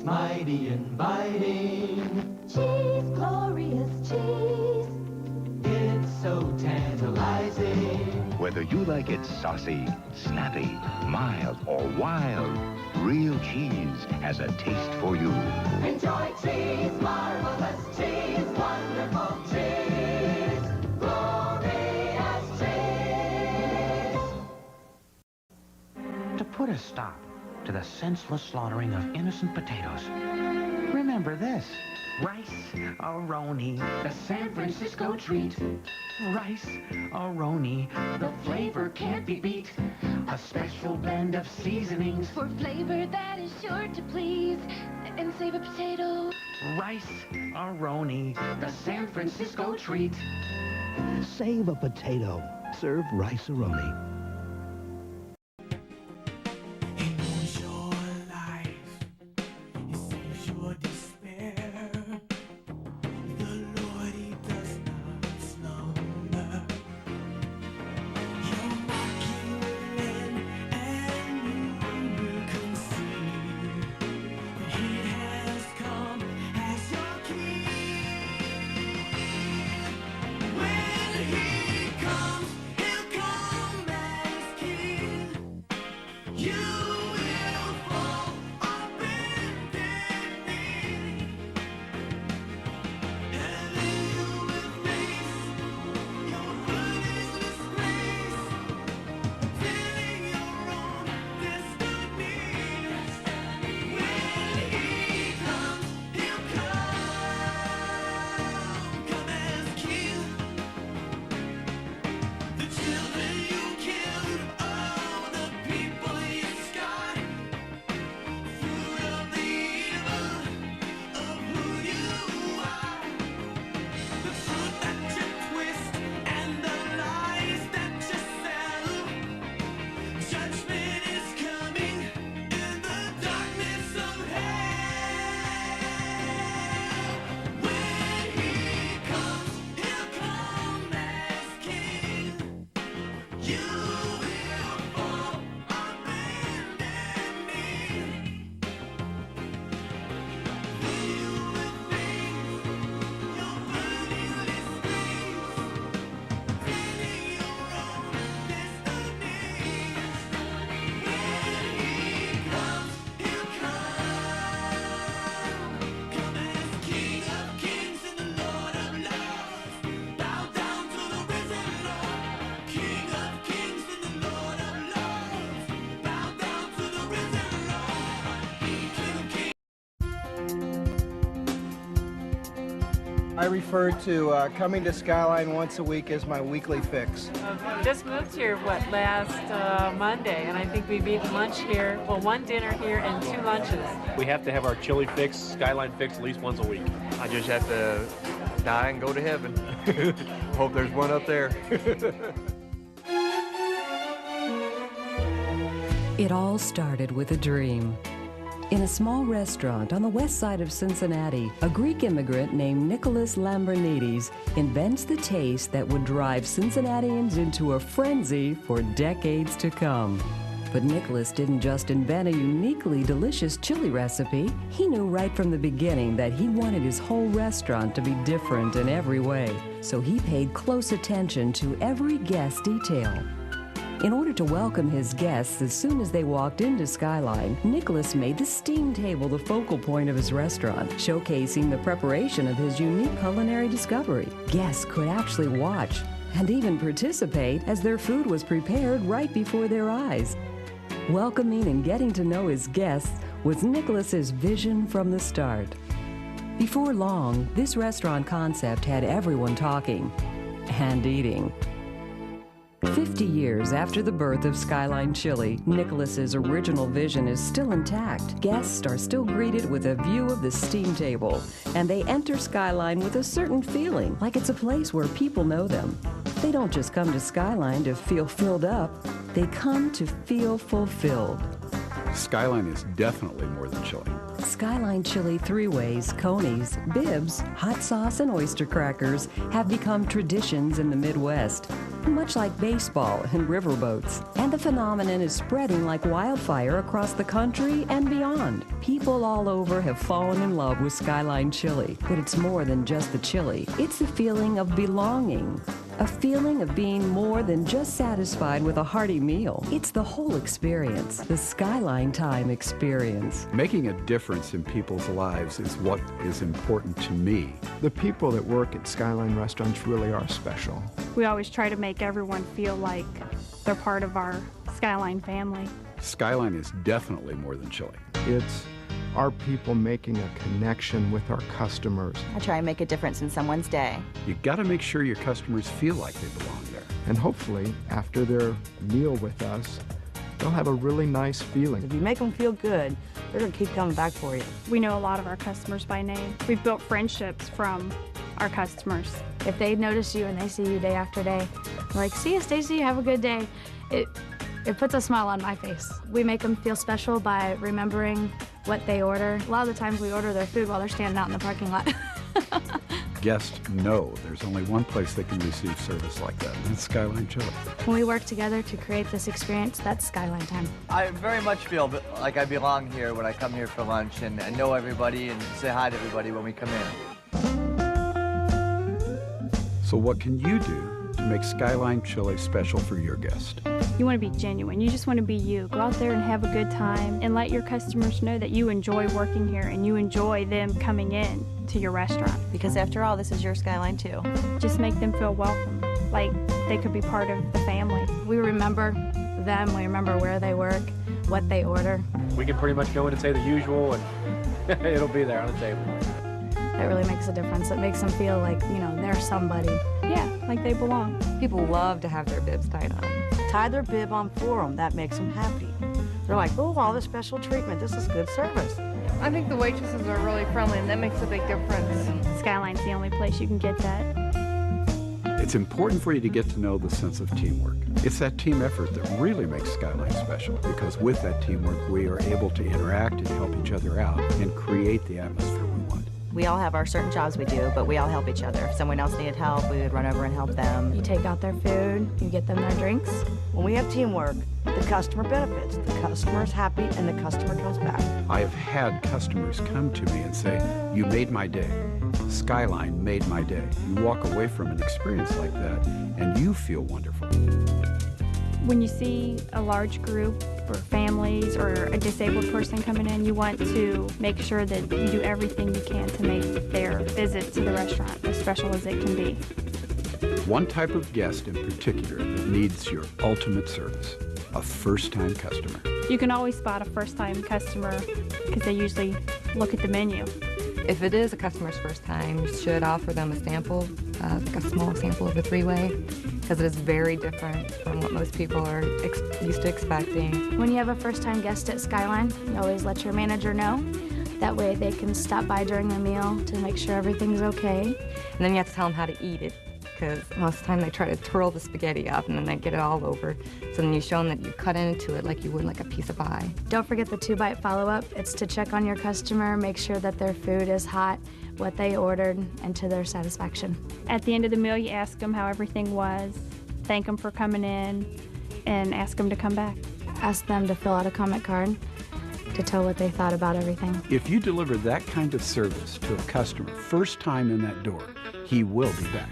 mighty inviting. Cheese, glorious cheese. It's so tantalizing. Whether you like it saucy, snappy, mild, or wild, real cheese has a taste for you. Enjoy cheese, marvelous cheese, wonderful cheese, glorious cheese. To put a stop to the senseless slaughtering of innocent potatoes, remember this. Rice-a-roni, the San Francisco treat. Rice-a-roni, the flavor can't be beat. A special blend of seasonings For flavor that is sure to please and save a potato. Rice-a-roni, the San Francisco treat. Save a potato. Serve rice-a-roni. I refer to coming to Skyline once a week as my weekly fix. Just moved here, last Monday, and I think we've eaten lunch here, well, one dinner here and 2 lunches. We have to have our chili fix, Skyline fix, at least once a week. I just have to die and go to heaven. Hope there's one up there. It all started with a dream. In a small restaurant on the west side of Cincinnati, a Greek immigrant named Nicholas Lambrinides invents the taste that would drive Cincinnatians into a frenzy for decades to come. But Nicholas didn't just invent a uniquely delicious chili recipe. He knew right from the beginning that he wanted his whole restaurant to be different in every way. So he paid close attention to every guest detail. In order to welcome his guests as soon as they walked into Skyline, Nicholas made the steam table the focal point of his restaurant, showcasing the preparation of his unique culinary discovery. Guests could actually watch and even participate as their food was prepared right before their eyes. Welcoming and getting to know his guests was Nicholas's vision from the start. Before long, this restaurant concept had everyone talking and eating. 50 years after the birth of Skyline Chili, Nicholas's original vision is still intact. Guests are still greeted with a view of the steam table, and they enter Skyline with a certain feeling, like it's a place where people know them. They don't just come to Skyline to feel filled up, they come to feel fulfilled. Skyline is definitely more than chili. Skyline Chili 3-Ways, Conies, Bibs, hot sauce, and oyster crackers have become traditions in the Midwest, much like baseball and riverboats. And the phenomenon is spreading like wildfire across the country and beyond. People all over have fallen in love with Skyline Chili, but it's more than just the chili. It's the feeling of belonging. A feeling of being more than just satisfied with a hearty meal. It's the whole experience, the Skyline Time experience. Making a difference in people's lives is what is important to me. The people that work at Skyline restaurants really are special. We always try to make everyone feel like they're part of our Skyline family. Skyline is definitely more than chili. It's our people making a connection with our customers. I try and make a difference in someone's day. You got to make sure your customers feel like they belong there. And hopefully, after their meal with us, they'll have a really nice feeling. If you make them feel good, they're going to keep coming back for you. We know a lot of our customers by name. We've built friendships from our customers. If they notice you and they see you day after day, like, see you, Stacy, have a good day. It puts a smile on my face. We make them feel special by remembering what they order. A lot of the times we order their food while they're standing out in the parking lot. Guests know there's only one place they can receive service like that, and it's Skyline Chili. When we work together to create this experience, that's Skyline Time. I very much feel like I belong here when I come here for lunch, and I know everybody and say hi to everybody when we come in. So what can you do to make Skyline Chili special for your guest? You want to be genuine. You just want to be you. Go out there and have a good time and let your customers know that you enjoy working here and you enjoy them coming in to your restaurant. Because after all, this is your Skyline too. Just make them feel welcome, like they could be part of the family. We remember them, we remember where they work, what they order. We can pretty much go in and say the usual, and it'll be there on the table. It really makes a difference. It makes them feel like, you know, they're somebody. Yeah, like they belong. People love to have their bibs tied on. Tie their bib on for them. That makes them happy. They're like, oh, all this special treatment. This is good service. I think the waitresses are really friendly, and that makes a big difference. Skyline's the only place you can get that. It's important for you to get to know the sense of teamwork. It's that team effort that really makes Skyline special, because with that teamwork, we are able to interact and help each other out and create the atmosphere we want. We all have our certain jobs we do, but we all help each other. If someone else needed help, we would run over and help them. You take out their food, you get them their drinks. When we have teamwork, the customer benefits. The customer's happy and the customer comes back. I have had customers come to me and say, you made my day. Skyline made my day. You walk away from an experience like that and you feel wonderful. When you see a large group or families or a disabled person coming in, you want to make sure that you do everything you can to make their visit to the restaurant as special as it can be. One type of guest in particular that needs your ultimate service, a first-time customer. You can always spot a first-time customer because they usually look at the menu. If it is a customer's first time, you should offer them a sample, like a small sample of the three-way, because it is very different from what most people are used to expecting. When you have a first-time guest at Skyline, you always let your manager know. That way they can stop by during the meal to make sure everything's okay. And then you have to tell them how to eat it, because most of the time they try to twirl the spaghetti up and then they get it all over. So then you show them that you cut into it like you would like a piece of pie. Don't forget the 2-bite follow-up. It's to check on your customer, make sure that their food is hot, what they ordered, and to their satisfaction. At the end of the meal, you ask them how everything was, thank them for coming in, and ask them to come back. Ask them to fill out a comment card to tell what they thought about everything. If you deliver that kind of service to a customer first time in that door, he will be back.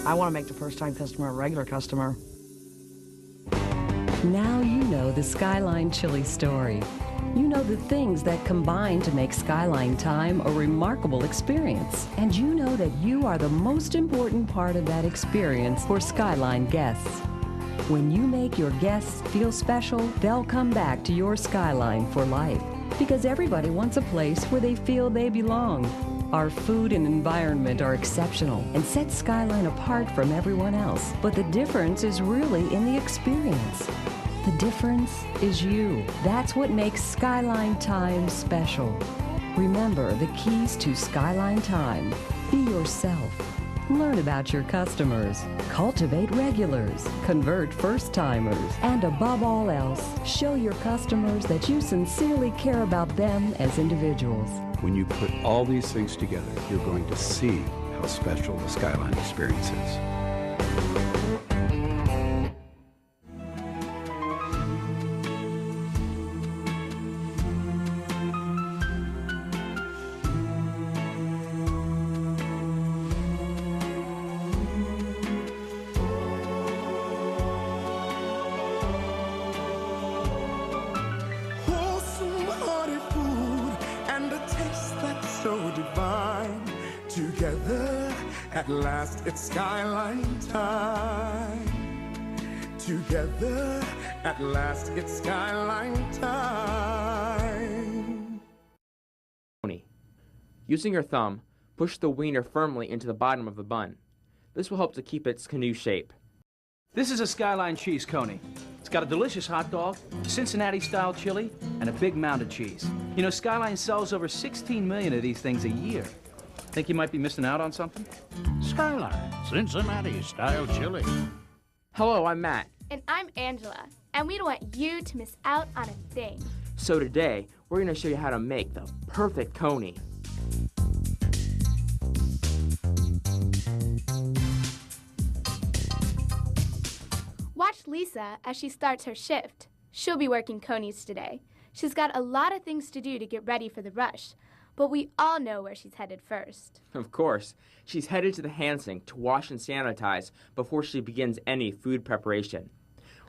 I want to make the first-time customer a regular customer. Now you know the Skyline Chili story. You know the things that combine to make Skyline Time a remarkable experience. And you know that you are the most important part of that experience for Skyline guests. When you make your guests feel special, they'll come back to your Skyline for life. Because everybody wants a place where they feel they belong. Our food and environment are exceptional and set Skyline apart from everyone else. But the difference is really in the experience. The difference is you. That's what makes Skyline Time special. Remember the keys to Skyline Time. Be yourself. Learn about your customers. Cultivate regulars. Convert first-timers. And above all else, show your customers that you sincerely care about them as individuals. When you put all these things together, you're going to see how special the Skyline experience is. Together, at last it's Skyline Time. Together, at last it's Skyline Time. Using your thumb, push the wiener firmly into the bottom of the bun. This will help to keep its canoe shape. This is a Skyline cheese coney. It's got a delicious hot dog, Cincinnati-style chili, and a big mound of cheese. You know, Skyline sells over 16 million of these things a year. Think you might be missing out on something? Skyline, Cincinnati-style chili. Hello, I'm Matt. And I'm Angela, and we don't want you to miss out on a thing. So today, we're going to show you how to make the perfect coney. Watch Lisa as she starts her shift. She'll be working conies today. She's got a lot of things to do to get ready for the rush. But we all know where she's headed first. Of course. She's headed to the hand sink to wash and sanitize before she begins any food preparation.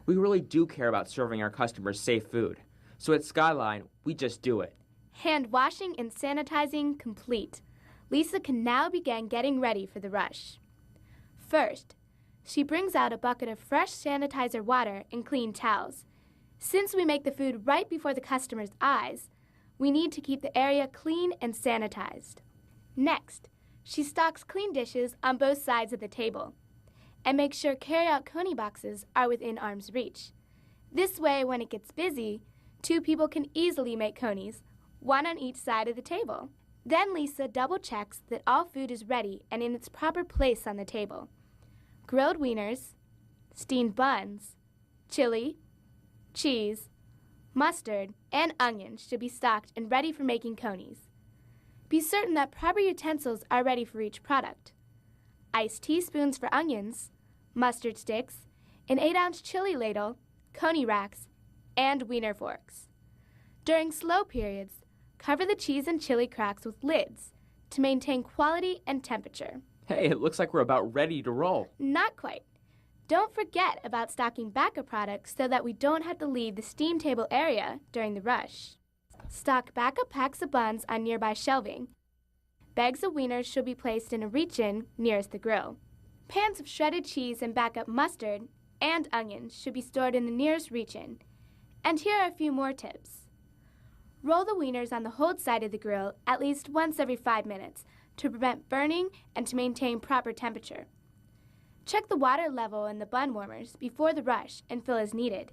We really do care about serving our customers safe food. So at Skyline, we just do it. Hand washing and sanitizing complete. Lisa can now begin getting ready for the rush. First, she brings out a bucket of fresh sanitizer water and clean towels. Since we make the food right before the customer's eyes, we need to keep the area clean and sanitized. Next, she stocks clean dishes on both sides of the table and makes sure carry-out coney boxes are within arm's reach. This way, when it gets busy, 2 people can easily make conies, 1 on each side of the table. Then Lisa double-checks that all food is ready and in its proper place on the table. Grilled wieners, steamed buns, chili, cheese, mustard, and onions should be stocked and ready for making conies. Be certain that proper utensils are ready for each product. Iced teaspoons for onions, mustard sticks, an 8-ounce chili ladle, coney racks, and wiener forks. During slow periods, cover the cheese and chili cracks with lids to maintain quality and temperature. Hey, it looks like we're about ready to roll. Not quite. Don't forget about stocking backup products so that we don't have to leave the steam table area during the rush. Stock backup packs of buns on nearby shelving. Bags of wieners should be placed in a reach-in nearest the grill. Pans of shredded cheese and backup mustard and onions should be stored in the nearest reach-in. And here are a few more tips. Roll the wieners on the hold side of the grill at least once every 5 minutes to prevent burning and to maintain proper temperature. Check the water level in the bun warmers before the rush and fill as needed.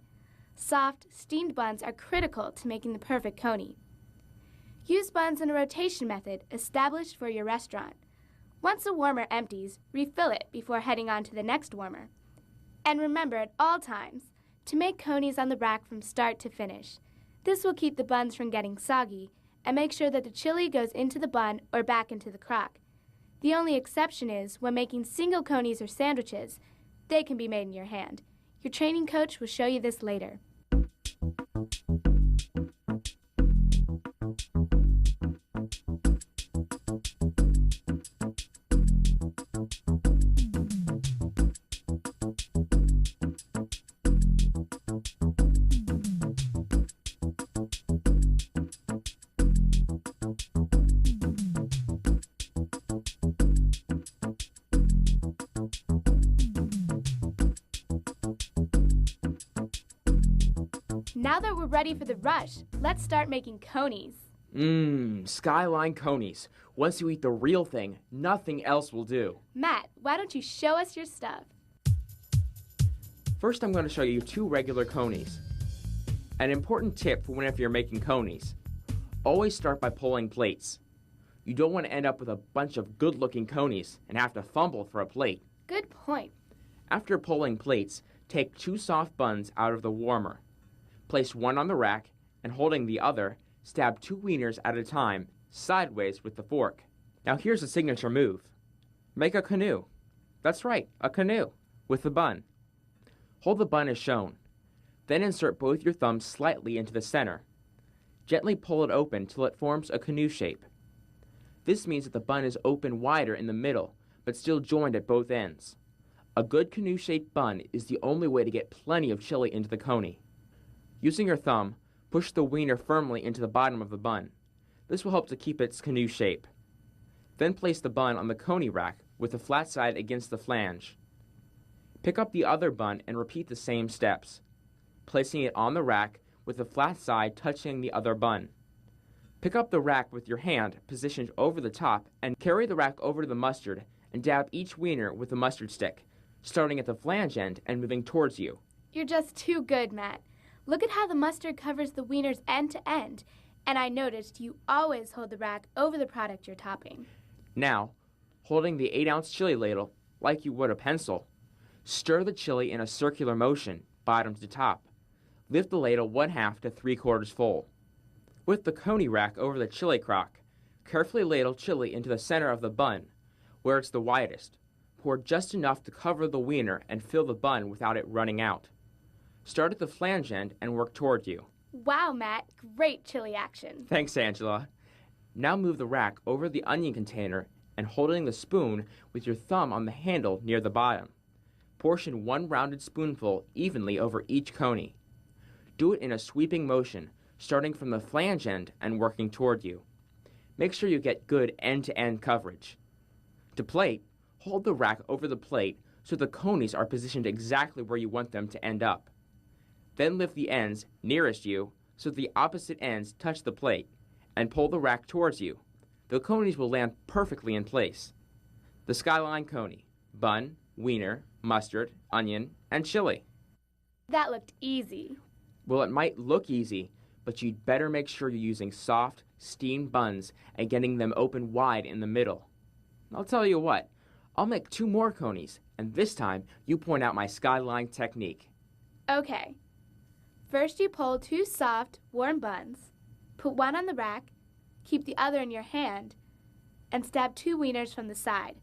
Soft, steamed buns are critical to making the perfect coney. Use buns in a rotation method established for your restaurant. Once a warmer empties, refill it before heading on to the next warmer. And remember at all times to make conies on the rack from start to finish. This will keep the buns from getting soggy and make sure that the chili goes into the bun or back into the crock. The only exception is when making single conies or sandwiches, they can be made in your hand. Your training coach will show you this later. Now that we're ready for the rush, let's start making conies. Skyline conies. Once you eat the real thing, nothing else will do. Matt, why don't you show us your stuff? First, I'm going to show you 2 regular conies. An important tip for whenever you're making conies. Always start by pulling plates. You don't want to end up with a bunch of good-looking conies and have to fumble for a plate. Good point. After pulling plates, take 2 soft buns out of the warmer. Place one on the rack, and holding the other, stab 2 wieners at a time, sideways with the fork. Now here's a signature move. Make a canoe. That's right, a canoe, with the bun. Hold the bun as shown. Then insert both your thumbs slightly into the center. Gently pull it open till it forms a canoe shape. This means that the bun is open wider in the middle, but still joined at both ends. A good canoe-shaped bun is the only way to get plenty of chili into the coney. Using your thumb, push the wiener firmly into the bottom of the bun. This will help to keep its canoe shape. Then place the bun on the coney rack with the flat side against the flange. Pick up the other bun and repeat the same steps, placing it on the rack with the flat side touching the other bun. Pick up the rack with your hand positioned over the top and carry the rack over to the mustard and dab each wiener with the mustard stick, starting at the flange end and moving towards you. You're just too good, Matt. Look at how the mustard covers the wieners end to end, and I noticed you always hold the rack over the product you're topping. Now, holding the 8-ounce chili ladle like you would a pencil, stir the chili in a circular motion, bottom to top. Lift the ladle 1/2 to 3/4 full. With the coney rack over the chili crock, carefully ladle chili into the center of the bun, where it's the widest. Pour just enough to cover the wiener and fill the bun without it running out. Start at the flange end and work toward you. Wow, Matt, great chili action. Thanks, Angela. Now move the rack over the onion container and holding the spoon with your thumb on the handle near the bottom. Portion 1 rounded spoonful evenly over each coney. Do it in a sweeping motion, starting from the flange end and working toward you. Make sure you get good end-to-end coverage. To plate, hold the rack over the plate so the conies are positioned exactly where you want them to end up. Then lift the ends nearest you so the opposite ends touch the plate, and pull the rack towards you. The conies will land perfectly in place. The Skyline coney: bun, wiener, mustard, onion, and chili. That looked easy. Well, it might look easy, but you'd better make sure you're using soft, steamed buns and getting them open wide in the middle. I'll tell you what, I'll make 2 more conies, and this time you point out my Skyline technique. Okay. First you pull 2 soft, warm buns, put one on the rack, keep the other in your hand, and stab 2 wieners from the side.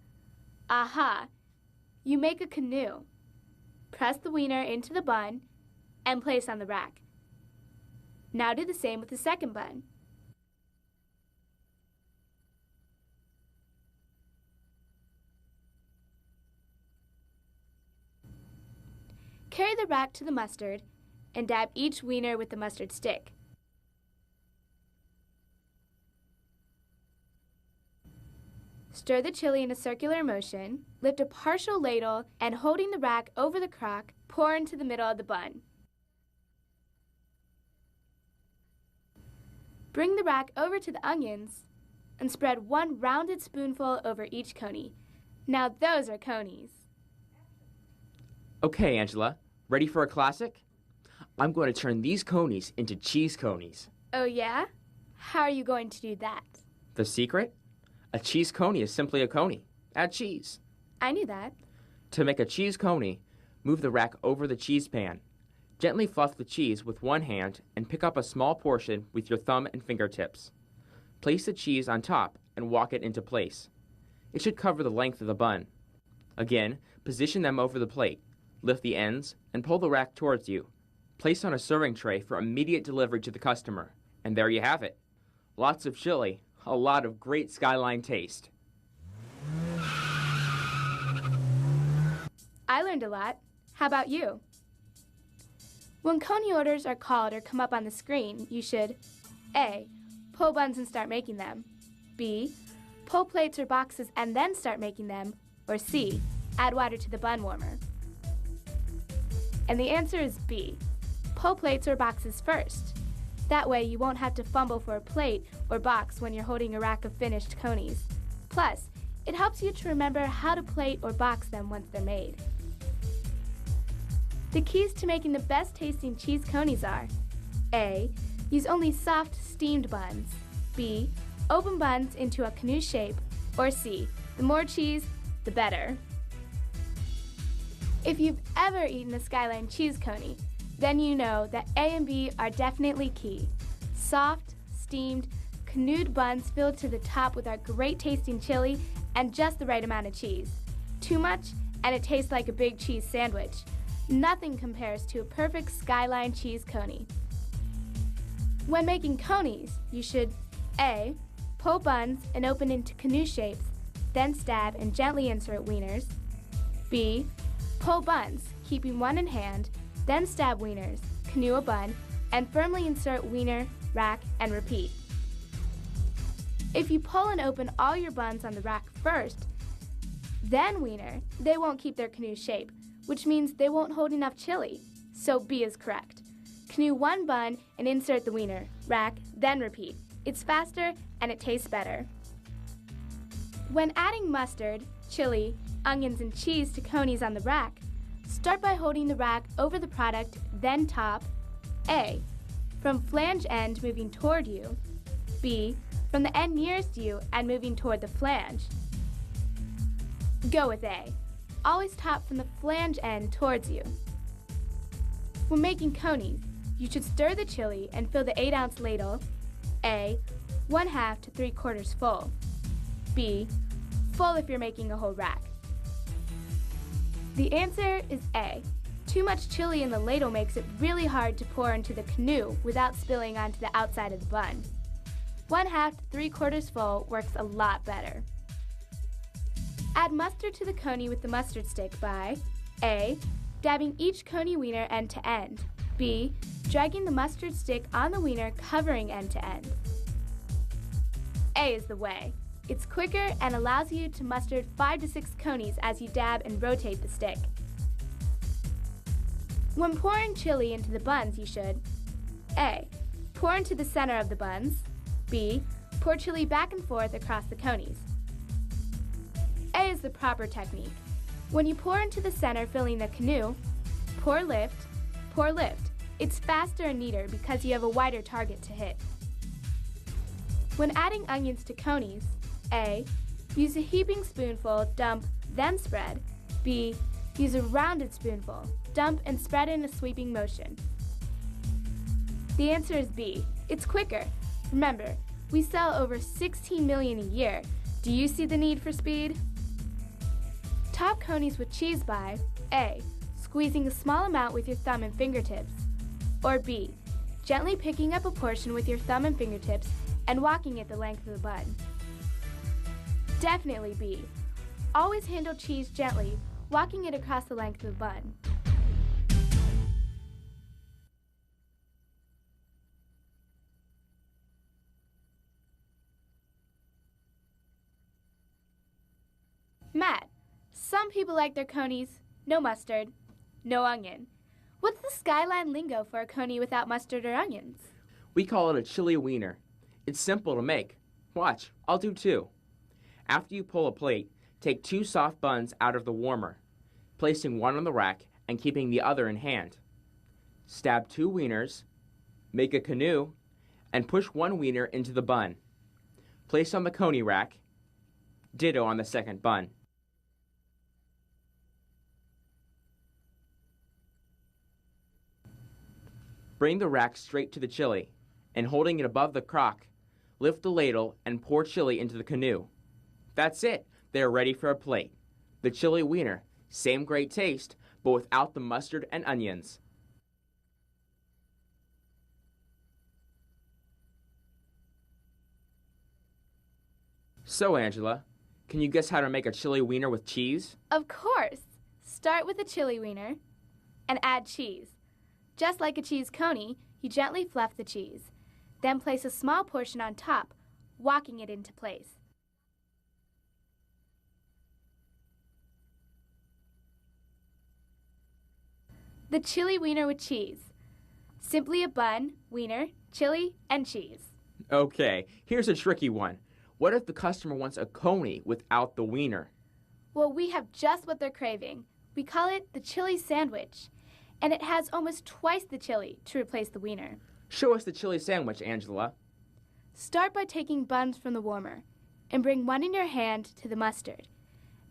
Aha! You make a canoe. Press the wiener into the bun and place on the rack. Now do the same with the second bun. Carry the rack to the mustard and dab each wiener with the mustard stick. Stir the chili in a circular motion, lift a partial ladle, and holding the rack over the crock, pour into the middle of the bun. Bring the rack over to the onions and spread one rounded spoonful over each coney. Now those are conies. Okay, Angela, ready for a classic? I'm going to turn these conies into cheese conies. Oh yeah? How are you going to do that? The secret? A cheese coney is simply a coney. Add cheese. I knew that. To make a cheese coney, move the rack over the cheese pan. Gently fluff the cheese with one hand and pick up a small portion with your thumb and fingertips. Place the cheese on top and walk it into place. It should cover the length of the bun. Again, position them over the plate. Lift the ends and pull the rack towards you. Place on a serving tray for immediate delivery to the customer. And there you have it. Lots of chili, a lot of great Skyline taste. I learned a lot. How about you? When coney orders are called or come up on the screen, you should A. Pull buns and start making them. B. Pull plates or boxes and then start making them. Or C. Add water to the bun warmer. And the answer is B. Pull plates or boxes first. That way you won't have to fumble for a plate or box when you're holding a rack of finished conies. Plus, it helps you to remember how to plate or box them once they're made. The keys to making the best tasting cheese conies are A. Use only soft steamed buns. B. Open buns into a canoe shape. Or C. The more cheese, the better. If you've ever eaten a Skyline cheese coney, then you know that A and B are definitely key. Soft, steamed, canoed buns filled to the top with our great tasting chili and just the right amount of cheese. Too much, and it tastes like a big cheese sandwich. Nothing compares to a perfect Skyline cheese coney. When making conies, you should A. Pull buns and open into canoe shapes, then stab and gently insert wieners. B. Pull buns, keeping one in hand, then stab wieners, canoe a bun, and firmly insert wiener, rack, and repeat. If you pull and open all your buns on the rack first, then wiener, they won't keep their canoe shape, which means they won't hold enough chili. So B is correct. Canoe one bun and insert the wiener, rack, then repeat. It's faster and it tastes better. When adding mustard, chili, onions, and cheese to conies on the rack, start by holding the rack over the product, then top A. From flange end moving toward you. B. From the end nearest you and moving toward the flange. Go with A. Always top from the flange end towards you. When making conies, you should stir the chili and fill the 8-ounce ladle A. 1/2 to 3/4 full. B. Full if you're making a whole rack. The answer is A. Too much chili in the ladle makes it really hard to pour into the canoe without spilling onto the outside of the bun. 1/2 to 3/4 full works a lot better. Add mustard to the coney with the mustard stick by A. Dabbing each coney wiener end to end. B. Dragging the mustard stick on the wiener covering end to end. A is the way. It's quicker and allows you to mustard 5 to 6 conies as you dab and rotate the stick. When pouring chili into the buns, you should A. Pour into the center of the buns. B. Pour chili back and forth across the conies. A is the proper technique. When you pour into the center filling the canoe, pour lift, pour lift. It's faster and neater because you have a wider target to hit. When adding onions to conies, A. Use a heaping spoonful, dump, then spread. B. Use a rounded spoonful, dump and spread in a sweeping motion. The answer is B. It's quicker. Remember, we sell over 16 million a year. Do you see the need for speed? Top conies with cheese by A. Squeezing a small amount with your thumb and fingertips. Or B. Gently picking up a portion with your thumb and fingertips and walking it the length of the bun. Definitely B. Always handle cheese gently, walking it across the length of the bun. Matt, some people like their conies, no mustard, no onion. What's the Skyline lingo for a coney without mustard or onions? We call it a chili wiener. It's simple to make. Watch, I'll do 2. After you pull a plate, take 2 soft buns out of the warmer, placing one on the rack and keeping the other in hand. Stab 2 wieners, make a canoe, and push 1 wiener into the bun. Place on the coney rack, ditto on the second bun. Bring the rack straight to the chili, and holding it above the crock, lift the ladle and pour chili into the canoe. That's it. They're ready for a plate. The chili wiener, same great taste, but without the mustard and onions. So, Angela, can you guess how to make a chili wiener with cheese? Of course. Start with a chili wiener and add cheese. Just like a cheese coney, you gently fluff the cheese. Then place a small portion on top, walking it into place. The chili wiener with cheese. Simply a bun, wiener, chili, and cheese. Okay, here's a tricky one. What if the customer wants a coney without the wiener? Well, we have just what they're craving. We call it the chili sandwich, and it has almost twice the chili to replace the wiener. Show us the chili sandwich, Angela. Start by taking buns from the warmer and bring one in your hand to the mustard.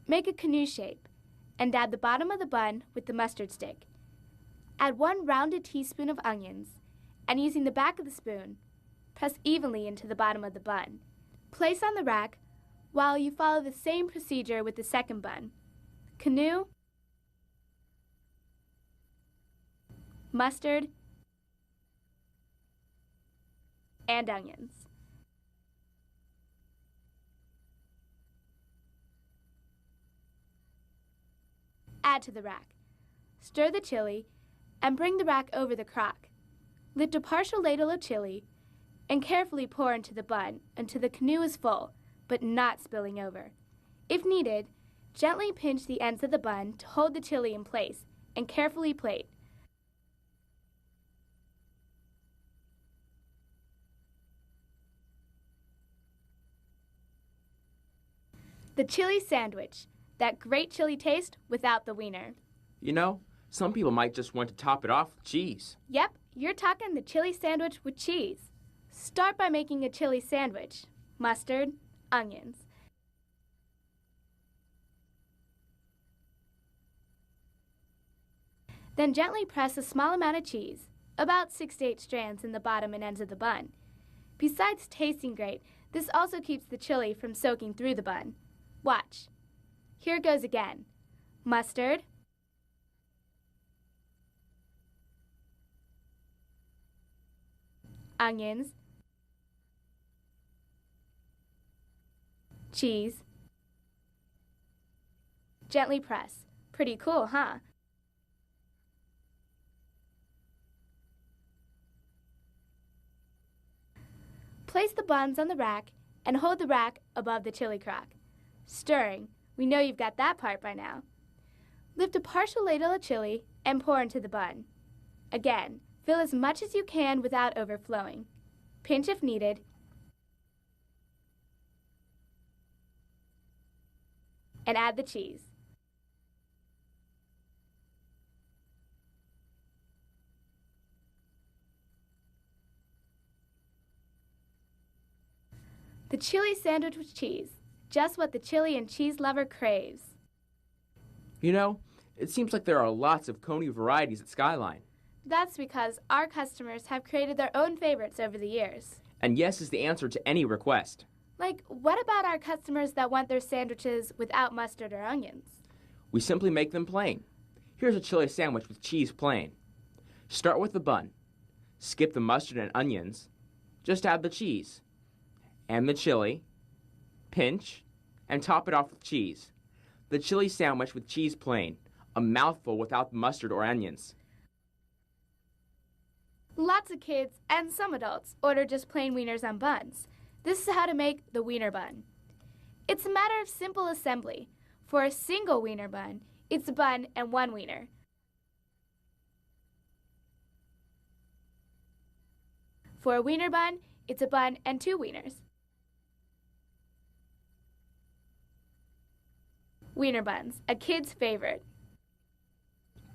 Make a canoe shape and add the bottom of the bun with the mustard stick. Add 1 rounded teaspoon of onions, and using the back of the spoon, press evenly into the bottom of the bun. Place on the rack while you follow the same procedure with the second bun. Canoe, mustard, and onions. Add to the rack. Stir the chili and bring the rack over the crock. Lift a partial ladle of chili and carefully pour into the bun until the canoe is full, but not spilling over. If needed, gently pinch the ends of the bun to hold the chili in place and carefully plate. The chili sandwich, that great chili taste without the wiener. You know, some people might just want to top it off with cheese. Yep, you're talking the chili sandwich with cheese. Start by making a chili sandwich. Mustard, onions. Then gently press a small amount of cheese, about 6 to 8 strands in the bottom and ends of the bun. Besides tasting great, this also keeps the chili from soaking through the bun. Watch. Here goes again. Mustard, onions, cheese. Gently press. Pretty cool, huh? Place the buns on the rack and hold the rack above the chili crock. Stirring. We know you've got that part by now. Lift a partial ladle of chili and pour into the bun. Again, fill as much as you can without overflowing. Pinch if needed. And add the cheese. The chili sandwich with cheese. Just what the chili and cheese lover craves. You know, it seems like there are lots of coney varieties at Skyline. That's because our customers have created their own favorites over the years. And yes is the answer to any request. Like, what about our customers that want their sandwiches without mustard or onions? We simply make them plain. Here's a chili sandwich with cheese plain. Start with the bun. Skip the mustard and onions. Just add the cheese. And the chili. Pinch. And top it off with cheese. The chili sandwich with cheese plain. A mouthful without mustard or onions. Lots of kids and some adults order just plain wieners on buns. This is how to make the wiener bun. It's a matter of simple assembly. For a single wiener bun, it's a bun and 1 wiener. For a wiener bun, It's a bun and 2 wieners. Wiener buns, a kid's favorite.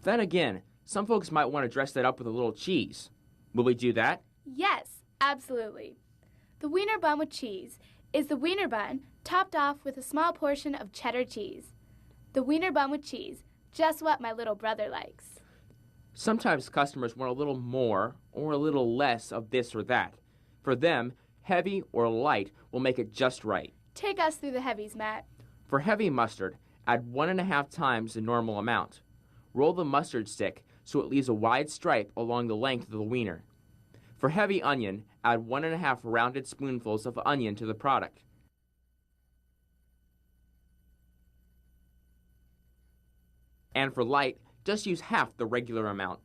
Then again, some folks might want to dress that up with a little cheese. Will we do that? Yes, absolutely. The wiener bun with cheese is the wiener bun topped off with a small portion of cheddar cheese. The wiener bun with cheese, just what my little brother likes. Sometimes customers want a little more or a little less of this or that. For them, heavy or light will make it just right. Take us through the heavies, Matt. For heavy mustard, add 1.5 times the normal amount. Roll the mustard stick so it leaves a wide stripe along the length of the wiener. For heavy onion, add 1.5 rounded spoonfuls of onion to the product. And for light, just use half the regular amount.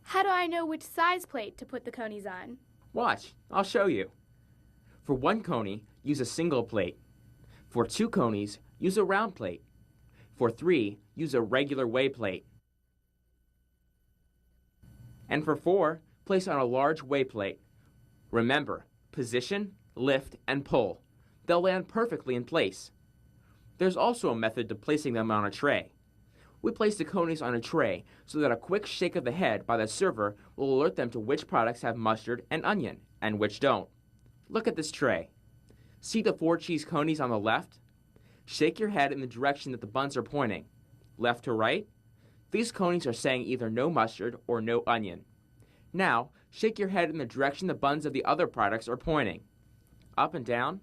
How do I know which size plate to put the conies on? Watch, I'll show you. For 1 coney, use a single plate. For 2 conies, use a round plate. For 3, use a regular weigh plate. And for 4, place on a large weigh plate. Remember, position, lift, and pull. They'll land perfectly in place. There's also a method to placing them on a tray. We place the conies on a tray so that a quick shake of the head by the server will alert them to which products have mustard and onion, and which don't. Look at this tray. See the 4 cheese conies on the left? Shake your head in the direction that the buns are pointing. Left to right? These conies are saying either no mustard or no onion. Now, shake your head in the direction the buns of the other products are pointing. Up and down?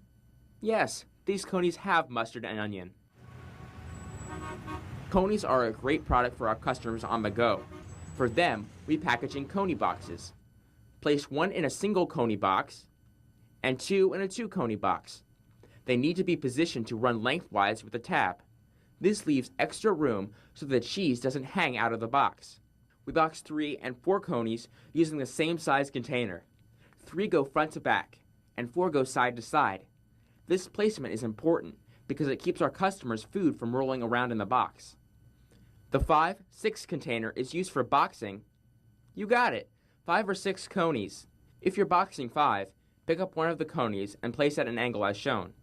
Yes, these conies have mustard and onion. Conies are a great product for our customers on the go. For them, we package in coney boxes. Place 1 in a single coney box and 2 in a 2 coney box. They need to be positioned to run lengthwise with a tab. This leaves extra room so the cheese doesn't hang out of the box. We box 3 and 4 conies using the same size container. 3 go front to back, and 4 go side to side. This placement is important because it keeps our customers' food from rolling around in the box. The 5/6 container is used for boxing. You got it, 5 or 6 conies. If you're boxing 5, pick up 1 of the conies and place at an angle as shown.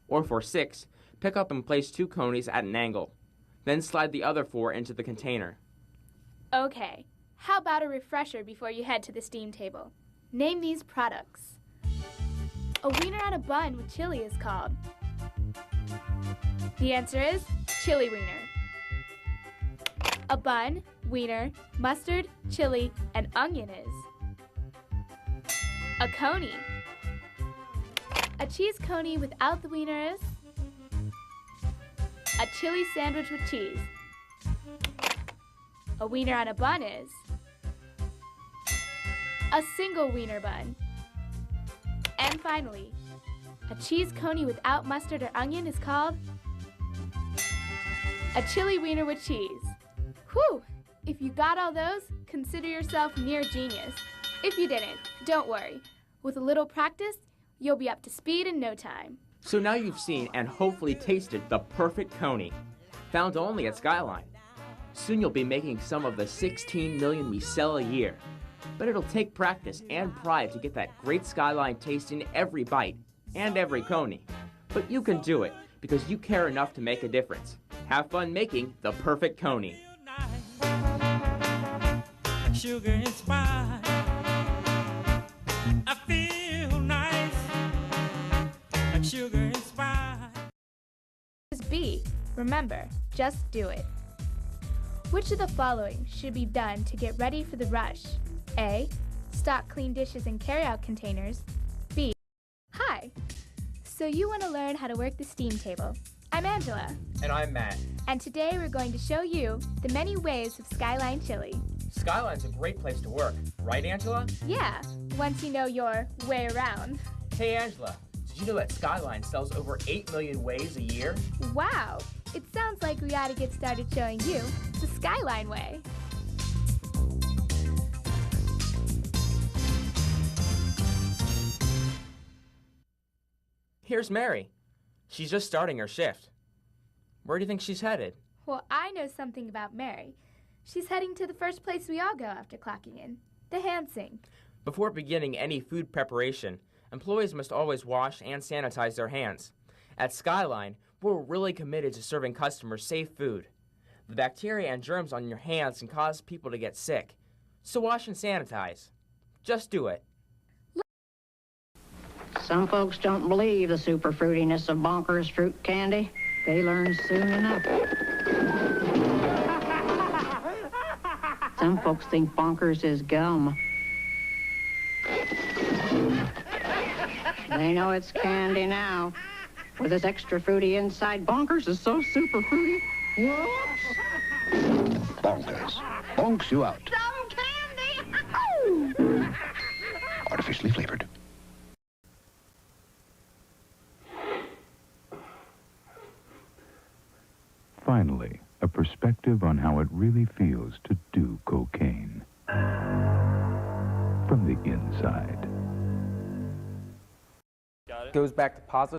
Or for 6, pick up and place 2 conies at an angle. Then slide the other 4 into the container. Okay, how about a refresher before you head to the steam table? Name these products. A wiener on a bun with chili is called. The answer is chili wiener. A bun, wiener, mustard, chili, and onion is. A coney. A cheese coney without the wiener is. A chili sandwich with cheese. A wiener on a bun is. A single wiener bun. And finally, a cheese coney without mustard or onion is called a chili wiener with cheese. Whew! If you got all those, consider yourself near genius. If you didn't, don't worry. With a little practice, you'll be up to speed in no time. So now you've seen and hopefully tasted the perfect coney, found only at Skyline. Soon you'll be making some of the 16 million we sell a year. But it'll take practice and pride to get that great Skyline taste in every bite and every coney. But you can do it because you care enough to make a difference. Have fun making the perfect coney. Sugar inspired. I feel nice. Like sugar inspired. B. Remember, just do it. Which of the following should be done to get ready for the rush? A. Stock clean dishes and carry-out containers. B. Hi. So you want to learn how to work the steam table. I'm Angela. And I'm Matt. And today we're going to show you the many ways of Skyline chili. Skyline's a great place to work, right, Angela? Yeah, once you know your way around. Hey, Angela, did you know that Skyline sells over 8 million ways a year? Wow, it sounds like we ought to get started showing you the Skyline way. Here's Mary. She's just starting her shift. Where do you think she's headed? Well, I know something about Mary. She's heading to the first place we all go after clocking in, the hand sink. Before beginning any food preparation, employees must always wash and sanitize their hands. At Skyline, we're really committed to serving customers safe food. The bacteria and germs on your hands can cause people to get sick. So wash and sanitize. Just do it. Some folks don't believe the super fruitiness of Bonkers fruit candy. They learn soon enough. Some folks think Bonkers is gum. They know it's candy now. With this extra fruity inside, Bonkers is so super fruity. Whoops! Bonkers. Bonks you out. Some candy! Artificially flavored. Finally, a perspective on how it really feels to do cocaine. From the inside. Goes back to positive.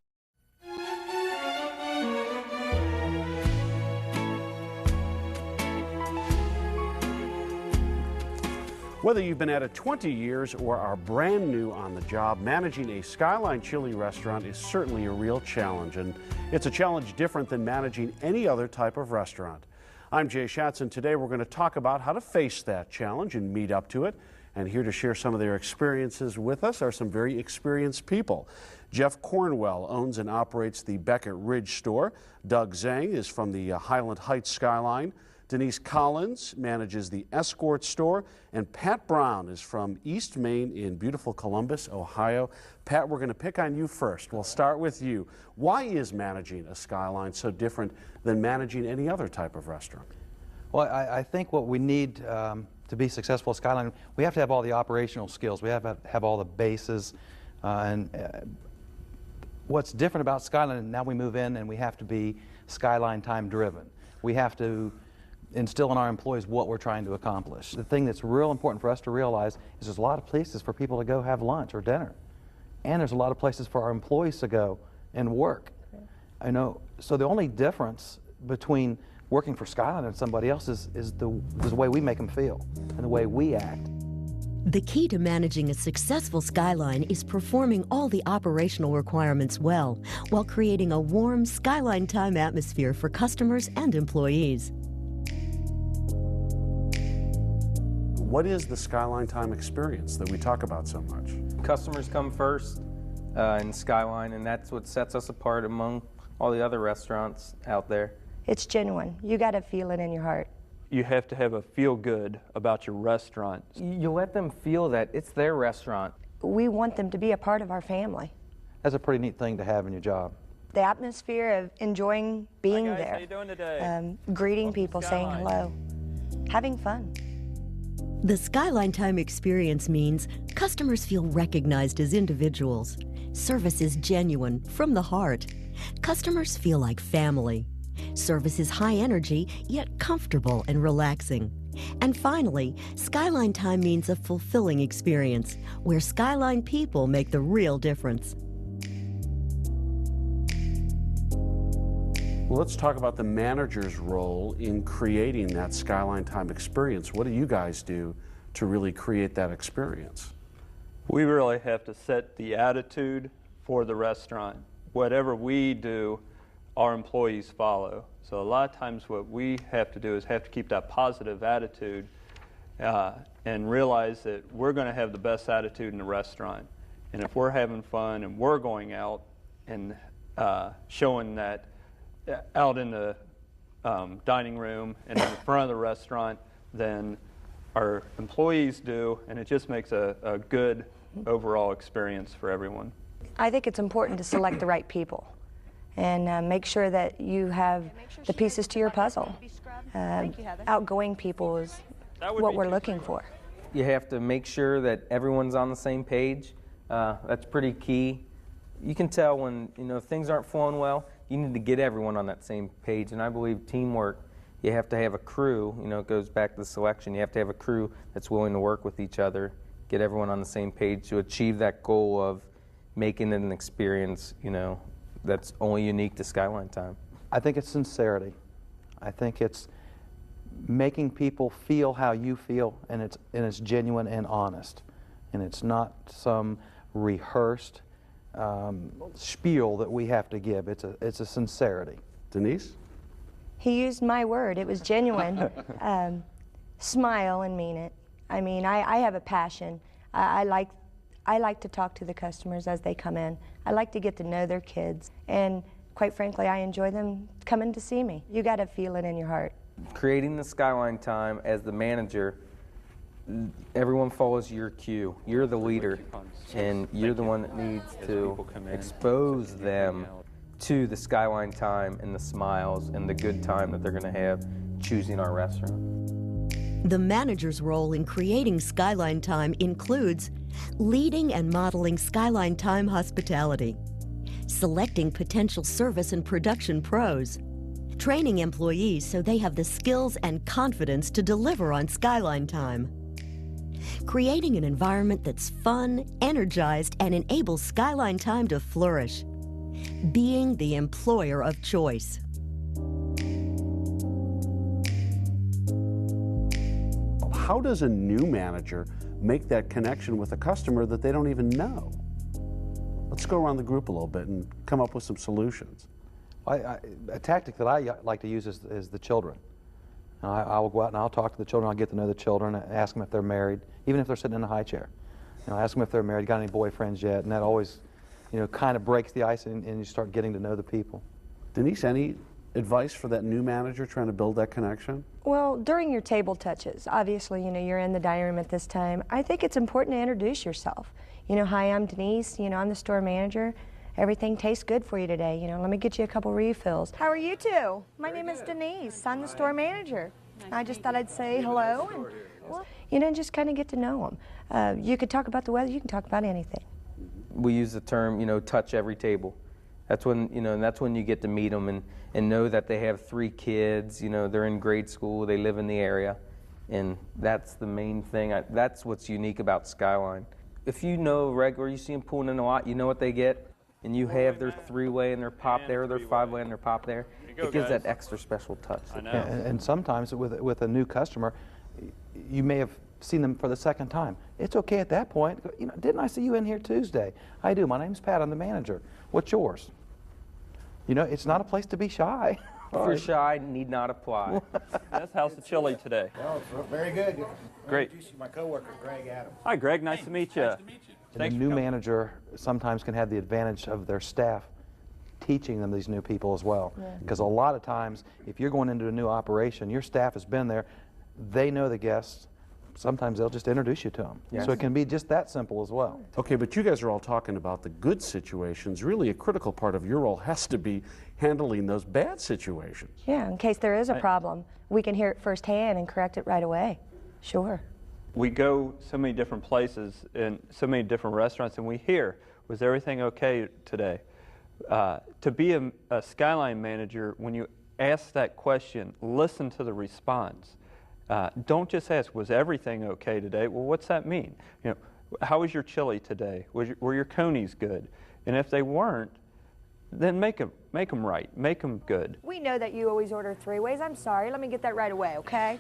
Whether you've been at it 20 years or are brand new on the job, managing a Skyline Chili restaurant is certainly a real challenge, and it's a challenge different than managing any other type of restaurant. I'm Jay Schatz, and today we're going to talk about how to face that challenge and meet up to it. And here to share some of their experiences with us are some very experienced people. Jeff Cornwell owns and operates the Beckett Ridge store. Doug Zhang is from the Highland Heights Skyline. Denise Collins manages the Escort store, and Pat Brown is from East Main in beautiful Columbus, Ohio. Pat, we're going to pick on you first. We'll start with you. Why is managing a Skyline so different than managing any other type of restaurant? Well, I think what we need to be successful at Skyline, we have to have all the operational skills. We have to have all the bases. What's different about Skyline, now we move in and we have to be Skyline time driven. We have to instill in our employees what we're trying to accomplish. The thing that's real important for us to realize is there's a lot of places for people to go have lunch or dinner. And there's a lot of places for our employees to go and work. I know, so the only difference between working for Skyline and somebody else is the way we make them feel and the way we act. The key to managing a successful Skyline is performing all the operational requirements well, while creating a warm Skyline time atmosphere for customers and employees. What is the Skyline time experience that we talk about so much? Customers come first in Skyline, and that's what sets us apart among all the other restaurants out there. It's genuine. You got to feel it in your heart. You have to have a feel good about your restaurant. You let them feel that it's their restaurant. We want them to be a part of our family. That's a pretty neat thing to have in your job. The atmosphere of enjoying being Hi guys, there, how you doing today? greeting people, saying hello, having fun. The Skyline time experience means customers feel recognized as individuals. Service is genuine, from the heart. Customers feel like family. Service is high energy, yet comfortable and relaxing. And finally, Skyline time means a fulfilling experience, where Skyline people make the real difference. Well, let's talk about the manager's role in creating that Skyline time experience. What do you guys do to really create that experience? We really have to set the attitude for the restaurant. Whatever we do, our employees follow. So a lot of times what we have to do is have to keep that positive attitude and realize that we're going to have the best attitude in the restaurant. And if we're having fun and we're going out and showing that out in the dining room and in the front of the restaurant, then our employees do, and it just makes a good overall experience for everyone. I think it's important to select the right people and make sure that you have the pieces to your puzzle. Outgoing people is what we're looking for. You have to make sure that everyone's on the same page. That's pretty key. You can tell when things aren't flowing well. You need to get everyone on that same page, and I believe teamwork. You have to have a crew. It goes back to the selection. You have to have a crew that's willing to work with each other, get everyone on the same page to achieve that goal of making it an experience, that's only unique to Skyline time. I think it's sincerity. I think it's making people feel how you feel, and it's genuine and honest. and it's not some rehearsed spiel that we have to give. It's a sincerity. Denise? He used my word. It was genuine. Smile and mean it. I mean, I have a passion. I like to talk to the customers as they come in. I like to get to know their kids. And quite frankly, I enjoy them coming to see me. You got to feel it in your heart. Creating the Skyline time as the manager, everyone follows your cue. You're the leader, and you're the one that needs to expose them to the Skyline time and the smiles and the good time that they're going to have choosing our restaurant. The manager's role in creating Skyline time includes leading and modeling Skyline time hospitality, selecting potential service and production pros, training employees so they have the skills and confidence to deliver on Skyline time, creating an environment that's fun, energized, and enables Skyline time to flourish, being the employer of choice. How does a new manager make that connection with a customer that they don't even know? Let's go around the group a little bit and come up with some solutions. A tactic that I like to use is the children. I will go out and I'll talk to the children. I'll get to know the children, ask them if they're married, even if they're sitting in a high chair. Ask them if they're married, got any boyfriends yet, and that always, kind of breaks the ice and you start getting to know the people. Denise, any advice for that new manager trying to build that connection? Well, during your table touches, obviously, you're in the dining room at this time. I think it's important to introduce yourself. Hi, I'm Denise, I'm the store manager. Everything tastes good for you today. Let me get you a couple refills. How are you two? My name is Denise. I'm the store manager. I just thought I'd say hello and, just kind of get to know them. You could talk about the weather. You can talk about anything. We use the term, touch every table. That's when, that's when you get to meet them and know that they have 3 kids, they're in grade school, they live in the area, and that's the main thing. That's what's unique about Skyline. If you know regular, you see them pulling in a lot, you know what they get, and you have their 3-way and their pop there, their 5-way and their pop there, it gives that extra special touch. I know. And sometimes with a new customer, you may have seen them for the second time. It's okay at that point. Didn't I see you in here Tuesday? I do. My name's Pat. I'm the manager. What's yours? It's not a place to be shy. If you're shy, need not apply. That's House of Chili today. Oh, very good. Great. Introduce you to my coworker, Greg Adams. Hi, Greg. Nice to meet you. And the new manager sometimes can have the advantage of their staff teaching them these new people as well. Because a lot of times, if you're going into a new operation, your staff has been there, they know the guests, sometimes they'll just introduce you to them. Yes. So it can be just that simple as well. Okay, but you guys are all talking about the good situations. Really, a critical part of your role has to be handling those bad situations. Yeah, in case there is a problem, we can hear it firsthand and correct it right away. Sure. We go so many different places and so many different restaurants, and we hear, was everything okay today? To be a Skyline manager, when you ask that question, listen to the response. Don't just ask, was everything okay today? Well, what's that mean? How was your chili today? Were your conies good? And if they weren't, then make them right. Make them good. We know that you always order 3-ways. I'm sorry. Let me get that right away, okay?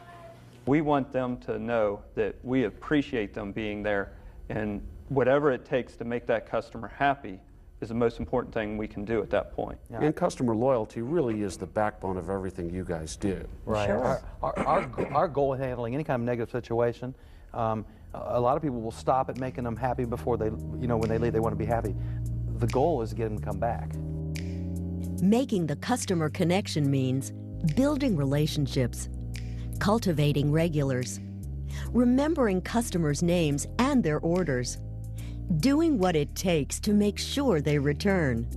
We want them to know that we appreciate them being there, and whatever it takes to make that customer happy is the most important thing we can do at that point. Yeah. And customer loyalty really is the backbone of everything you guys do. Right. Sure. Our goal in handling any kind of negative situation, a lot of people will stop at making them happy before they, when they leave, they want to be happy. The goal is to get them to come back. Making the customer connection means building relationships, cultivating regulars, remembering customers' names and their orders, doing what it takes to make sure they return.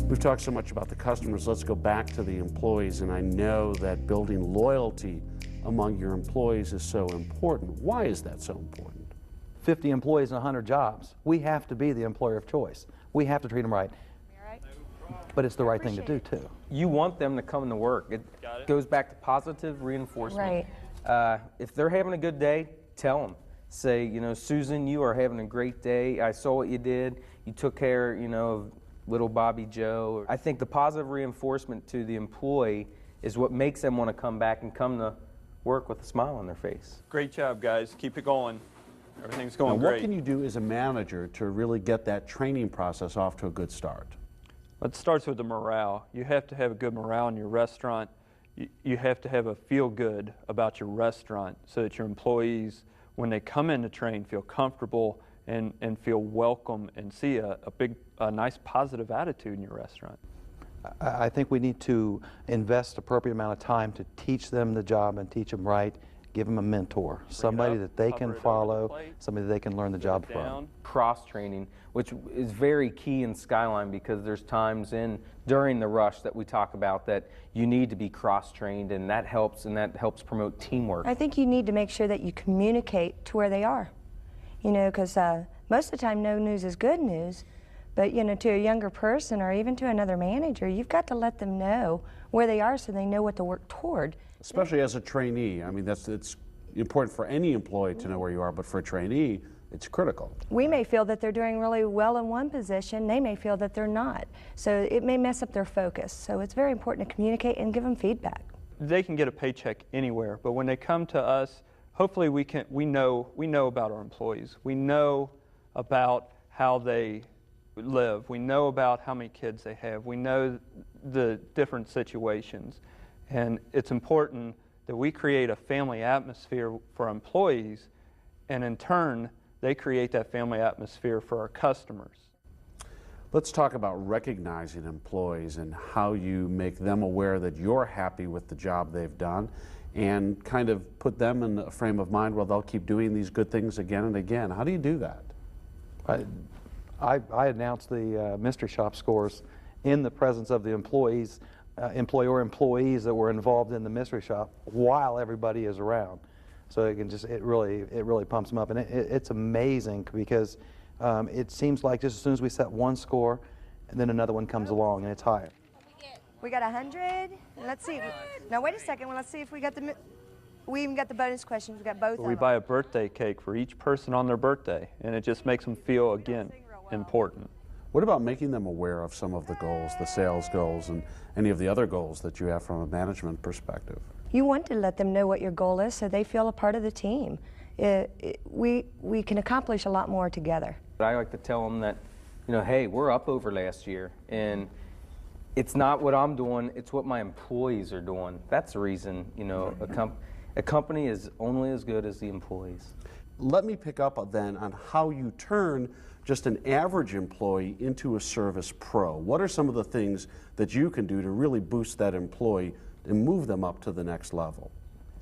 We've talked so much about the customers. Let's go back to the employees, and I know that building loyalty among your employees is so important. Why is that so important? 50 employees and 100 jobs. We have to be the employer of choice. We have to treat them right. But it's the right thing to do, too. You want them to come to work. It goes back to positive reinforcement. Right. If they're having a good day, tell them. Say, Susan, you are having a great day. I saw what you did. You took care, of little Bobby Joe. I think the positive reinforcement to the employee is what makes them want to come back and come to work with a smile on their face. Great job, guys. Keep it going. Everything's going now, great. what can you do as a manager to really get that training process off to a good start? It starts with the morale. You have to have a good morale in your restaurant. You have to have a feel good about your restaurant so that your employees, when they come in to train, feel comfortable and feel welcome and see a nice positive attitude in your restaurant. I think we need to invest appropriate amount of time to teach them the job and teach them right. Give them a mentor, somebody that they can follow, somebody that they can learn the job from. Cross-training, which is very key in Skyline, because there's times during the rush that we talk about that you need to be cross-trained, and that helps promote teamwork. I think you need to make sure that you communicate to where they are, you know, because most of the time no news is good news, but you know, to a younger person or even to another manager, you've got to let them know where they are so they know what to work toward. Especially as a trainee. I mean, it's important for any employee to know where you are, but for a trainee, it's critical. We may feel that they're doing really well in one position, they may feel that they're not. So it may mess up their focus. So it's very important to communicate and give them feedback. They can get a paycheck anywhere, but when they come to us, hopefully we know about our employees. We know about how they live. We know about how many kids they have. We know the different situations. And it's important that we create a family atmosphere for employees, and in turn, they create that family atmosphere for our customers. Let's talk about recognizing employees and how you make them aware that you're happy with the job they've done, and kind of put them in a frame of mind where they'll keep doing these good things again and again. How do you do that? I announced the mystery shop scores in the presence of the employees, employees that were involved in the mystery shop while everybody is around. So it really pumps them up, and it's amazing because it seems like just as soon as we set one score, and then another one comes along and it's higher. We got 100. Let's see. Now wait a second. Well, let's see if we got we even got the bonus questions. We got both. We buy a birthday cake for each person on their birthday, and it just makes them feel again important. What about making them aware of some of the goals, the sales goals, and any of the other goals that you have from a management perspective? You want to let them know what your goal is so they feel a part of the team. We can accomplish a lot more together. I like to tell them that, you know, hey, we're up over last year, and it's not what I'm doing, it's what my employees are doing. That's the reason, you know, a company is only as good as the employees. Let me pick up then on how you turn just an average employee into a service pro. What are some of the things that you can do to really boost that employee and move them up to the next level?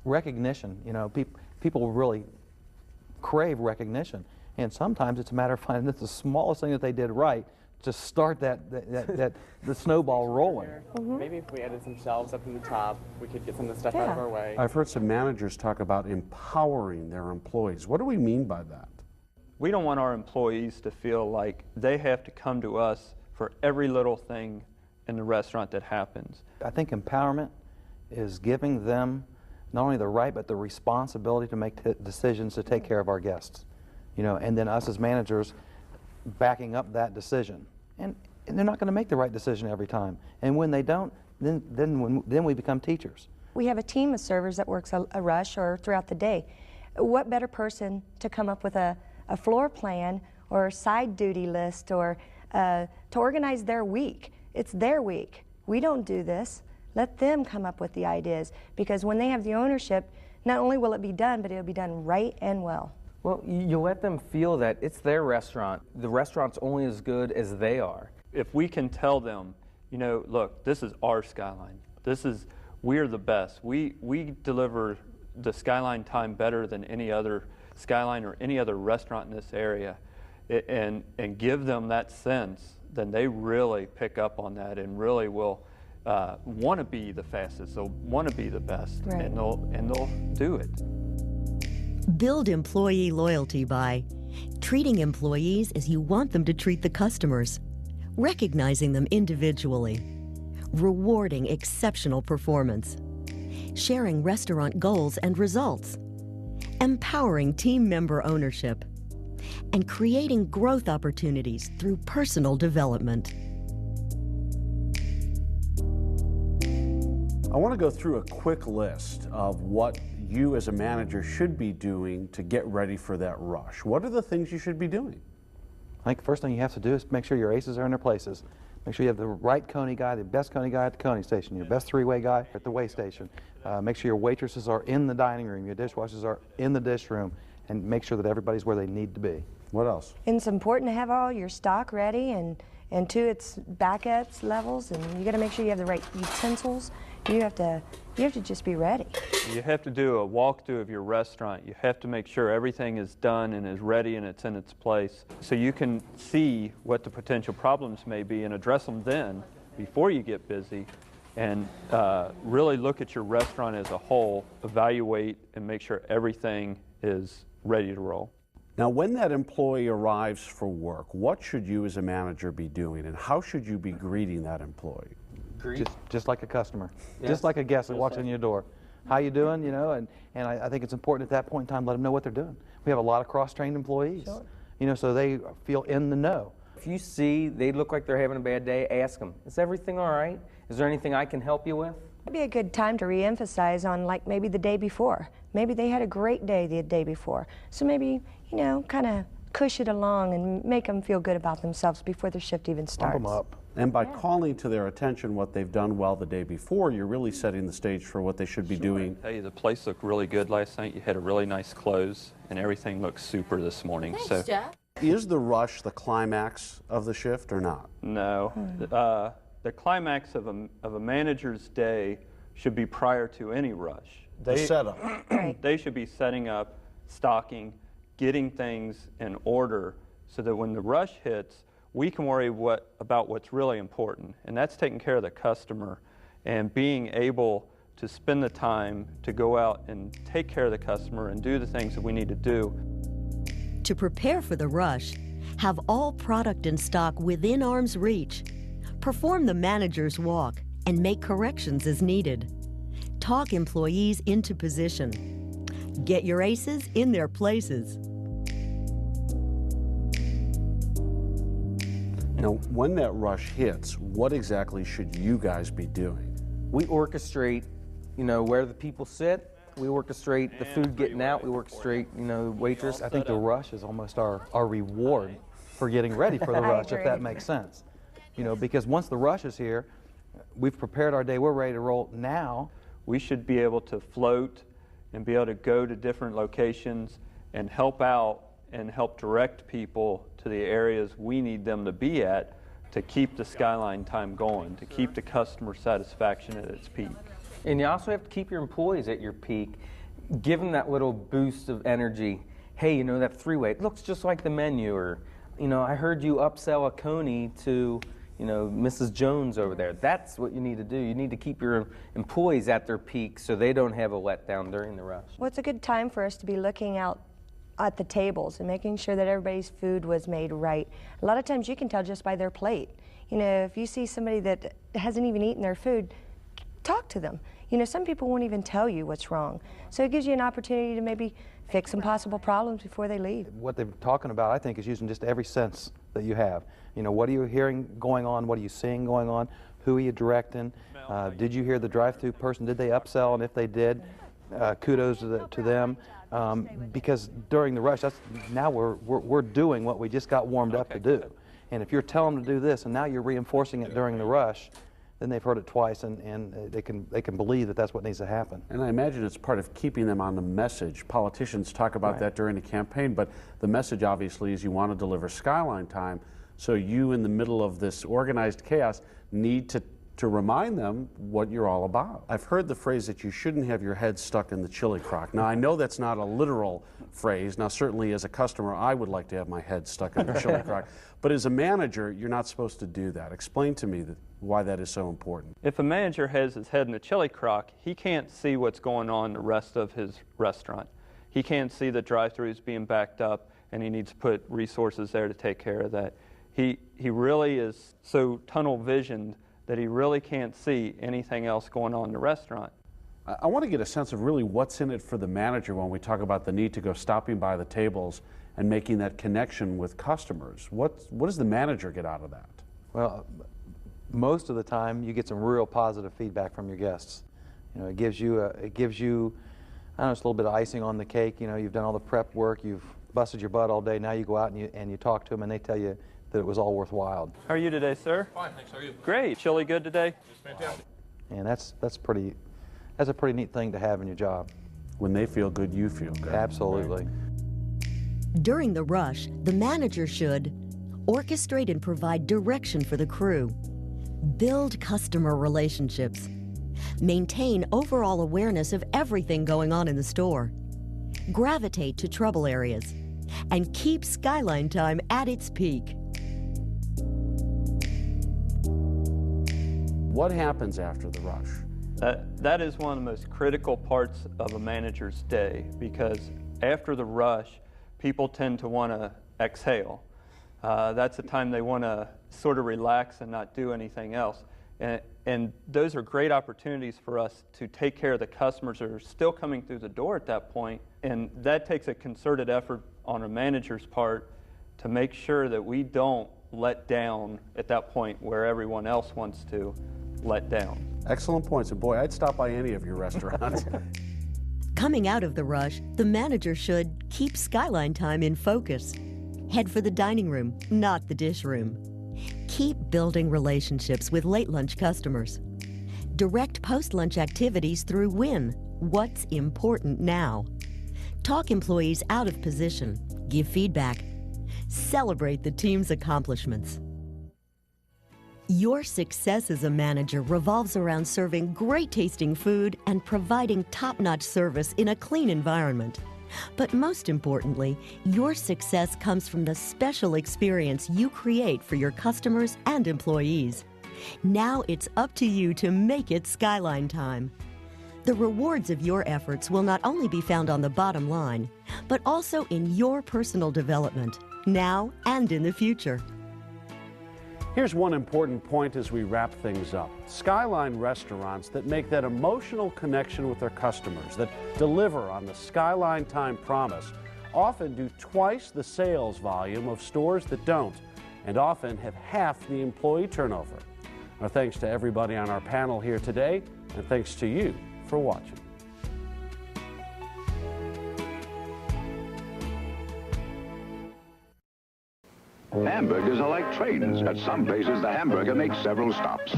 Recognition, you know, people really crave recognition, and sometimes it's a matter of finding that the smallest thing that they did right to start the snowball rolling. Maybe if we added some shelves up in the top, we could get some of the stuff out of our way. I've heard some managers talk about empowering their employees. What do we mean by that? We don't want our employees to feel like they have to come to us for every little thing in the restaurant that happens. I think empowerment is giving them not only the right but the responsibility to make decisions to take care of our guests, you know, and then us as managers backing up that decision. And they're not going to make the right decision every time. And when they don't, then we become teachers. We have a team of servers that works a rush or throughout the day. What better person to come up with a floor plan or a side duty list or to organize their week? It's their week. We don't do this. Let them come up with the ideas, because when they have the ownership, not only will it be done, but it'll be done right and well. Well, you let them feel that it's their restaurant. The restaurant's only as good as they are. If we can tell them, you know, look, this is our Skyline. We're the best. We deliver the Skyline time better than any other Skyline or any other restaurant in this area, and give them that sense, then they really pick up on that and really will want to be the fastest. They'll want to be the best, right. and they'll do it. Build employee loyalty by treating employees as you want them to treat the customers, recognizing them individually, rewarding exceptional performance, sharing restaurant goals and results, empowering team member ownership, and creating growth opportunities through personal development. I want to go through a quick list of what you as a manager should be doing to get ready for that rush. What are the things you should be doing? I think the first thing you have to do is make sure your aces are in their places. Make sure you have the right coney guy, the best coney guy at the coney station, your best three-way guy at the weigh station. Make sure your waitresses are in the dining room, your dishwashers are in the dish room, and make sure that everybody's where they need to be. What else? And it's important to have all your stock ready and to its backups levels, and you got to make sure you have the right utensils. You have to just be ready. You have to do a walkthrough of your restaurant. You have to make sure everything is done and is ready and it's in its place, so you can see what the potential problems may be and address them then before you get busy, and really look at your restaurant as a whole, evaluate and make sure everything is ready to roll. Now, when that employee arrives for work, what should you as a manager be doing, and how should you be greeting that employee? Just like a customer, Yes. just like a guest that walks in your door. How you doing, you know, and I think it's important at that point in time, let them know what they're doing. We have a lot of cross-trained employees, you know, so they feel in the know. If you see they look like they're having a bad day, ask them, is everything all right? Is there anything I can help you with? It'd be a good time to re-emphasize on, like, maybe the day before. Maybe they had a great day the day before. So maybe, you know, kind of push it along and make them feel good about themselves before their shift even starts. Pump them up. And by calling to their attention what they've done well the day before, you're really setting the stage for what they should be doing. Hey, the place looked really good last night. You had a really nice close, and everything looks super this morning. Thanks, Jeff. Is the rush the climax of the shift or not? No. The climax of a manager's day should be prior to any rush. The setup. They should be setting up, stocking, getting things in order so that when the rush hits, we can worry about what's really important, and that's taking care of the customer and being able to spend the time to go out and take care of the customer and do the things that we need to do. To prepare for the rush, have all product in stock within arm's reach. Perform the manager's walk and make corrections as needed. Talk employees into position. Get your aces in their places. Now, when that rush hits, what exactly should you guys be doing? We orchestrate, you know, where the people sit. We orchestrate the food getting out. We orchestrate, you know, waitress. I think the rush is almost our reward for getting ready for the rush, if that makes sense. You know, because once the rush is here, we've prepared our day, we're ready to roll now. We should be able to float and be able to go to different locations and help out and help direct people to the areas we need them to be at to keep the Skyline time going, to keep the customer satisfaction at its peak. And you also have to keep your employees at your peak. Give them that little boost of energy. Hey, you know, that three-way, it looks just like the menu. Or, you know, I heard you upsell a coney to, you know, Mrs. Jones over there. That's what you need to do. You need to keep your employees at their peak so they don't have a letdown during the rush. Well, it's a good time for us to be looking out at the tables and making sure that everybody's food was made right. A lot of times you can tell just by their plate. You know, if you see somebody that hasn't even eaten their food, talk to them. You know, some people won't even tell you what's wrong. So it gives you an opportunity to maybe fix some possible problems before they leave. What they're talking about, I think, is using just every sense that you have. You know, what are you hearing going on? What are you seeing going on? Who are you directing? Did you hear the drive-through person? Did they upsell? And if they did, kudos to them. Because during the rush, now we're doing what we just got warmed up to do. And if you're telling them to do this and now you're reinforcing it during the rush, then they've heard it twice and they can believe that that's what needs to happen. And I imagine it's part of keeping them on the message. Politicians talk about that during the campaign, but the message obviously is you want to deliver Skyline time, so you in the middle of this organized chaos need to remind them what you're all about. I've heard the phrase that you shouldn't have your head stuck in the chili crock. Now, I know that's not a literal phrase. Now, certainly as a customer, I would like to have my head stuck in the chili crock. But as a manager, you're not supposed to do that. Explain to me why that is so important. If a manager has his head in the chili crock, he can't see what's going on in the rest of his restaurant. He can't see the drive-thrus being backed up, and he needs to put resources there to take care of that. He really is so tunnel visioned that he really can't see anything else going on in the restaurant. I want to get a sense of really what's in it for the manager when we talk about the need to go stopping by the tables and making that connection with customers. What does the manager get out of that? Well, most of the time you get some real positive feedback from your guests. You know, it gives you, I don't know, it's a little bit of icing on the cake. You know, you've done all the prep work, you've busted your butt all day. Now you go out and you talk to them, and they tell you that it was all worthwhile. How are you today, sir? Fine, thanks. How are you? Great. Chili good today? It's fantastic. And that's a pretty neat thing to have in your job. When they feel good, you feel good. Absolutely. During the rush, the manager should orchestrate and provide direction for the crew, build customer relationships, maintain overall awareness of everything going on in the store, gravitate to trouble areas, and keep Skyline time at its peak. What happens after the rush? That is one of the most critical parts of a manager's day, because after the rush, people tend to want to exhale. That's the time they want to sort of relax and not do anything else. And those are great opportunities for us to take care of the customers that are still coming through the door at that point. And that takes a concerted effort on a manager's part to make sure that we don't let down at that point where everyone else wants to let down. Excellent points. And boy, I'd stop by any of your restaurants. Coming out of the rush, the manager should keep Skyline time in focus. Head for the dining room, not the dish room. Keep building relationships with late lunch customers. Direct post-lunch activities through WIN, What's Important Now. Talk employees out of position. Give feedback. Celebrate the team's accomplishments. Your success as a manager revolves around serving great-tasting food and providing top-notch service in a clean environment. But most importantly, your success comes from the special experience you create for your customers and employees. Now it's up to you to make it Skyline time. The rewards of your efforts will not only be found on the bottom line, but also in your personal development, now and in the future. Here's one important point as we wrap things up. Skyline restaurants that make that emotional connection with their customers, that deliver on the Skyline time promise, often do twice the sales volume of stores that don't, and often have half the employee turnover. Our thanks to everybody on our panel here today, and thanks to you for watching. Hamburgers are like trains. At some places, the hamburger makes several stops.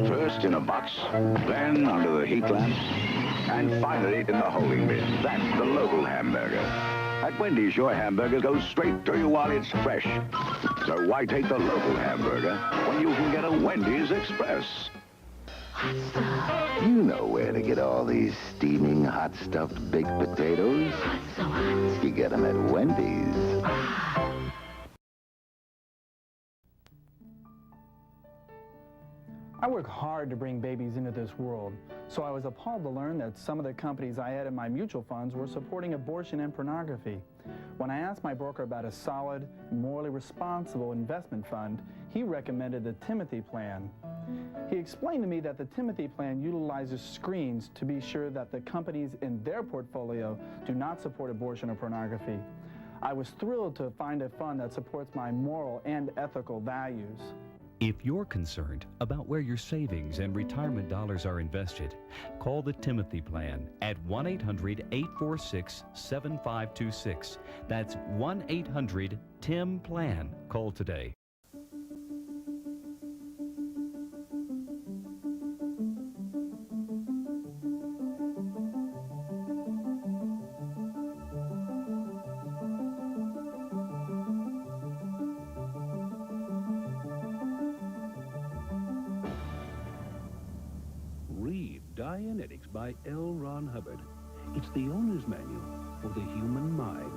First in a box, then under the heat lamp, and finally in the holding bin. That's the local hamburger. At Wendy's, your hamburger goes straight to you while it's fresh. So why take the local hamburger when you can get a Wendy's Express? You know where to get all these steaming, hot-stuffed baked potatoes. You get them at Wendy's. I work hard to bring babies into this world, so I was appalled to learn that some of the companies I had in my mutual funds were supporting abortion and pornography. When I asked my broker about a solid, morally responsible investment fund, he recommended the Timothy Plan. He explained to me that the Timothy Plan utilizes screens to be sure that the companies in their portfolio do not support abortion or pornography. I was thrilled to find a fund that supports my moral and ethical values. If you're concerned about where your savings and retirement dollars are invested, call the Timothy Plan at 1-800-846-7526. That's 1-800-TIM-PLAN. Call today. Dianetics by L. Ron Hubbard. It's the owner's manual for the human mind.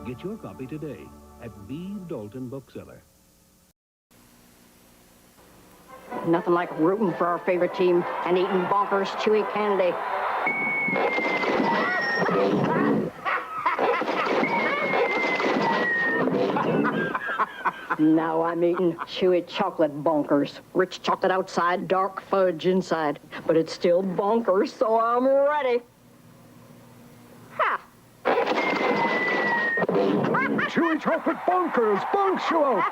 Get your copy today at V. Dalton Bookseller. Nothing like rooting for our favorite team and eating Bonkers chewy candy. Now I'm eating chewy chocolate Bonkers. Rich chocolate outside, dark fudge inside. But it's still Bonkers, so I'm ready. Ha! Chewy chocolate Bonkers, bonks you out.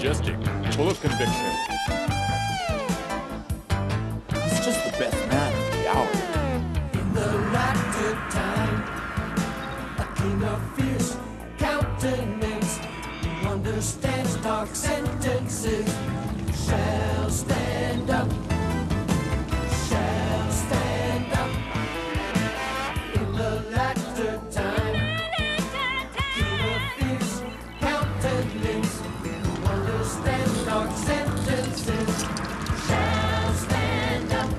majestic, full of conviction. He's just the best man of the hour. In the latter time, a king of fierce countenance, who understands dark sentences, shall stand up, shall stand up. In the latter time, king of fierce countenance, who understands dark sentences, shall stand up,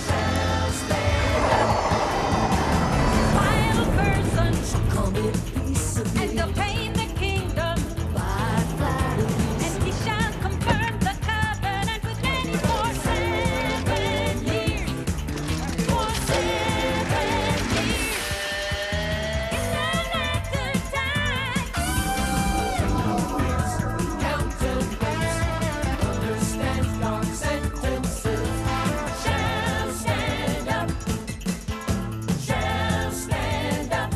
shall stand up. Vile person shall come in peaceably and obtain the kingdom by flattery, and he shall confirm the covenant with many for 7 years. For 7 years. In the latter time, countenance understands dark sentences, shall stand up, shall stand up.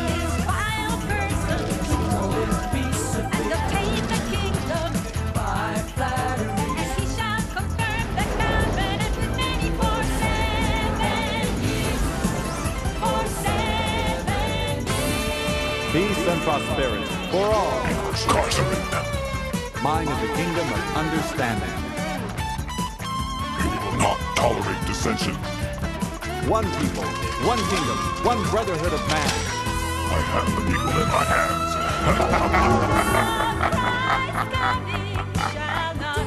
This vile person shall go in peace and obtain the kingdom by flattery, and he shall confirm the covenant with many for 7 years. For 7 years. Peace and prosperity for all. Mine is the kingdom of understanding. We will not tolerate dissension. One people, one kingdom, one brotherhood of man. I have the people in my hands. Shall not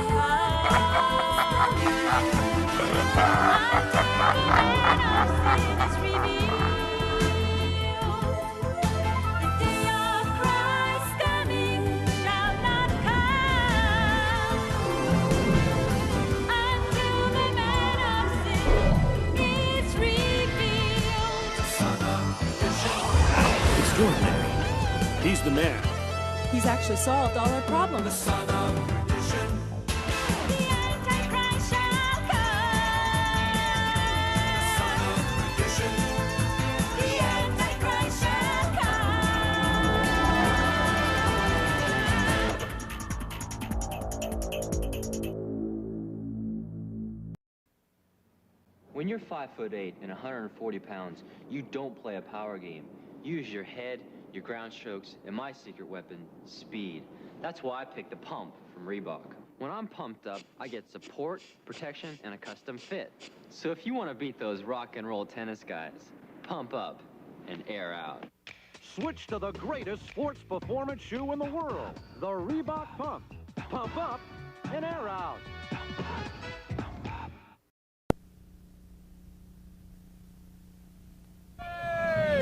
Extraordinary. He's the man. He's actually solved all our problems. The son of perdition. The Antichrist shall come. The son of perdition. The Antichrist shall When you're 5'8" and 140 pounds, you don't play a power game. Use your head, your ground strokes, and my secret weapon, speed. That's why I picked the pump from Reebok. When I'm pumped up, I get support, protection, and a custom fit. So if you want to beat those rock and roll tennis guys, pump up and air out. Switch to the greatest sports performance shoe in the world, the Reebok Pump. Pump up and air out.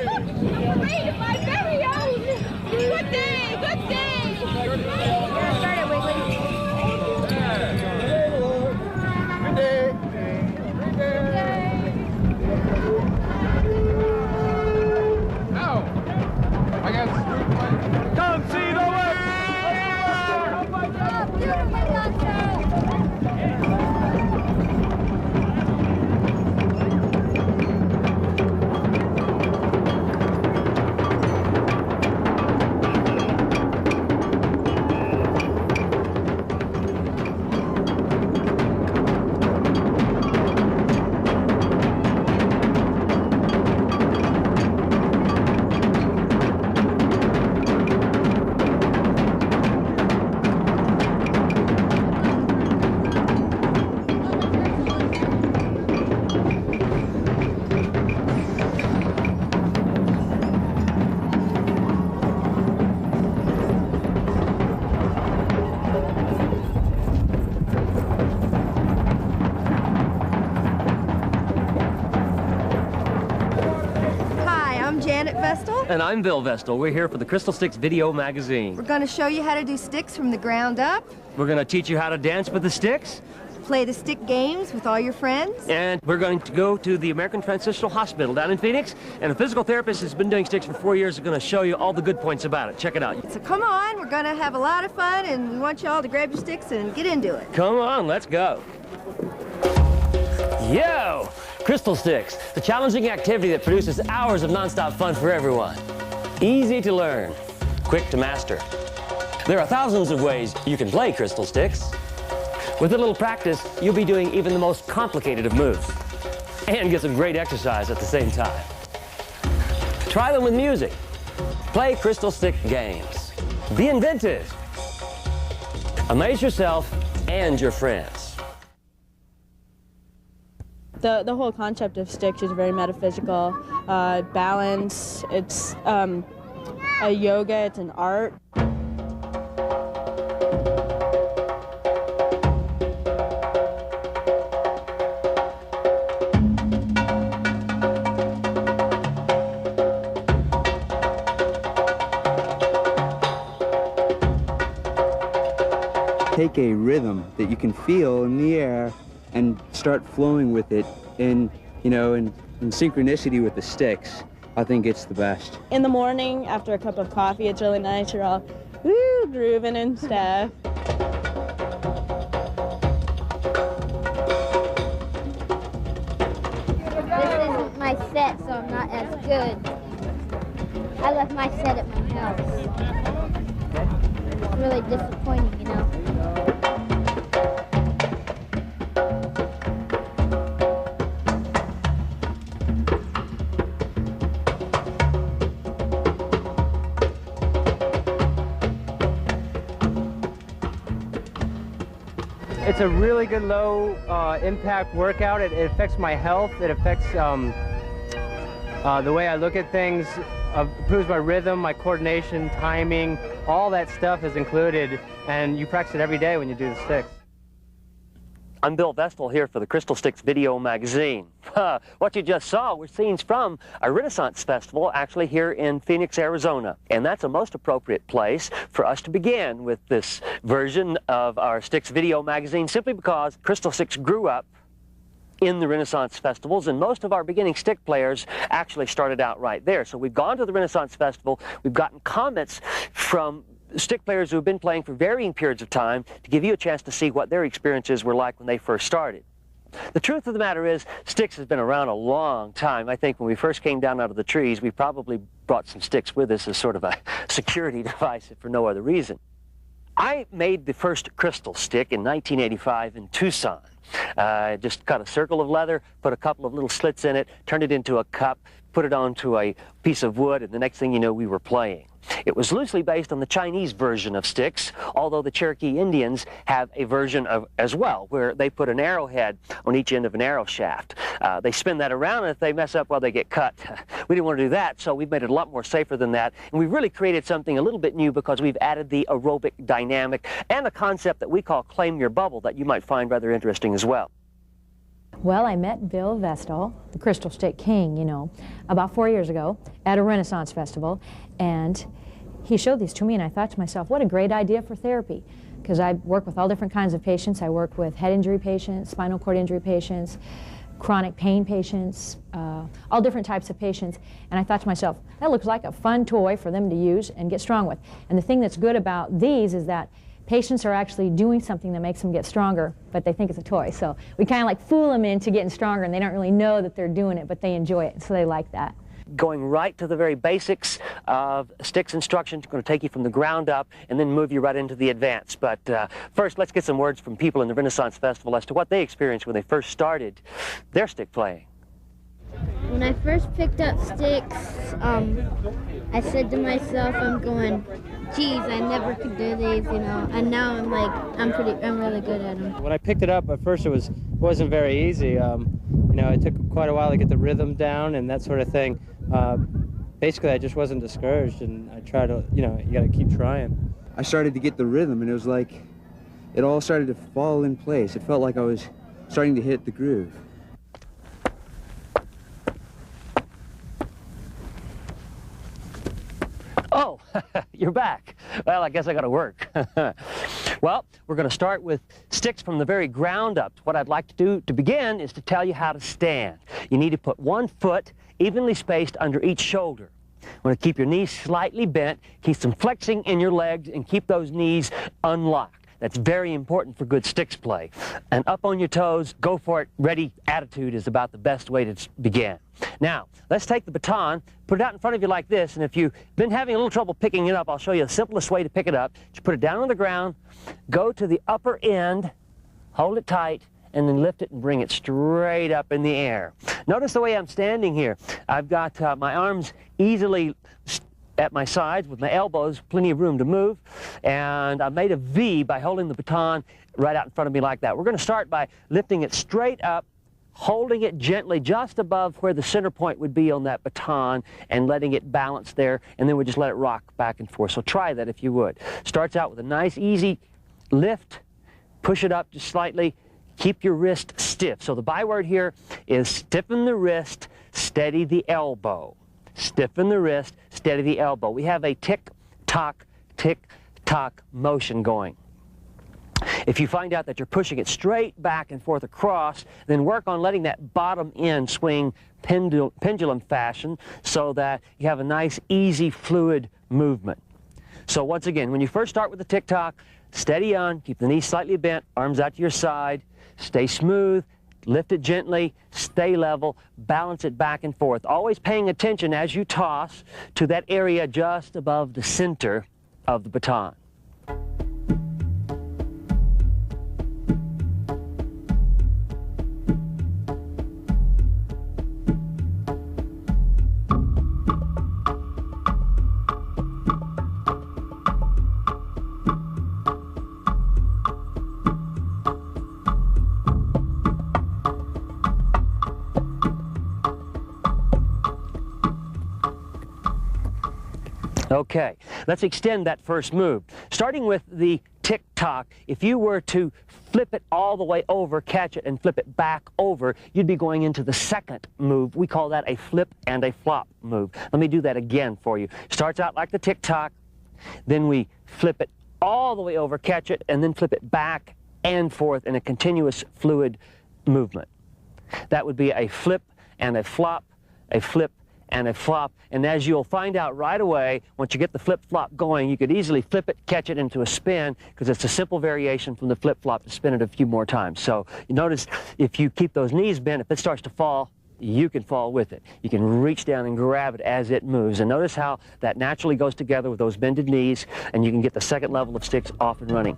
Wait, my very own! Good day! Good day! Yeah, start it, Wiggly. Good day. Good day. Now, I got come see the way. And I'm Bill Vestal. We're here for the Crystal Sticks Video Magazine. We're going to show you how to do sticks from the ground up. We're going to teach you how to dance with the sticks. Play the stick games with all your friends. And we're going to go to the American Transitional Hospital down in Phoenix. And a physical therapist who's been doing sticks for 4 years is going to show you all the good points about it. Check it out. So come on, we're going to have a lot of fun, and we want you all to grab your sticks and get into it. Come on, let's go. Yo! Crystal Sticks, the challenging activity that produces hours of nonstop fun for everyone. Easy to learn, quick to master. There are thousands of ways you can play crystal sticks. With a little practice, you'll be doing even the most complicated of moves and get some great exercise at the same time. Try them with music. Play crystal stick games. Be inventive. Amaze yourself and your friends. The whole concept of sticks is very metaphysical. Balance, it's a yoga, it's an art. Take a rhythm that you can feel in the air and start flowing with it in synchronicity with the sticks. I think it's the best. In the morning, after a cup of coffee, it's really nice. You're all woo, grooving and stuff. This isn't my set, so I'm not as good. I left my set at my house. It's really disappointing, you know. It's a really good low impact workout. It affects my health. It affects the way I look at things. Improves my rhythm, my coordination, timing. All that stuff is included, and you practice it every day when you do the sticks. I'm Bill Vestal here for the Crystal Sticks Video Magazine. What you just saw were scenes from a Renaissance Festival actually here in Phoenix, Arizona. And that's a most appropriate place for us to begin with this version of our Sticks Video Magazine, simply because Crystal Sticks grew up in the Renaissance festivals, and most of our beginning stick players actually started out right there. So we've gone to the Renaissance Festival, we've gotten comments from stick players who have been playing for varying periods of time to give you a chance to see what their experiences were like when they first started. The truth of the matter is, sticks has been around a long time. I think when we first came down out of the trees, we probably brought some sticks with us as sort of a security device, if for no other reason. I made the first crystal stick in 1985 in Tucson. Just cut a circle of leather, put a couple of little slits in it, turned it into a cup, put it onto a piece of wood, and the next thing you know, we were playing. It was loosely based on the Chinese version of sticks, although the Cherokee Indians have a version of as well, where they put an arrowhead on each end of an arrow shaft. They spin that around, and if they mess up, well, they get cut. We didn't want to do that, so we've made it a lot more safer than that, and we've really created something a little bit new because we've added the aerobic dynamic and a concept that we call claim your bubble that you might find rather interesting as well. Well, I met Bill Vestal, the Crystal Stick King, you know, about 4 years ago at a Renaissance Festival, and he showed these to me, and I thought to myself, what a great idea for therapy, because I work with all different kinds of patients. I work with head injury patients, spinal cord injury patients, chronic pain patients, all different types of patients, and I thought to myself, that looks like a fun toy for them to use and get strong with. And the thing that's good about these is that patients are actually doing something that makes them get stronger, but they think it's a toy. So we kind of like fool them into getting stronger, and they don't really know that they're doing it, but they enjoy it, so they like that. Going right to the very basics of sticks instruction, going to take you from the ground up and then move you right into the advanced. But first, let's get some words from people in the Renaissance Festival as to what they experienced when they first started their stick playing. When I first picked up sticks, I said to myself, I'm going, geez, I never could do these, you know, and now I'm like, I'm really good at them. When I picked it up, at first it wasn't very easy. You know, it took quite a while to get the rhythm down and that sort of thing. Basically, I just wasn't discouraged, and I tried to, you know, you got to keep trying. I started to get the rhythm, and it was like, it all started to fall in place. It felt like I was starting to hit the groove. Oh, you're back. Well, I guess I got to work. Well, we're going to start with sticks from the very ground up. What I'd like to do to begin is to tell you how to stand. You need to put one foot evenly spaced under each shoulder. You want to keep your knees slightly bent, keep some flexing in your legs, and keep those knees unlocked. That's very important for good sticks play. And up on your toes, go for it, ready attitude is about the best way to begin. Now, let's take the baton, put it out in front of you like this, and if you've been having a little trouble picking it up, I'll show you the simplest way to pick it up. Just put it down on the ground, go to the upper end, hold it tight, and then lift it and bring it straight up in the air. Notice the way I'm standing here. I've got my arms easily at my sides with my elbows, plenty of room to move, and I made a V by holding the baton right out in front of me like that. We're going to start by lifting it straight up, holding it gently just above where the center point would be on that baton and letting it balance there, and then we just let it rock back and forth. So try that if you would. Starts out with a nice easy lift, push it up just slightly, keep your wrist stiff. So the byword here is stiffen the wrist, steady the elbow. Stiffen the wrist, steady the elbow. We have a tick-tock motion going. If you find out that you're pushing it straight back and forth across, then work on letting that bottom end swing pendulum fashion so that you have a nice, easy, fluid movement. So once again, when you first start with the tick-tock, steady on, keep the knees slightly bent, arms out to your side, stay smooth, lift it gently, stay level, balance it back and forth. Always paying attention as you toss to that area just above the center of the baton. Okay, let's extend that first move. Starting with the tick-tock, if you were to flip it all the way over, catch it, and flip it back over, you'd be going into the second move. We call that a flip and a flop move. Let me do that again for you. Starts out like the tick-tock, then we flip it all the way over, catch it, and then flip it back and forth in a continuous fluid movement. That would be a flip and a flop, a flip and a flop, and as you'll find out right away, once you get the flip-flop going, you could easily flip it, catch it into a spin, because it's a simple variation from the flip-flop to spin it a few more times. So you notice if you keep those knees bent, if it starts to fall, you can fall with it. You can reach down and grab it as it moves, and notice how that naturally goes together with those bended knees, and you can get the second level of sticks off and running.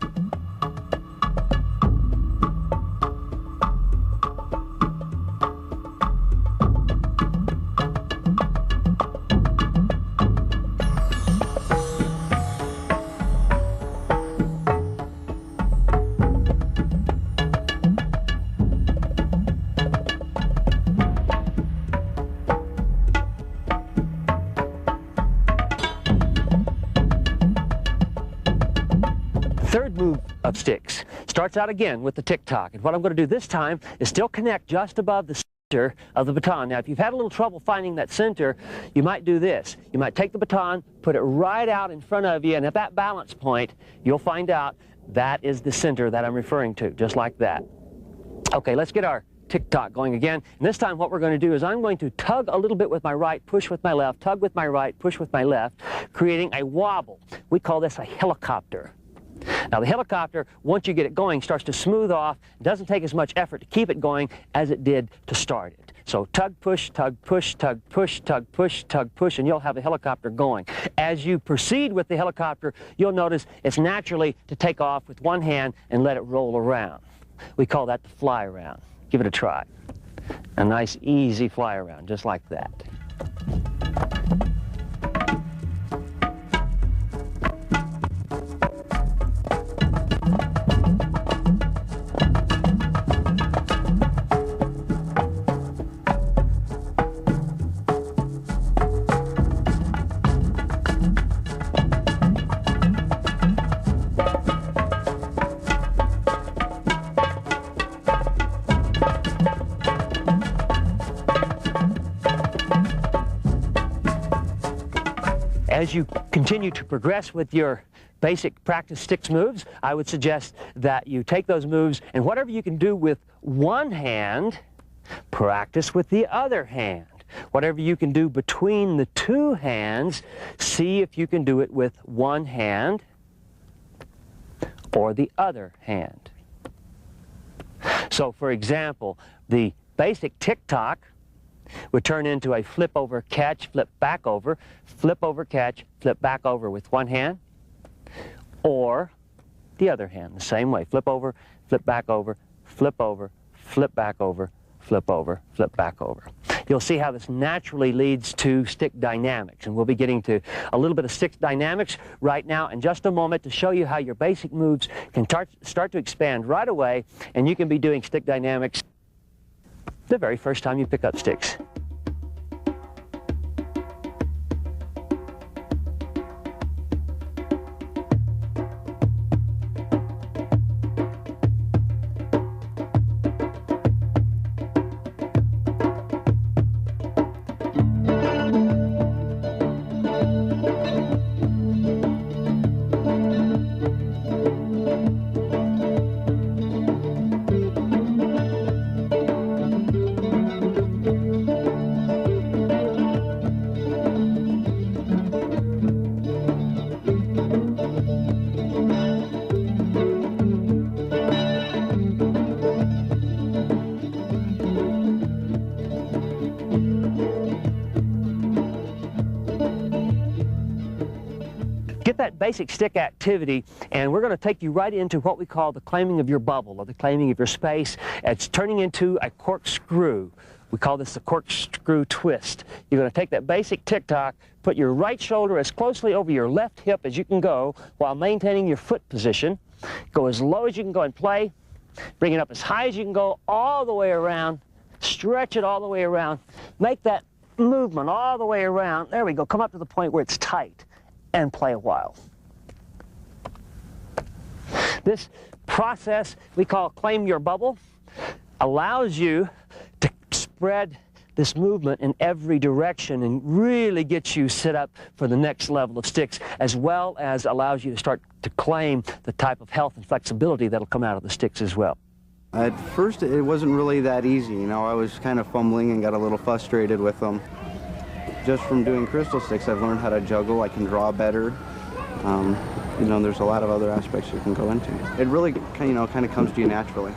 Third move of sticks starts out again with the tick-tock, and what I'm going to do this time is still connect just above the center of the baton. Now, if you've had a little trouble finding that center, you might do this. You might take the baton, put it right out in front of you, and at that balance point, you'll find out that is the center that I'm referring to, just like that. Okay, let's get our tick-tock going again, and this time what we're going to do is I'm going to tug a little bit with my right, push with my left, tug with my right, push with my left, creating a wobble. We call this a helicopter. Now the helicopter, once you get it going, starts to smooth off. It doesn't take as much effort to keep it going as it did to start it. So tug, push, tug, push, tug, push, tug, push, tug, push, and you'll have a helicopter going. As you proceed with the helicopter, you'll notice it's naturally to take off with one hand and let it roll around. We call that the fly around. Give it a try. A nice, easy fly around, just like that. As you continue to progress with your basic practice sticks moves, I would suggest that you take those moves and whatever you can do with one hand, practice with the other hand. Whatever you can do between the two hands, see if you can do it with one hand or the other hand. So, for example, the basic tick-tock would turn into a flip over, catch, flip back over, catch, flip back over with one hand, or the other hand, the same way. Flip over, flip back over, flip over, flip back over, flip over, flip back over. You'll see how this naturally leads to stick dynamics, and we'll be getting to a little bit of stick dynamics right now in just a moment to show you how your basic moves can start to expand right away, and you can be doing stick dynamics the very first time you pick up sticks. Get that basic stick activity, and we're going to take you right into what we call the claiming of your bubble, or the claiming of your space. It's turning into a corkscrew. We call this the corkscrew twist. You're going to take that basic tick-tock, put your right shoulder as closely over your left hip as you can go while maintaining your foot position. Go as low as you can go and play. Bring it up as high as you can go, all the way around. Stretch it all the way around. Make that movement all the way around. There we go. Come up to the point where it's tight, and play a while. This process we call claim your bubble allows you to spread this movement in every direction and really gets you set up for the next level of sticks, as well as allows you to start to claim the type of health and flexibility that'll come out of the sticks as well. At first it wasn't really that easy, you know. I was kind of fumbling and got a little frustrated with them. Just from doing crystal sticks, I've learned how to juggle. I can draw better. You know, there's a lot of other aspects you can go into. It really, kind of comes to you naturally.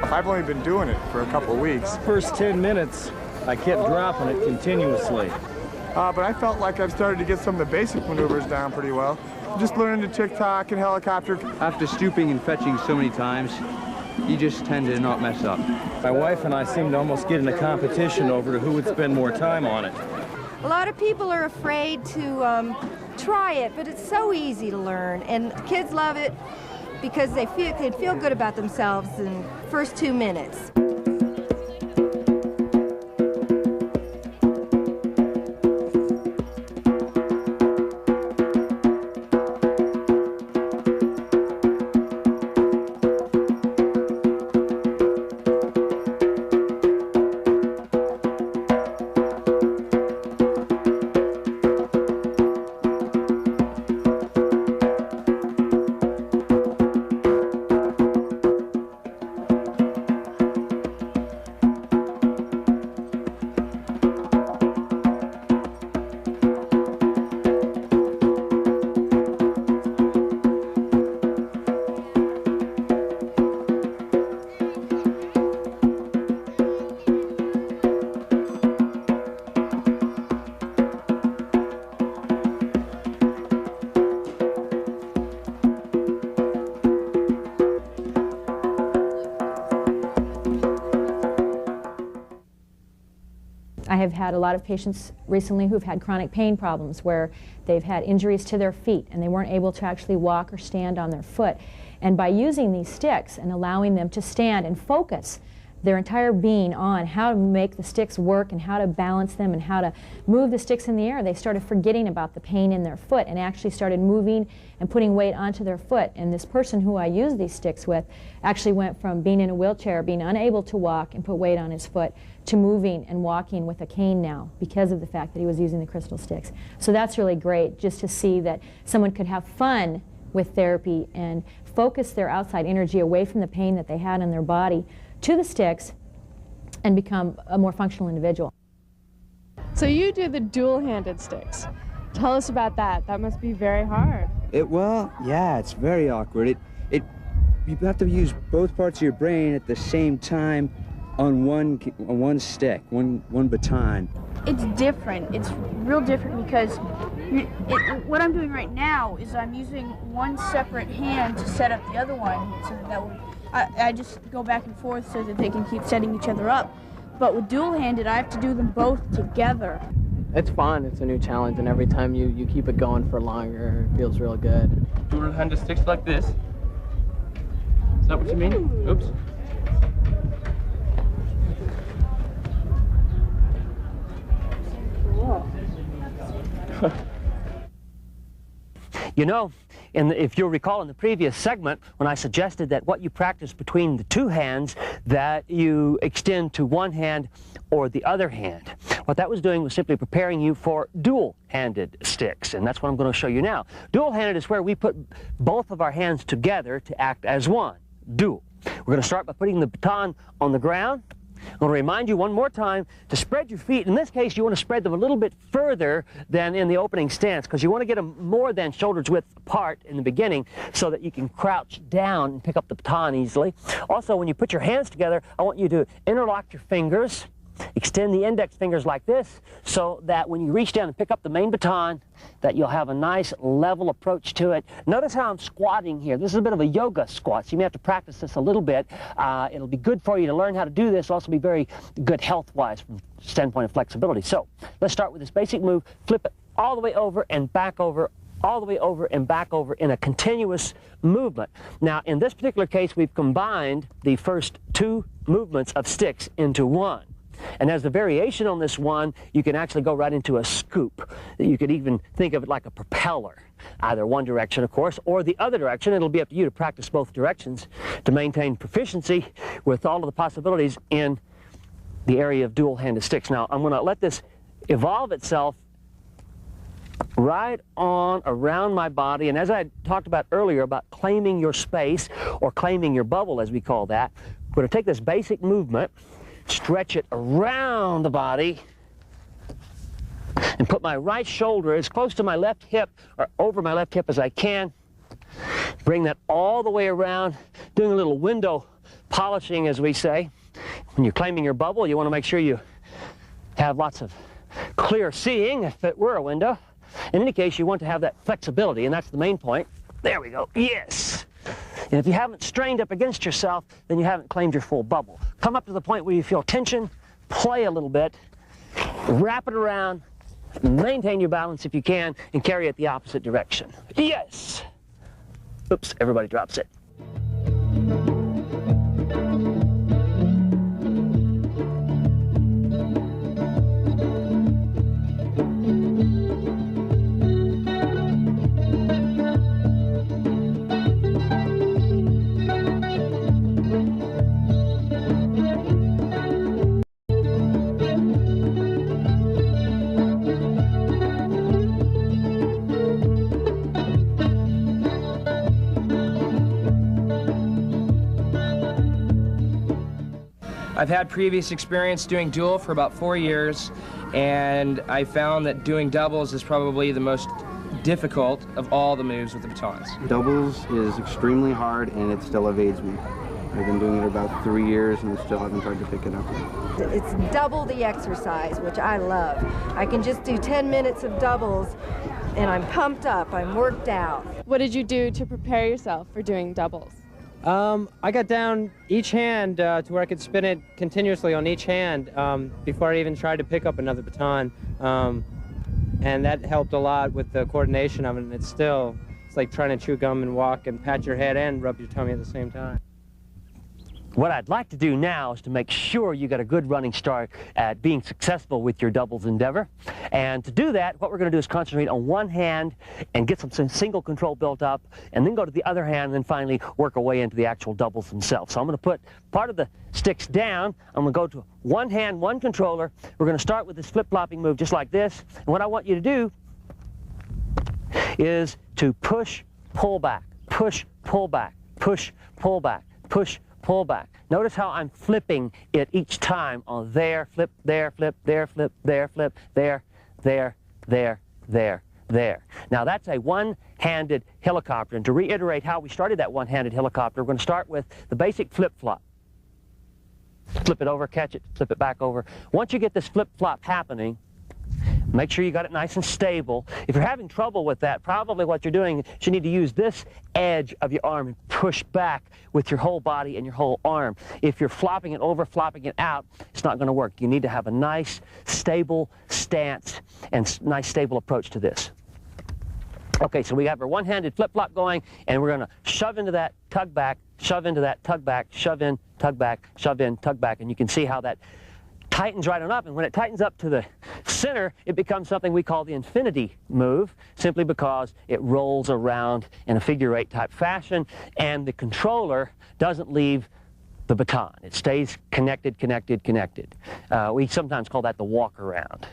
I've only been doing it for a couple of weeks. First 10 minutes, I kept dropping it continuously. But I felt like I've started to get some of the basic maneuvers down pretty well. Just learning to tick-tock and helicopter. After stooping and fetching so many times, you just tend to not mess up. My wife and I seemed to almost get in a competition over who would spend more time on it. A lot of people are afraid to try it, but it's so easy to learn, and kids love it because they feel good about themselves in the first 2 minutes. I have had a lot of patients recently who've had chronic pain problems where they've had injuries to their feet and they weren't able to actually walk or stand on their foot. And by using these sticks and allowing them to stand and focus their entire being on how to make the sticks work and how to balance them and how to move the sticks in the air, they started forgetting about the pain in their foot and actually started moving and putting weight onto their foot. And this person who I use these sticks with actually went from being in a wheelchair, being unable to walk and put weight on his foot, to moving and walking with a cane now because of the fact that he was using the crystal sticks. So that's really great, just to see that someone could have fun with therapy and focus their outside energy away from the pain that they had in their body to the sticks and become a more functional individual. So you do the dual-handed sticks. Tell us about that. That must be very hard. Well, yeah, it's very awkward. You have to use both parts of your brain at the same time on one stick, one baton. It's different. It's real different because what I'm doing right now is I'm using one separate hand to set up the other one, so I just go back and forth so that they can keep setting each other up. But with dual-handed, I have to do them both together. It's fun. It's a new challenge, and every time you keep it going for longer, it feels real good. Dual-handed sticks like this. Is that what you mean? Oops. You know, if you'll recall in the previous segment, when I suggested that what you practice between the two hands, that you extend to one hand or the other hand. What that was doing was simply preparing you for dual-handed sticks, and that's what I'm going to show you now. Dual-handed is where we put both of our hands together to act as one, dual. We're going to start by putting the baton on the ground. I'm going to remind you one more time to spread your feet. In this case, you want to spread them a little bit further than in the opening stance, because you want to get them more than shoulders width apart in the beginning so that you can crouch down and pick up the baton easily. Also, when you put your hands together, I want you to interlock your fingers, extend the index fingers like this, so that when you reach down and pick up the main baton, that you'll have a nice level approach to it. Notice how I'm squatting here. This is a bit of a yoga squat, so you may have to practice this a little bit. It'll be good for you to learn how to do this. It'll also be very good health-wise from the standpoint of flexibility. So let's start with this basic move. Flip it all the way over and back over, all the way over and back over in a continuous movement. Now, in this particular case, we've combined the first two movements of sticks into one. And as the variation on this one, you can actually go right into a scoop. You could even think of it like a propeller, either one direction, of course, or the other direction. It'll be up to you to practice both directions to maintain proficiency with all of the possibilities in the area of dual-handed sticks. Now, I'm going to let this evolve itself right on around my body. And as I talked about earlier about claiming your space, or claiming your bubble, as we call that, we're going to take this basic movement, stretch it around the body, and put my right shoulder as close to my left hip or over my left hip as I can. Bring that all the way around, doing a little window polishing, as we say. When you're claiming your bubble, you want to make sure you have lots of clear seeing if it were a window. In any case, you want to have that flexibility, and that's the main point. There we go. Yes. And if you haven't strained up against yourself, then you haven't claimed your full bubble. Come up to the point where you feel tension, play a little bit, wrap it around, maintain your balance if you can, and carry it the opposite direction. Yes! Oops, everybody drops it. I've had previous experience doing dual for about 4 years, and I found that doing doubles is probably the most difficult of all the moves with the batons. Doubles is extremely hard, and it still evades me. I've been doing it about 3 years, and I still haven't tried to pick it up yet. It's double the exercise, which I love. I can just do 10 minutes of doubles, and I'm pumped up, I'm worked out. What did you do to prepare yourself for doing doubles? I got down each hand to where I could spin it continuously on each hand before I even tried to pick up another baton. And that helped a lot with the coordination of it. And it's like trying to chew gum and walk and pat your head and rub your tummy at the same time. What I'd like to do now is to make sure you got a good running start at being successful with your doubles endeavor. And to do that, what we're going to do is concentrate on one hand and get some single control built up, and then go to the other hand, and then finally work our way into the actual doubles themselves. So I'm going to put part of the sticks down. I'm going to go to one hand, one controller. We're going to start with this flip-flopping move just like this. And what I want you to do is to push, pull back, push, pull back, push, pull back, push, pull back. Notice how I'm flipping it each time on there, flip, there, flip, there, flip, there, flip, there, there, there, there, there. Now that's a one-handed helicopter, and to reiterate how we started that one-handed helicopter, we're going to start with the basic flip-flop. Flip it over, catch it, flip it back over. Once you get this flip-flop happening, make sure you got it nice and stable. If you're having trouble with that, probably what you're doing is you need to use this edge of your arm and push back with your whole body and your whole arm. If you're flopping it over, flopping it out, it's not going to work. You need to have a nice, stable stance and nice, stable approach to this. Okay, so we have our one-handed flip-flop going, and we're going to shove into that, tug back, shove into that, tug back, shove in, tug back, shove in, tug back, and you can see how that tightens right on up, and when it tightens up to the center, it becomes something we call the infinity move, simply because it rolls around in a figure-8 type fashion, and the controller doesn't leave the baton. It stays connected, connected, connected. We sometimes call that the walk-around.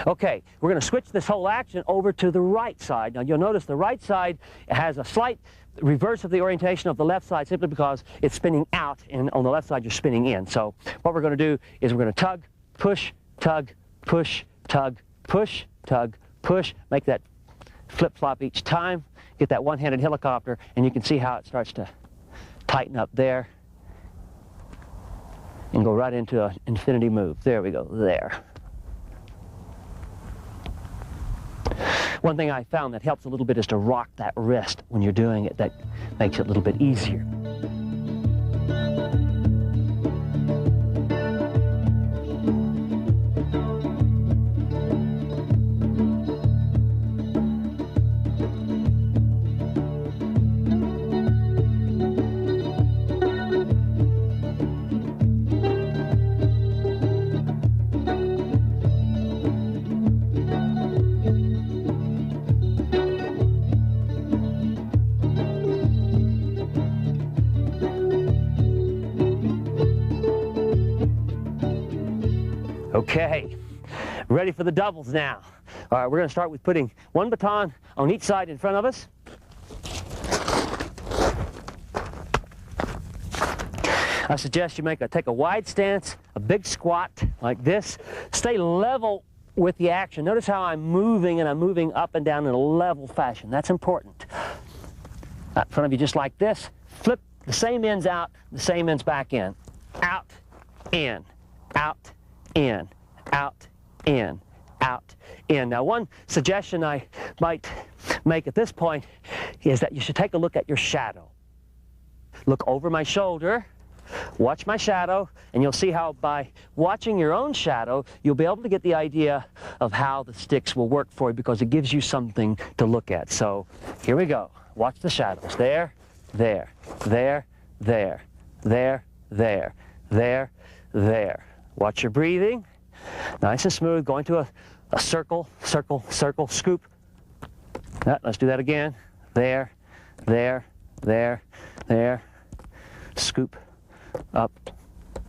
Okay, we're going to switch this whole action over to the right side. Now you'll notice the right side has a slight reverse of the orientation of the left side simply because it's spinning out, and on the left side you're spinning in. So what we're going to do is we're going to tug, push, push, tug, push, tug, push, make that flip-flop each time, get that one-handed helicopter, and you can see how it starts to tighten up there and go right into an infinity move. There we go, there. One thing I found that helps a little bit is to rock that wrist when you're doing it. That makes it a little bit easier. Okay, ready for the doubles now. All right, we're going to start with putting one baton on each side in front of us. I suggest you take a wide stance, a big squat like this. Stay level with the action. Notice how I'm moving, and I'm moving up and down in a level fashion. That's important. In front of you just like this. Flip the same ends out, the same ends back in. Out, in, out, in, out, in, out, in. Now one suggestion I might make at this point is that you should take a look at your shadow. Look over my shoulder, watch my shadow, and you'll see how by watching your own shadow, you'll be able to get the idea of how the sticks will work for you, because it gives you something to look at. So here we go. Watch the shadows. There, there, there, there, there, there, there, there. Watch your breathing. Nice and smooth, going to a circle, circle, circle, scoop. Let's do that again. There, there, there, there. Scoop, up.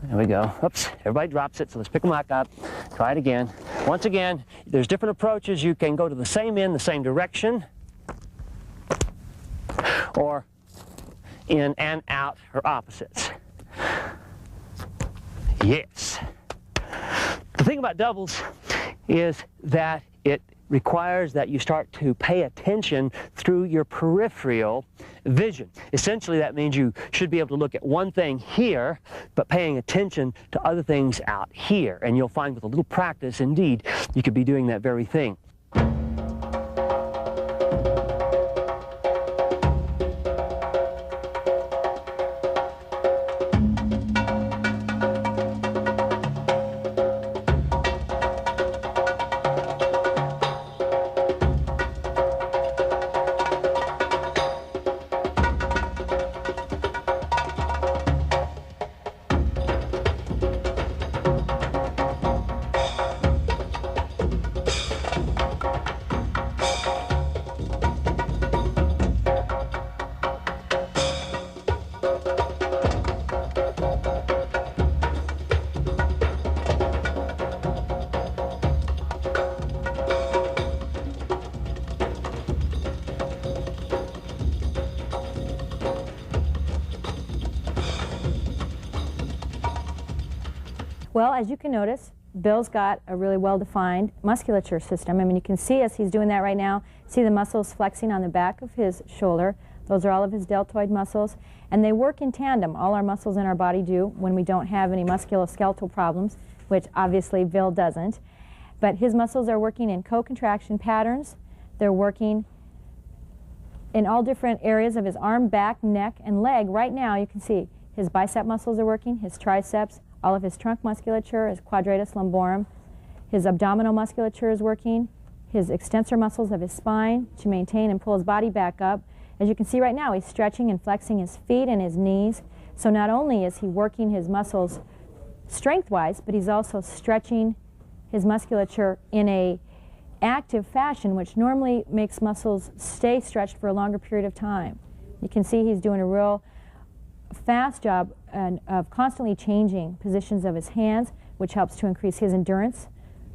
There we go. Oops, everybody drops it, so let's pick them back up. Try it again. Once again, there's different approaches. You can go to the same end, the same direction, or in and out, or opposites. Yes. The thing about doubles is that it requires that you start to pay attention through your peripheral vision. Essentially, that means you should be able to look at one thing here, but paying attention to other things out here. And you'll find with a little practice, indeed, you could be doing that very thing. Well, as you can notice, Bill's got a really well-defined musculature system. I mean, you can see as he's doing that right now, see the muscles flexing on the back of his shoulder. Those are all of his deltoid muscles, and they work in tandem. All our muscles in our body do when we don't have any musculoskeletal problems, which obviously Bill doesn't. But his muscles are working in co-contraction patterns. They're working in all different areas of his arm, back, neck, and leg. Right now, you can see his bicep muscles are working, his triceps, all of his trunk musculature, his quadratus lumborum, his abdominal musculature is working, his extensor muscles of his spine to maintain and pull his body back up. As you can see right now, he's stretching and flexing his feet and his knees. So not only is he working his muscles strength-wise, but he's also stretching his musculature in a active fashion, which normally makes muscles stay stretched for a longer period of time. You can see he's doing a real fast job of constantly changing positions of his hands, which helps to increase his endurance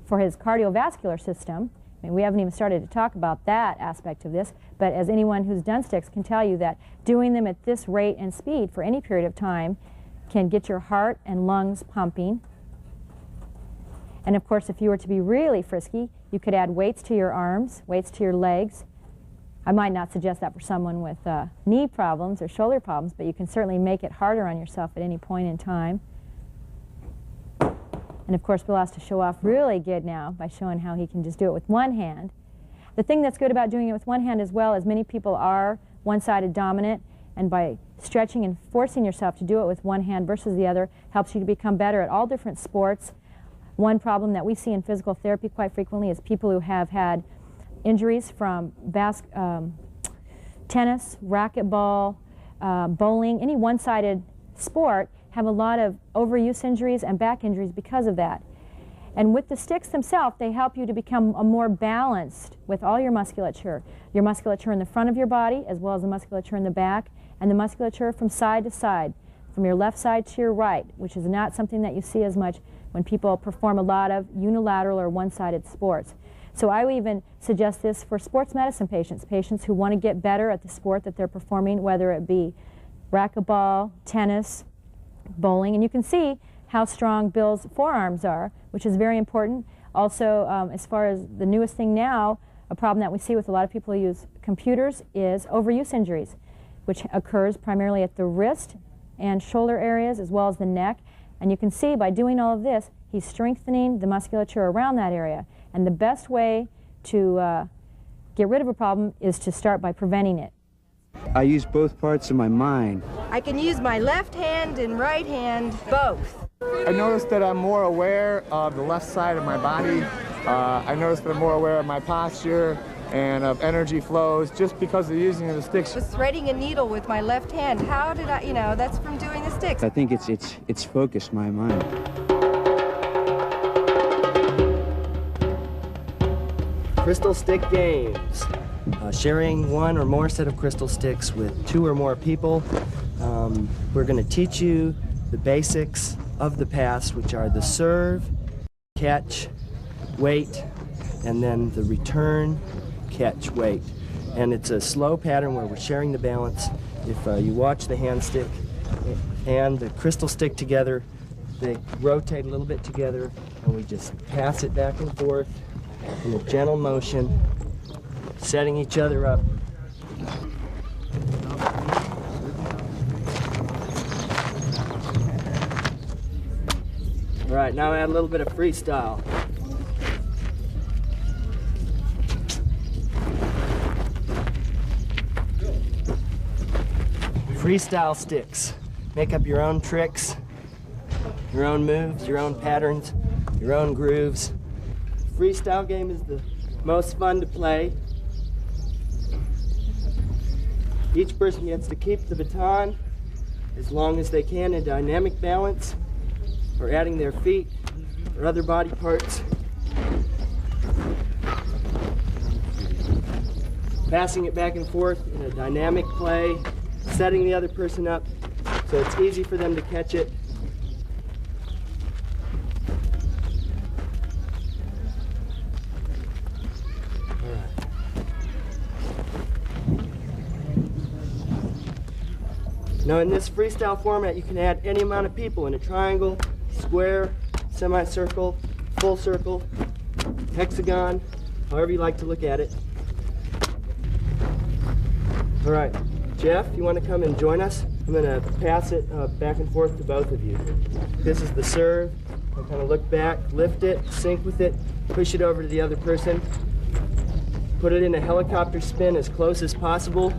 for his cardiovascular system. I mean, we haven't even started to talk about that aspect of this, but as anyone who's done sticks can tell you that doing them at this rate and speed for any period of time can get your heart and lungs pumping. And of course, if you were to be really frisky, you could add weights to your arms, weights to your legs. I might not suggest that for someone with knee problems or shoulder problems, but you can certainly make it harder on yourself at any point in time. And of course, Bill has to show off really good now by showing how he can just do it with one hand. The thing that's good about doing it with one hand as well is many people are one-sided dominant, and by stretching and forcing yourself to do it with one hand versus the other helps you to become better at all different sports. One problem that we see in physical therapy quite frequently is people who have had injuries from tennis, racquetball, bowling, any one-sided sport have a lot of overuse injuries and back injuries because of that. And with the sticks themselves, they help you to become more balanced with all your musculature in the front of your body as well as the musculature in the back, and the musculature from side to side, from your left side to your right, which is not something that you see as much when people perform a lot of unilateral or one-sided sports. So I would even suggest this for sports medicine patients, patients who want to get better at the sport that they're performing, whether it be racquetball, tennis, bowling. And you can see how strong Bill's forearms are, which is very important. Also, as far as the newest thing now, a problem that we see with a lot of people who use computers is overuse injuries, which occurs primarily at the wrist and shoulder areas as well as the neck. And you can see by doing all of this, he's strengthening the musculature around that area. And the best way to get rid of a problem is to start by preventing it. I use both parts of my mind. I can use my left hand and right hand, both. I noticed that I'm more aware of the left side of my body. I noticed that I'm more aware of my posture and of energy flows just because of using the sticks. I was threading a needle with my left hand. How did I, that's from doing the sticks. I think it's focused my mind. Crystal stick games. Sharing one or more set of crystal sticks with 2 or more people. We're going to teach you the basics of the pass, which are the serve, catch, wait, and then the return, catch, wait. And it's a slow pattern where we're sharing the balance. If you watch the hand stick and the crystal stick together, they rotate a little bit together, and we just pass it back and forth in a gentle motion, setting each other up. All right, now add a little bit of freestyle. Freestyle sticks. Make up your own tricks, your own moves, your own patterns, your own grooves. Freestyle game is the most fun to play. Each person gets to keep the baton as long as they can in dynamic balance, or adding their feet or other body parts. Passing it back and forth in a dynamic play, setting the other person up so it's easy for them to catch it. Now in this freestyle format, you can add any amount of people in a triangle, square, semicircle, full circle, hexagon, however you like to look at it. All right, Jeff, you want to come and join us? I'm going to pass it back and forth to both of you. This is the serve. I kind of look back, lift it, sync with it, push it over to the other person, put it in a helicopter spin as close as possible.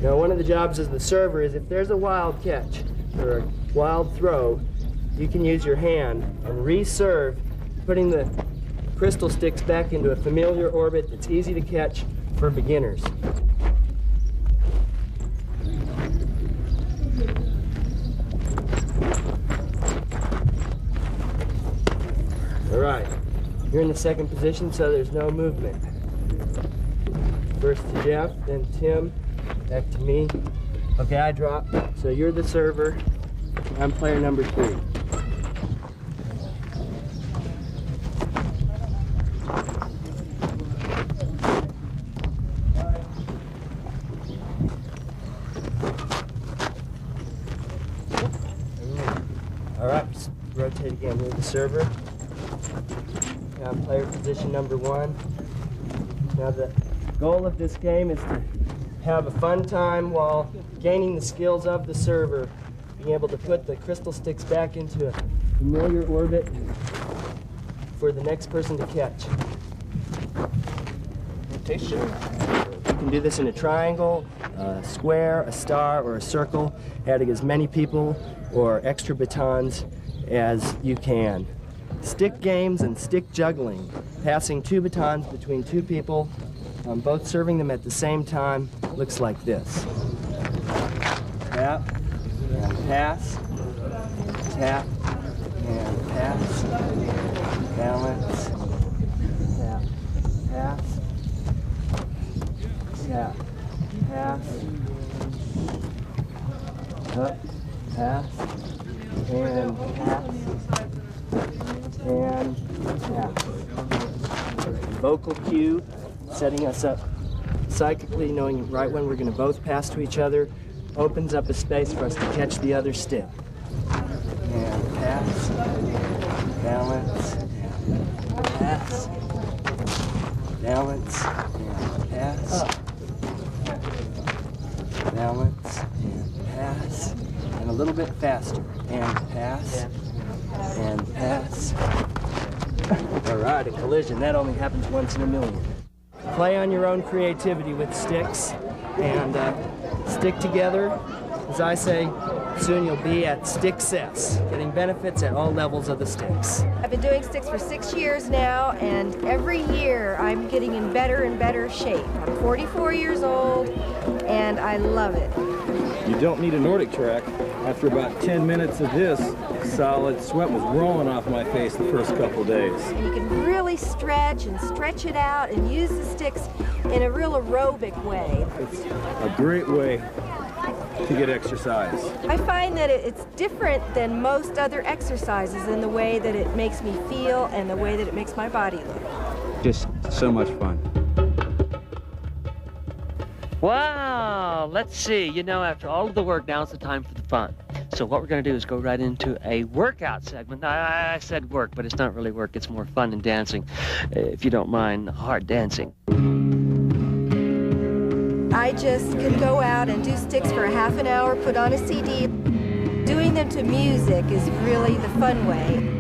Now, one of the jobs as the server is if there's a wild catch or a wild throw, you can use your hand and reserve, putting the crystal sticks back into a familiar orbit that's easy to catch for beginners. All right, you're in the second position, so there's no movement. First to Jeff, then Tim. Back to me. Okay, I drop. So you're the server. I'm player number 3. All right, just rotate again. You're the server. Now I'm player position number 1. Now the goal of this game is to have a fun time while gaining the skills of the server, being able to put the crystal sticks back into a familiar orbit for the next person to catch. Rotation. You can do this in a triangle, a square, a star, or a circle, adding as many people or extra batons as you can. Stick games and stick juggling, passing 2 batons between 2 people, both serving them at the same time, looks like this. Tap, and pass, tap, and pass, balance, tap, pass, tap, pass, up, pass, and pass, and tap. Vocal cue, setting us up psychically, knowing right when we're going to both pass to each other, opens up a space for us to catch the other stick. And pass, balance, and pass, balance, and pass, balance, and pass, and a little bit faster, and pass, and pass. All right, a collision, that only happens once in a million. Play on your own creativity with sticks and stick together. As I say, soon you'll be at Stickcess, getting benefits at all levels of the sticks. I've been doing sticks for 6 years now, and every year I'm getting in better and better shape. I'm 44 years old, and I love it. You don't need a Nordic track. After about 10 minutes of this, solid sweat was rolling off my face the first couple days. And you can really stretch and stretch it out and use the sticks in a real aerobic way. It's a great way to get exercise. I find that it's different than most other exercises in the way that it makes me feel and the way that it makes my body look. Just so much fun. Wow, let's see. You know, after all of the work, now's the time for the fun. So what we're going to do is go right into a workout segment. I said work, but it's not really work. It's more fun and dancing, if you don't mind hard dancing. I just can go out and do sticks for a half an hour, put on a CD. Doing them to music is really the fun way.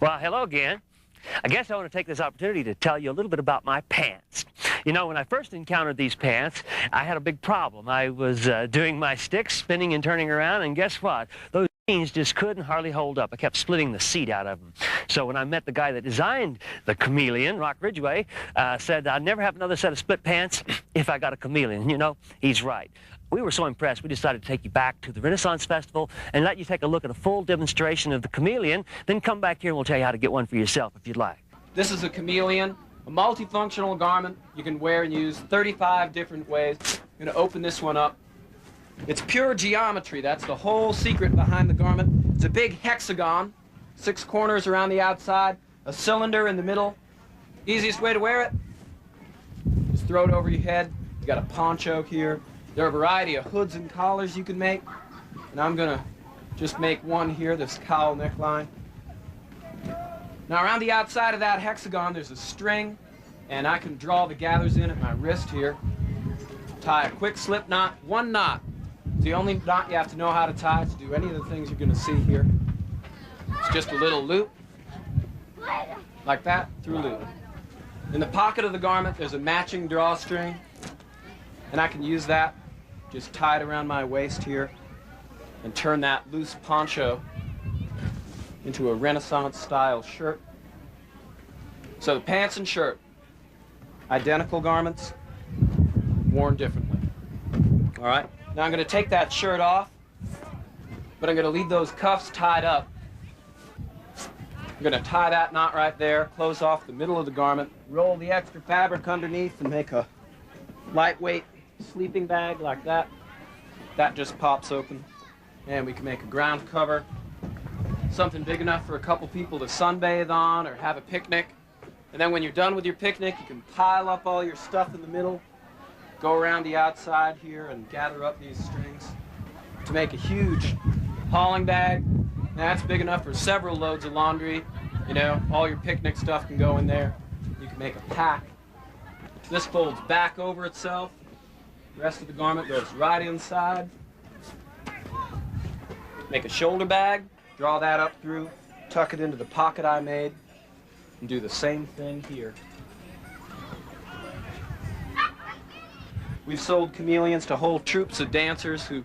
Well, hello again. I guess I want to take this opportunity to tell you a little bit about my pants. You know, when I first encountered these pants, I had a big problem. I was doing my sticks, spinning and turning around, and guess what? Those jeans just couldn't hardly hold up. I kept splitting the seat out of them. So when I met the guy that designed the Chameleon, Rock Ridgway, said I'd never have another set of split pants if I got a Chameleon. You know, he's right. We were so impressed, we decided to take you back to the Renaissance Festival and let you take a look at a full demonstration of the Chameleon, then come back here and we'll tell you how to get one for yourself if you'd like. This is a Chameleon, a multifunctional garment you can wear and use 35 different ways. I'm going to open this one up. It's pure geometry. That's the whole secret behind the garment. It's a big hexagon, 6 corners around the outside, a cylinder in the middle. Easiest way to wear it, just throw it over your head. You got a poncho here. There are a variety of hoods and collars you can make, and I'm gonna just make one here, this cowl neckline. Now around the outside of that hexagon there's a string, and I can draw the gathers in at my wrist here. Tie a quick slip knot, 1 knot. It's the only knot you have to know how to tie to do any of the things you're gonna see here. It's just a little loop, like that, through a loop. In the pocket of the garment there's a matching drawstring, and I can use that, just tie it around my waist here, and turn that loose poncho into a Renaissance-style shirt. So the pants and shirt, identical garments, worn differently. All right, now I'm going to take that shirt off, but I'm going to leave those cuffs tied up. I'm going to tie that knot right there, close off the middle of the garment, roll the extra fabric underneath, and make a lightweight sleeping bag like that. That just pops open, and we can make a ground cover, something big enough for a couple people to sunbathe on or have a picnic. And then when you're done with your picnic, you can pile up all your stuff in the middle, go around the outside here and gather up these strings to make a huge hauling bag. Now that's big enough for several loads of laundry. You know, all your picnic stuff can go in there. You can make a pack. This folds back over itself. The rest of the garment goes right inside. Make a shoulder bag, draw that up through, tuck it into the pocket I made, and do the same thing here. We've sold chameleons to whole troops of dancers who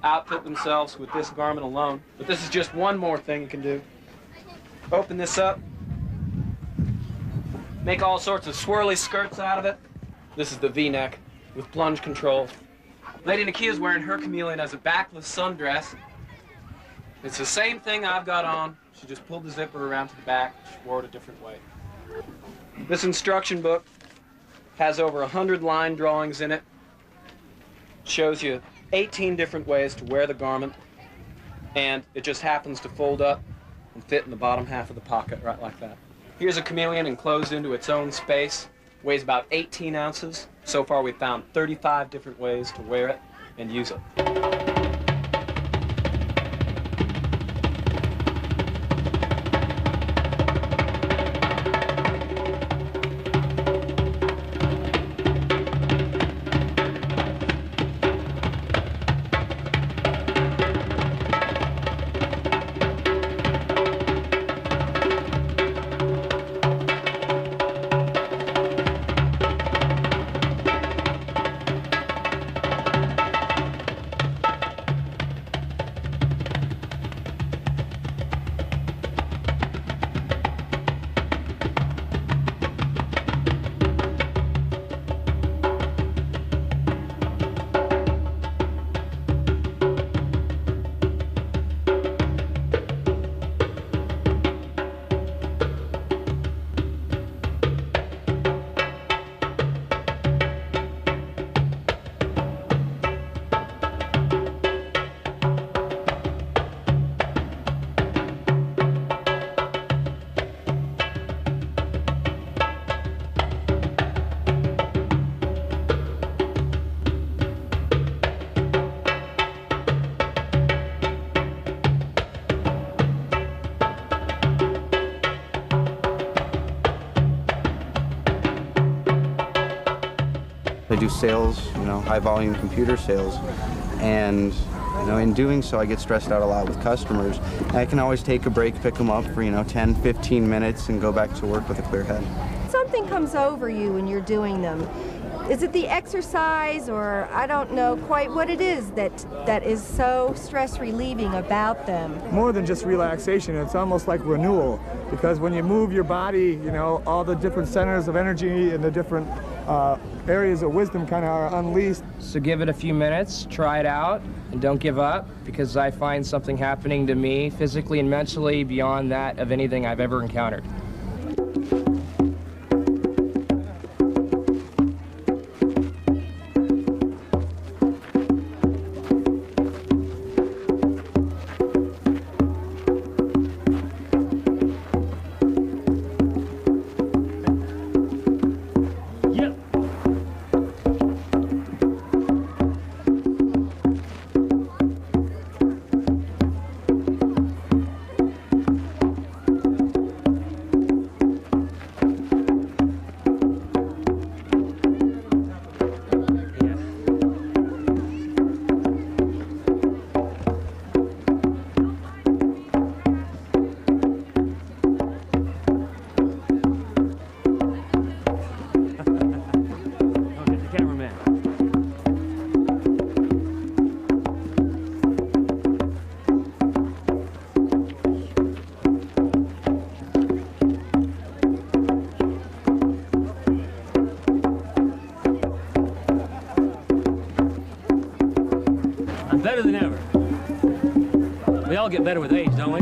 outfit themselves with this garment alone. But this is just one more thing you can do. Open this up, make all sorts of swirly skirts out of it. This is the V-neck with plunge control. Lady Nakia's wearing her chameleon as a backless sundress. It's the same thing I've got on. She just pulled the zipper around to the back. She wore it a different way. This instruction book has over 100 line drawings in it. It shows you 18 different ways to wear the garment, and it just happens to fold up and fit in the bottom half of the pocket, right like that. Here's a chameleon enclosed into its own space. Weighs about 18 ounces. So far we've found 35 different ways to wear it and use it. I do sales, high volume computer sales, and in doing so I get stressed out a lot with customers. And I can always take a break, pick them up for 10, 15 minutes and go back to work with a clear head. Something comes over you when you're doing them. Is it the exercise, or I don't know quite what it is that is so stress relieving about them? More than just relaxation, it's almost like renewal, because when you move your body, all the different centers of energy and the different areas of wisdom kind of are unleashed. So give it a few minutes, try it out, and don't give up, because I find something happening to me physically and mentally beyond that of anything I've ever encountered. Better than ever. We all get better with age, don't we?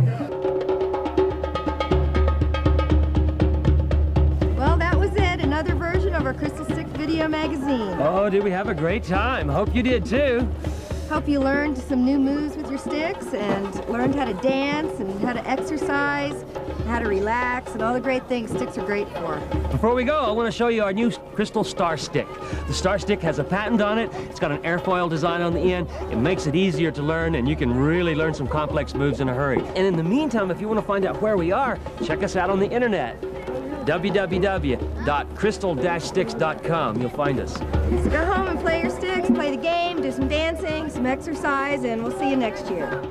Well, that was it. Another version of our Crystal Stick Video Magazine. Oh, did we have a great time? Hope you did too. Hope you learned some new moves with your sticks and learned how to dance and how to exercise, how to relax, and all the great things sticks are great for. Before we go, I want to show you our new Crystal Star Stick. The Star Stick has a patent on it. It's got an airfoil design on the end. It makes it easier to learn, and you can really learn some complex moves in a hurry. And in the meantime, if you want to find out where we are, check us out on the internet. www.crystal-sticks.com. You'll find us. So go home and play your sticks, play the game, do some dancing, some exercise, and we'll see you next year.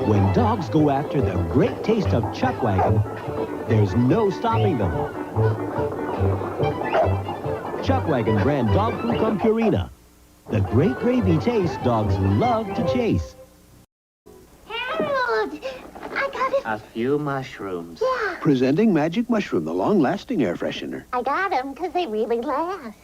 When dogs go after the great taste of Chuckwagon, there's no stopping them. Chuckwagon brand dog food from Purina. The great gravy taste dogs love to chase. Harold, I got it. A few mushrooms. Yeah, Presenting Magic Mushroom, the long-lasting air freshener. I got them because they really last.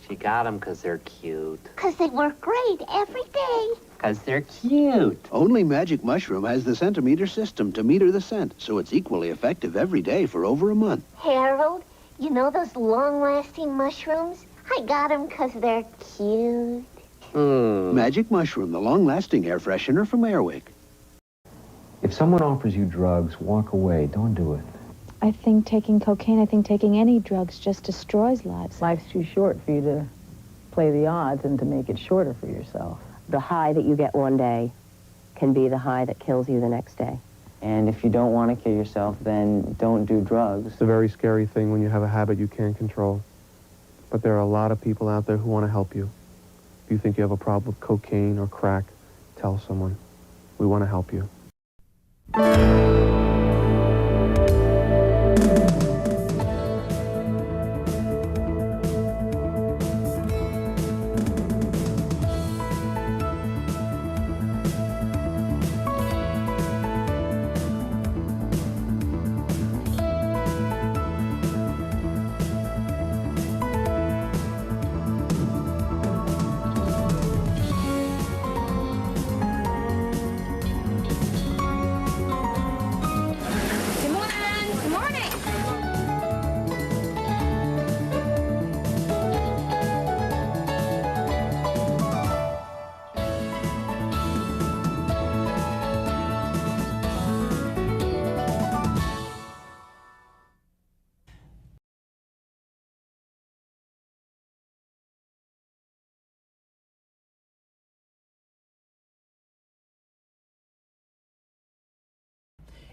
She got them because they're cute. Because they work great every day. Because they're cute. Only Magic Mushroom has the centimeter system to meter the scent, so it's equally effective every day for over a month. Harold, you know those long-lasting mushrooms? I got them because they're cute. Magic Mushroom, the long-lasting air freshener from Airwick. If someone offers you drugs, walk away. Don't do it. I think taking cocaine, I think taking any drugs just destroys lives. Life's too short for you to play the odds and to make it shorter for yourself. The high that you get one day can be the high that kills you the next day. And if you don't want to kill yourself, then don't do drugs. It's a very scary thing when you have a habit you can't control. But there are a lot of people out there who want to help you. If you think you have a problem with cocaine or crack, tell someone. We want to help you.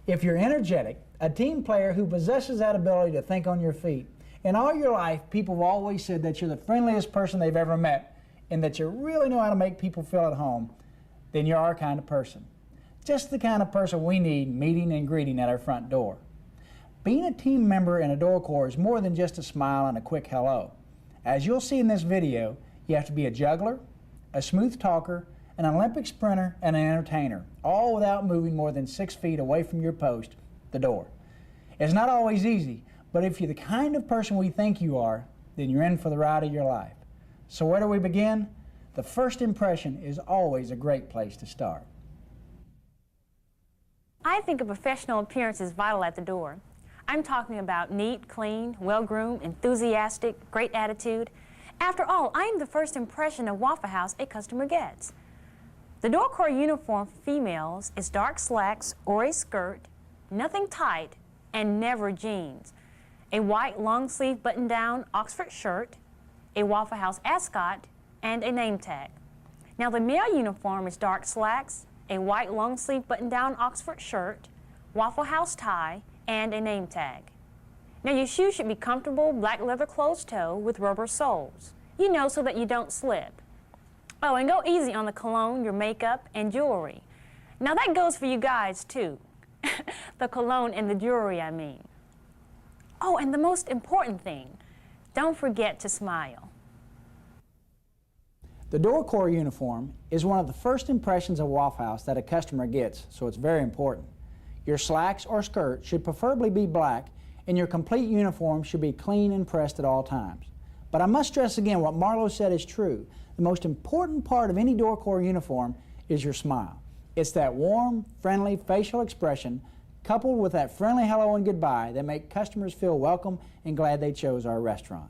If you're energetic, a team player who possesses that ability to think on your feet, in all your life, people have always said that you're the friendliest person they've ever met and that you really know how to make people feel at home, then you're our kind of person. Just the kind of person we need meeting and greeting at our front door. Being a team member in a door corps is more than just a smile and a quick hello. As you'll see in this video, you have to be a juggler, a smooth talker, an Olympic sprinter, and an entertainer, all without moving more than 6 feet away from your post, the door. It's not always easy, but if you're the kind of person we think you are, then you're in for the ride of your life. So where do we begin? The first impression is always a great place to start. I think a professional appearance is vital at the door. I'm talking about neat, clean, well-groomed, enthusiastic, great attitude. After all, I'm the first impression of Waffle House a customer gets. The door corps uniform for females is dark slacks or a skirt, nothing tight, and never jeans. A white long-sleeve button-down Oxford shirt, a Waffle House ascot, and a name tag. Now the male uniform is dark slacks, a white long-sleeve button-down Oxford shirt, Waffle House tie, and a name tag. Now your shoes should be comfortable black leather closed-toe with rubber soles, you know, so that you don't slip. Oh, and go easy on the cologne, your makeup, and jewelry. Now that goes for you guys too. The cologne and the jewelry, I mean. Oh, and the most important thing, don't forget to smile. The door corps uniform is one of the first impressions of Waffle House that a customer gets, so it's very important. Your slacks or skirt should preferably be black, and your complete uniform should be clean and pressed at all times. But I must stress again what Marlo said is true. The most important part of any door corps uniform is your smile. It's that warm, friendly facial expression coupled with that friendly hello and goodbye that make customers feel welcome and glad they chose our restaurant.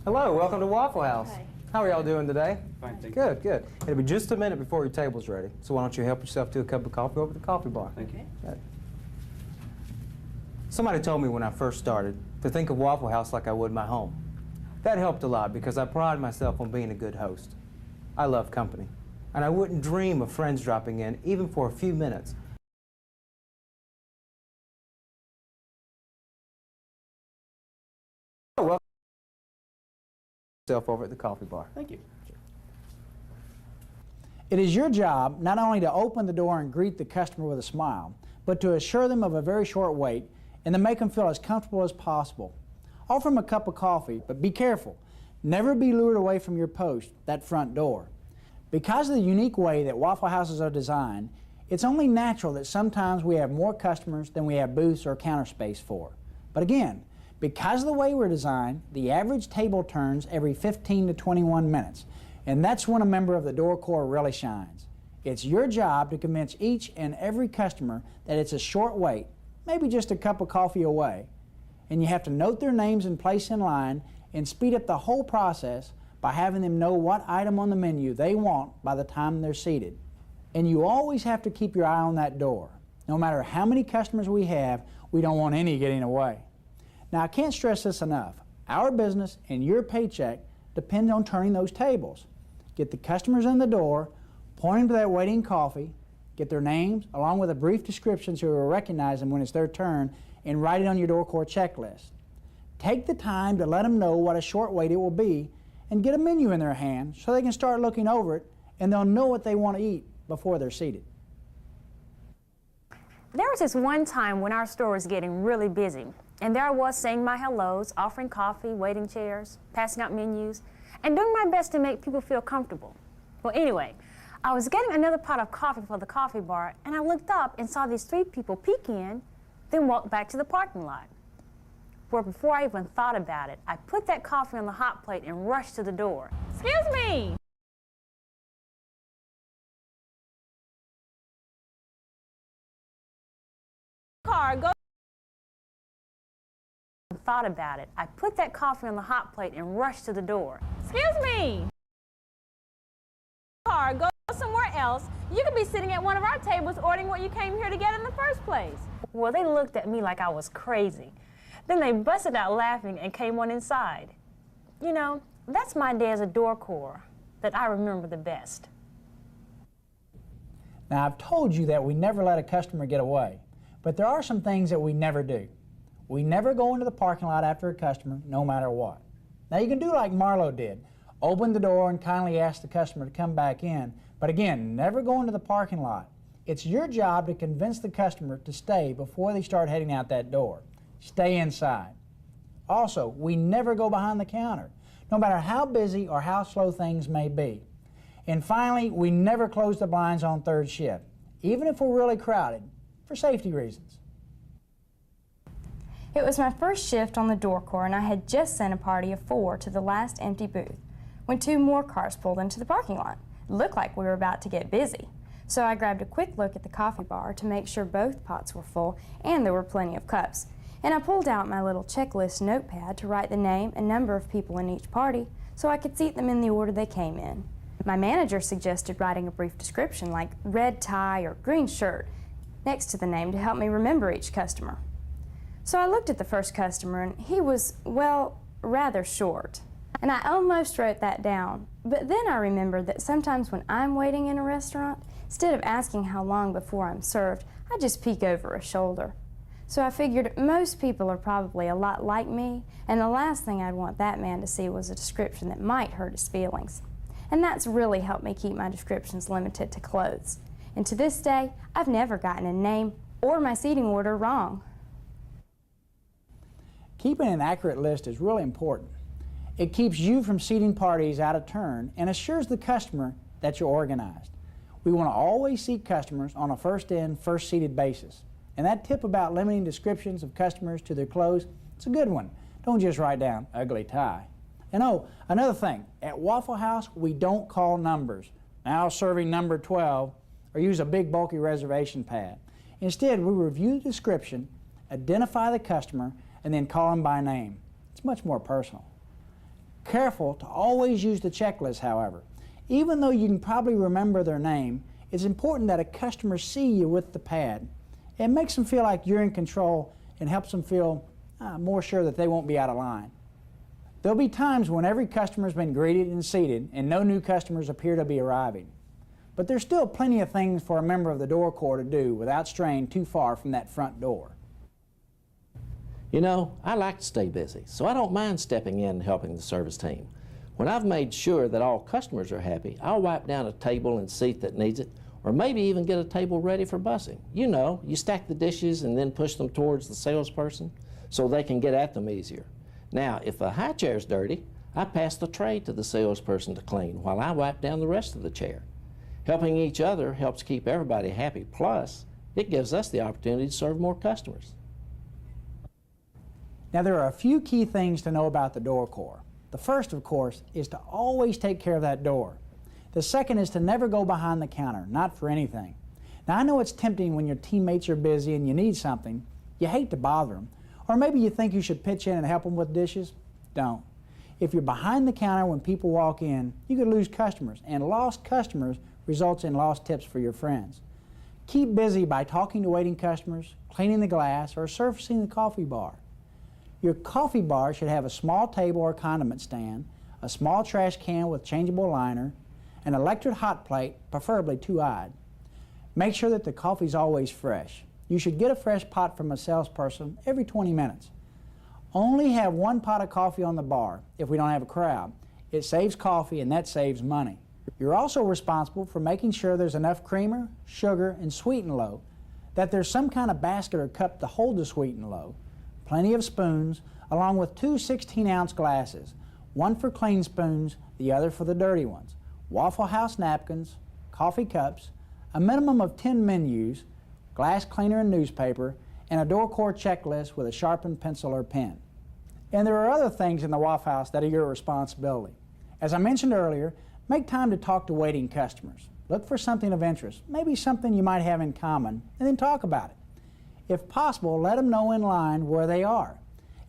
Hello, welcome to Waffle House. Hi. How are y'all doing today? Fine, thank you. Good. It'll be just a minute before your table's ready. So why don't you help yourself to a cup of coffee over at the coffee bar. Thank you. Good. Somebody told me when I first started to think of Waffle House like I would my home. That helped a lot because I pride myself on being a good host. I love company, and I wouldn't dream of friends dropping in even for a few minutes. Welcome yourself over at the coffee bar. Thank you. It is your job not only to open the door and greet the customer with a smile, but to assure them of a very short wait and to make them feel as comfortable as possible. Offer them a cup of coffee, but be careful. Never be lured away from your post, that front door. Because of the unique way that Waffle Houses are designed, it's only natural that sometimes we have more customers than we have booths or counter space for. But again, because of the way we're designed, the average table turns every 15 to 21 minutes, and that's when a member of the door corps really shines. It's your job to convince each and every customer that it's a short wait, maybe just a cup of coffee away, and you have to note their names and place in line and speed up the whole process by having them know what item on the menu they want by the time they're seated. And you always have to keep your eye on that door. No matter how many customers we have, we don't want any getting away. Now, I can't stress this enough. Our business and your paycheck depend on turning those tables. Get the customers in the door, point them to that waiting coffee, get their names along with a brief description so you'll recognize them when it's their turn, and write it on your door core checklist. Take the time to let them know what a short wait it will be and get a menu in their hand so they can start looking over it and they'll know what they want to eat before they're seated. There was this one time when our store was getting really busy, and there I was saying my hellos, offering coffee, waiting chairs, passing out menus, and doing my best to make people feel comfortable. Well, anyway, I was getting another pot of coffee for the coffee bar, and I looked up and saw these 3 people peek in, then walk back to the parking lot. Well, before I even thought about it, I put that coffee on the hot plate and rushed to the door. Excuse me! Car, go. Thought about it. I put that coffee on the hot plate and rushed to the door. Excuse me! Car, go somewhere else. You could be sitting at one of our tables ordering what you came here to get in the first place. Well, they looked at me like I was crazy. Then they busted out laughing and came on inside. You know, that's my day as a door core that I remember the best. Now, I've told you that we never let a customer get away, but there are some things that we never do. We never go into the parking lot after a customer, no matter what. Now, you can do like Marlo did, open the door and kindly ask the customer to come back in, but again, never go into the parking lot. It's your job to convince the customer to stay before they start heading out that door. Stay inside. Also, we never go behind the counter, no matter how busy or how slow things may be. And finally, we never close the blinds on third shift, even if we're really crowded, for safety reasons. It was my first shift on the door core, and I had just sent a party of 4 to the last empty booth when 2 more cars pulled into the parking lot. It looked like we were about to get busy. So I grabbed a quick look at the coffee bar to make sure both pots were full and there were plenty of cups. And I pulled out my little checklist notepad to write the name and number of people in each party so I could seat them in the order they came in. My manager suggested writing a brief description like red tie or green shirt next to the name to help me remember each customer. So I looked at the first customer and he was, well, rather short. And I almost wrote that down, but then I remembered that sometimes when I'm waiting in a restaurant, instead of asking how long before I'm served, I just peek over a shoulder. So I figured most people are probably a lot like me, and the last thing I'd want that man to see was a description that might hurt his feelings. And that's really helped me keep my descriptions limited to clothes. And to this day, I've never gotten a name or my seating order wrong. Keeping an accurate list is really important. It keeps you from seating parties out of turn and assures the customer that you're organized. We want to always seat customers on a first-in, first-seated basis. And that tip about limiting descriptions of customers to their clothes, it's a good one. Don't just write down ugly tie. And oh, another thing, at Waffle House, we don't call numbers. Now serving number 12, or use a big bulky reservation pad. Instead, we review the description, identify the customer, and then call them by name. It's much more personal. Careful to always use the checklist, however. Even though you can probably remember their name, it's important that a customer see you with the pad. It makes them feel like you're in control and helps them feel more sure that they won't be out of line. There'll be times when every customer's been greeted and seated and no new customers appear to be arriving. But there's still plenty of things for a member of the door corps to do without straying too far from that front door. You know, I like to stay busy, so I don't mind stepping in and helping the service team. When I've made sure that all customers are happy, I'll wipe down a table and seat that needs it, or maybe even get a table ready for bussing. You know, you stack the dishes and then push them towards the salesperson so they can get at them easier. Now, if a high chair's dirty, I pass the tray to the salesperson to clean while I wipe down the rest of the chair. Helping each other helps keep everybody happy, plus it gives us the opportunity to serve more customers. Now, there are a few key things to know about the door corps. The first, of course, is to always take care of that door. The second is to never go behind the counter, not for anything. Now, I know it's tempting when your teammates are busy and you need something. You hate to bother them. Or maybe you think you should pitch in and help them with dishes. Don't. If you're behind the counter when people walk in, you could lose customers, and lost customers results in lost tips for your friends. Keep busy by talking to waiting customers, cleaning the glass, or surfacing the coffee bar. Your coffee bar should have a small table or condiment stand, a small trash can with changeable liner, an electric hot plate, preferably 2-eyed. Make sure that the coffee is always fresh. You should get a fresh pot from a salesperson every 20 minutes. Only have 1 pot of coffee on the bar if we don't have a crowd. It saves coffee and that saves money. You're also responsible for making sure there's enough creamer, sugar, and sweet and low, that there's some kind of basket or cup to hold the sweet and low, plenty of spoons, along with 2 16-ounce glasses, one for clean spoons, the other for the dirty ones, Waffle House napkins, coffee cups, a minimum of 10 menus, glass cleaner and newspaper, and a door core checklist with a sharpened pencil or pen. And there are other things in the Waffle House that are your responsibility. As I mentioned earlier, make time to talk to waiting customers. Look for something of interest, maybe something you might have in common, and then talk about it. If possible, let them know in line where they are.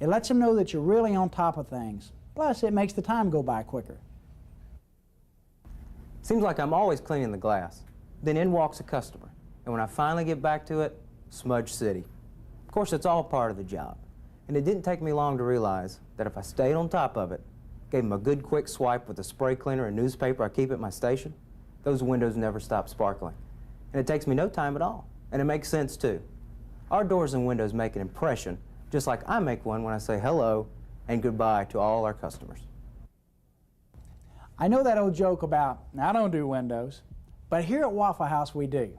It lets them know that you're really on top of things. Plus, it makes the time go by quicker. Seems like I'm always cleaning the glass. Then in walks a customer. And when I finally get back to it, Smudge City. Of course, it's all part of the job. And it didn't take me long to realize that if I stayed on top of it, gave them a good quick swipe with the spray cleaner and newspaper I keep at my station, those windows never stop sparkling. And it takes me no time at all. And it makes sense too. Our doors and windows make an impression, just like I make one when I say hello and goodbye to all our customers. I know that old joke about, I don't do windows, but here at Waffle House we do.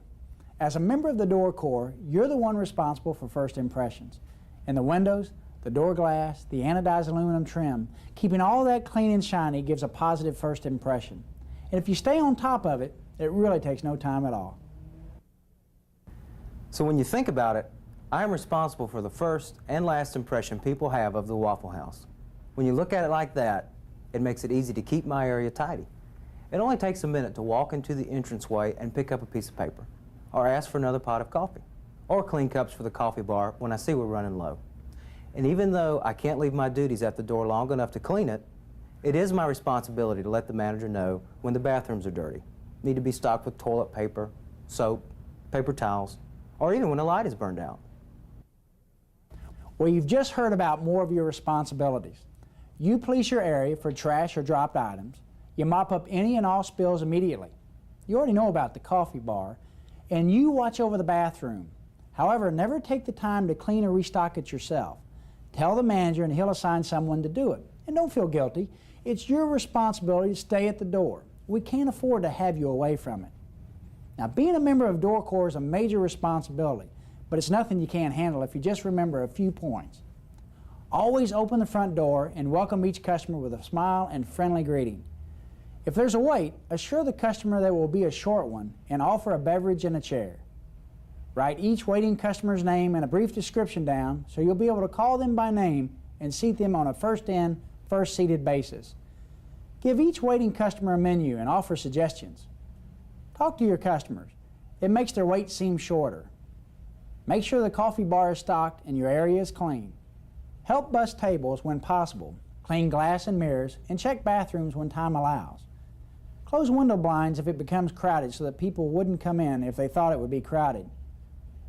As a member of the door corps, you're the one responsible for first impressions. And the windows, the door glass, the anodized aluminum trim, keeping all that clean and shiny gives a positive first impression. And if you stay on top of it, it really takes no time at all. So when you think about it, I am responsible for the first and last impression people have of the Waffle House. When you look at it like that, it makes it easy to keep my area tidy. It only takes a minute to walk into the entranceway and pick up a piece of paper, or ask for another pot of coffee, or clean cups for the coffee bar when I see we're running low. And even though I can't leave my duties at the door long enough to clean it, it is my responsibility to let the manager know when the bathrooms are dirty, need to be stocked with toilet paper, soap, paper towels, or even when the light is burned out. Well, you've just heard about more of your responsibilities. You police your area for trash or dropped items. You mop up any and all spills immediately. You already know about the coffee bar. And you watch over the bathroom. However, never take the time to clean or restock it yourself. Tell the manager and he'll assign someone to do it. And don't feel guilty. It's your responsibility to stay at the door. We can't afford to have you away from it. Now, being a member of Door Corps is a major responsibility, but it's nothing you can't handle if you just remember a few points. Always open the front door and welcome each customer with a smile and friendly greeting. If there's a wait, assure the customer there will be a short one and offer a beverage and a chair. Write each waiting customer's name and a brief description down so you'll be able to call them by name and seat them on a first-in, first-seated basis. Give each waiting customer a menu and offer suggestions. Talk to your customers. It makes their wait seem shorter. Make sure the coffee bar is stocked and your area is clean. Help bus tables when possible, clean glass and mirrors, and check bathrooms when time allows. Close window blinds if it becomes crowded so that people wouldn't come in if they thought it would be crowded.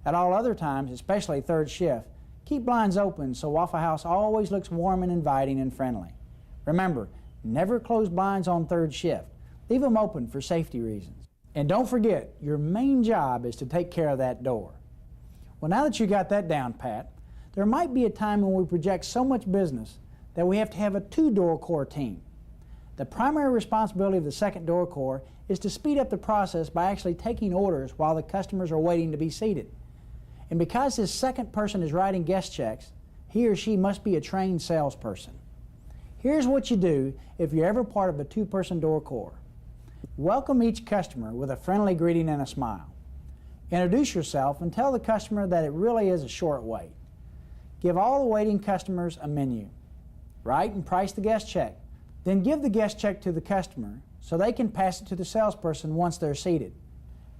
At all other times, especially third shift, keep blinds open so Waffle House always looks warm and inviting and friendly. Remember, never close blinds on third shift. Leave them open for safety reasons. And don't forget, your main job is to take care of that door. Well, now that you got that down pat, there might be a time when we project so much business that we have to have a two-door corps team. The primary responsibility of the second door corps is to speed up the process by actually taking orders while the customers are waiting to be seated. And because this second person is writing guest checks, he or she must be a trained salesperson. Here's what you do if you're ever part of a two-person door corps. Welcome each customer with a friendly greeting and a smile. Introduce yourself and tell the customer that it really is a short wait. Give all the waiting customers a menu. Write and price the guest check. Then give the guest check to the customer so they can pass it to the salesperson once they're seated.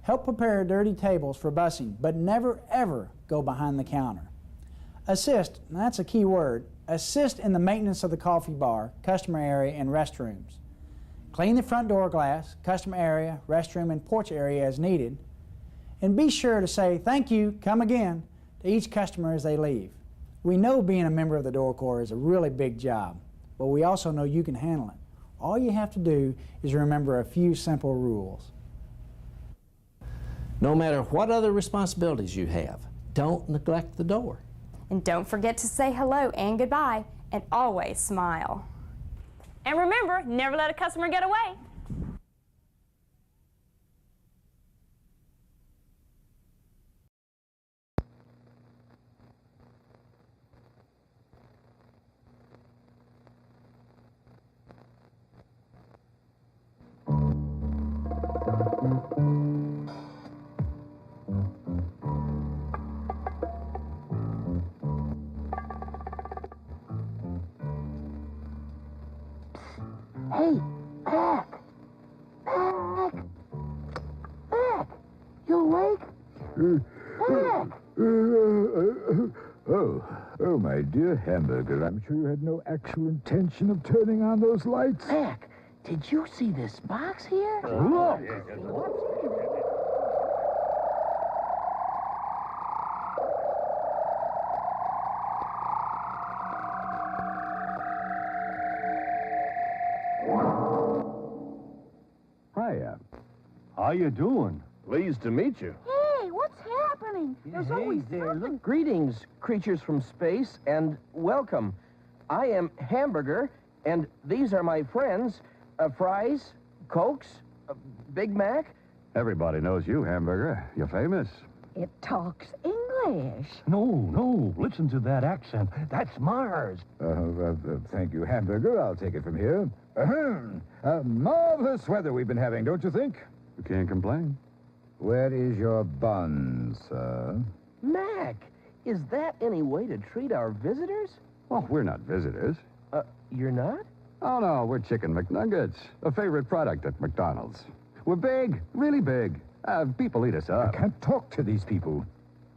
Help prepare dirty tables for busing, but never ever go behind the counter. Assist, that's a key word. Assist in the maintenance of the coffee bar, customer area, and restrooms. Clean the front door glass, customer area, restroom, and porch area as needed. And be sure to say thank you, come again, to each customer as they leave. We know being a member of the Door Corps is a really big job, but we also know you can handle it. All you have to do is remember a few simple rules. No matter what other responsibilities you have, don't neglect the door. And don't forget to say hello and goodbye, and always smile. And remember, never let a customer get away. Hey, Mac! Mac! Mac! You awake? Mac! Oh, my dear Hamburger, I'm sure you had no actual intention of turning on those lights. Mac, did you see this box here? Look! Hiya. How you doing? Pleased to meet you. Hey, what's happening? There's always something. Greetings, creatures from space, and welcome. I am Hamburger, and these are my friends, Fries, Cokes, Big Mac. Everybody knows you, Hamburger. You're famous. It talks English. No, listen to that accent. That's Mars. Thank you, Hamburger. I'll take it from here. Marvelous weather we've been having, don't you think? You can't complain. Where is your bun, sir? Mac, is that any way to treat our visitors? Oh, we're not visitors. You're not? Oh, no, we're Chicken McNuggets, a favorite product at McDonald's. We're big, really big. People eat us up. I can't talk to these people.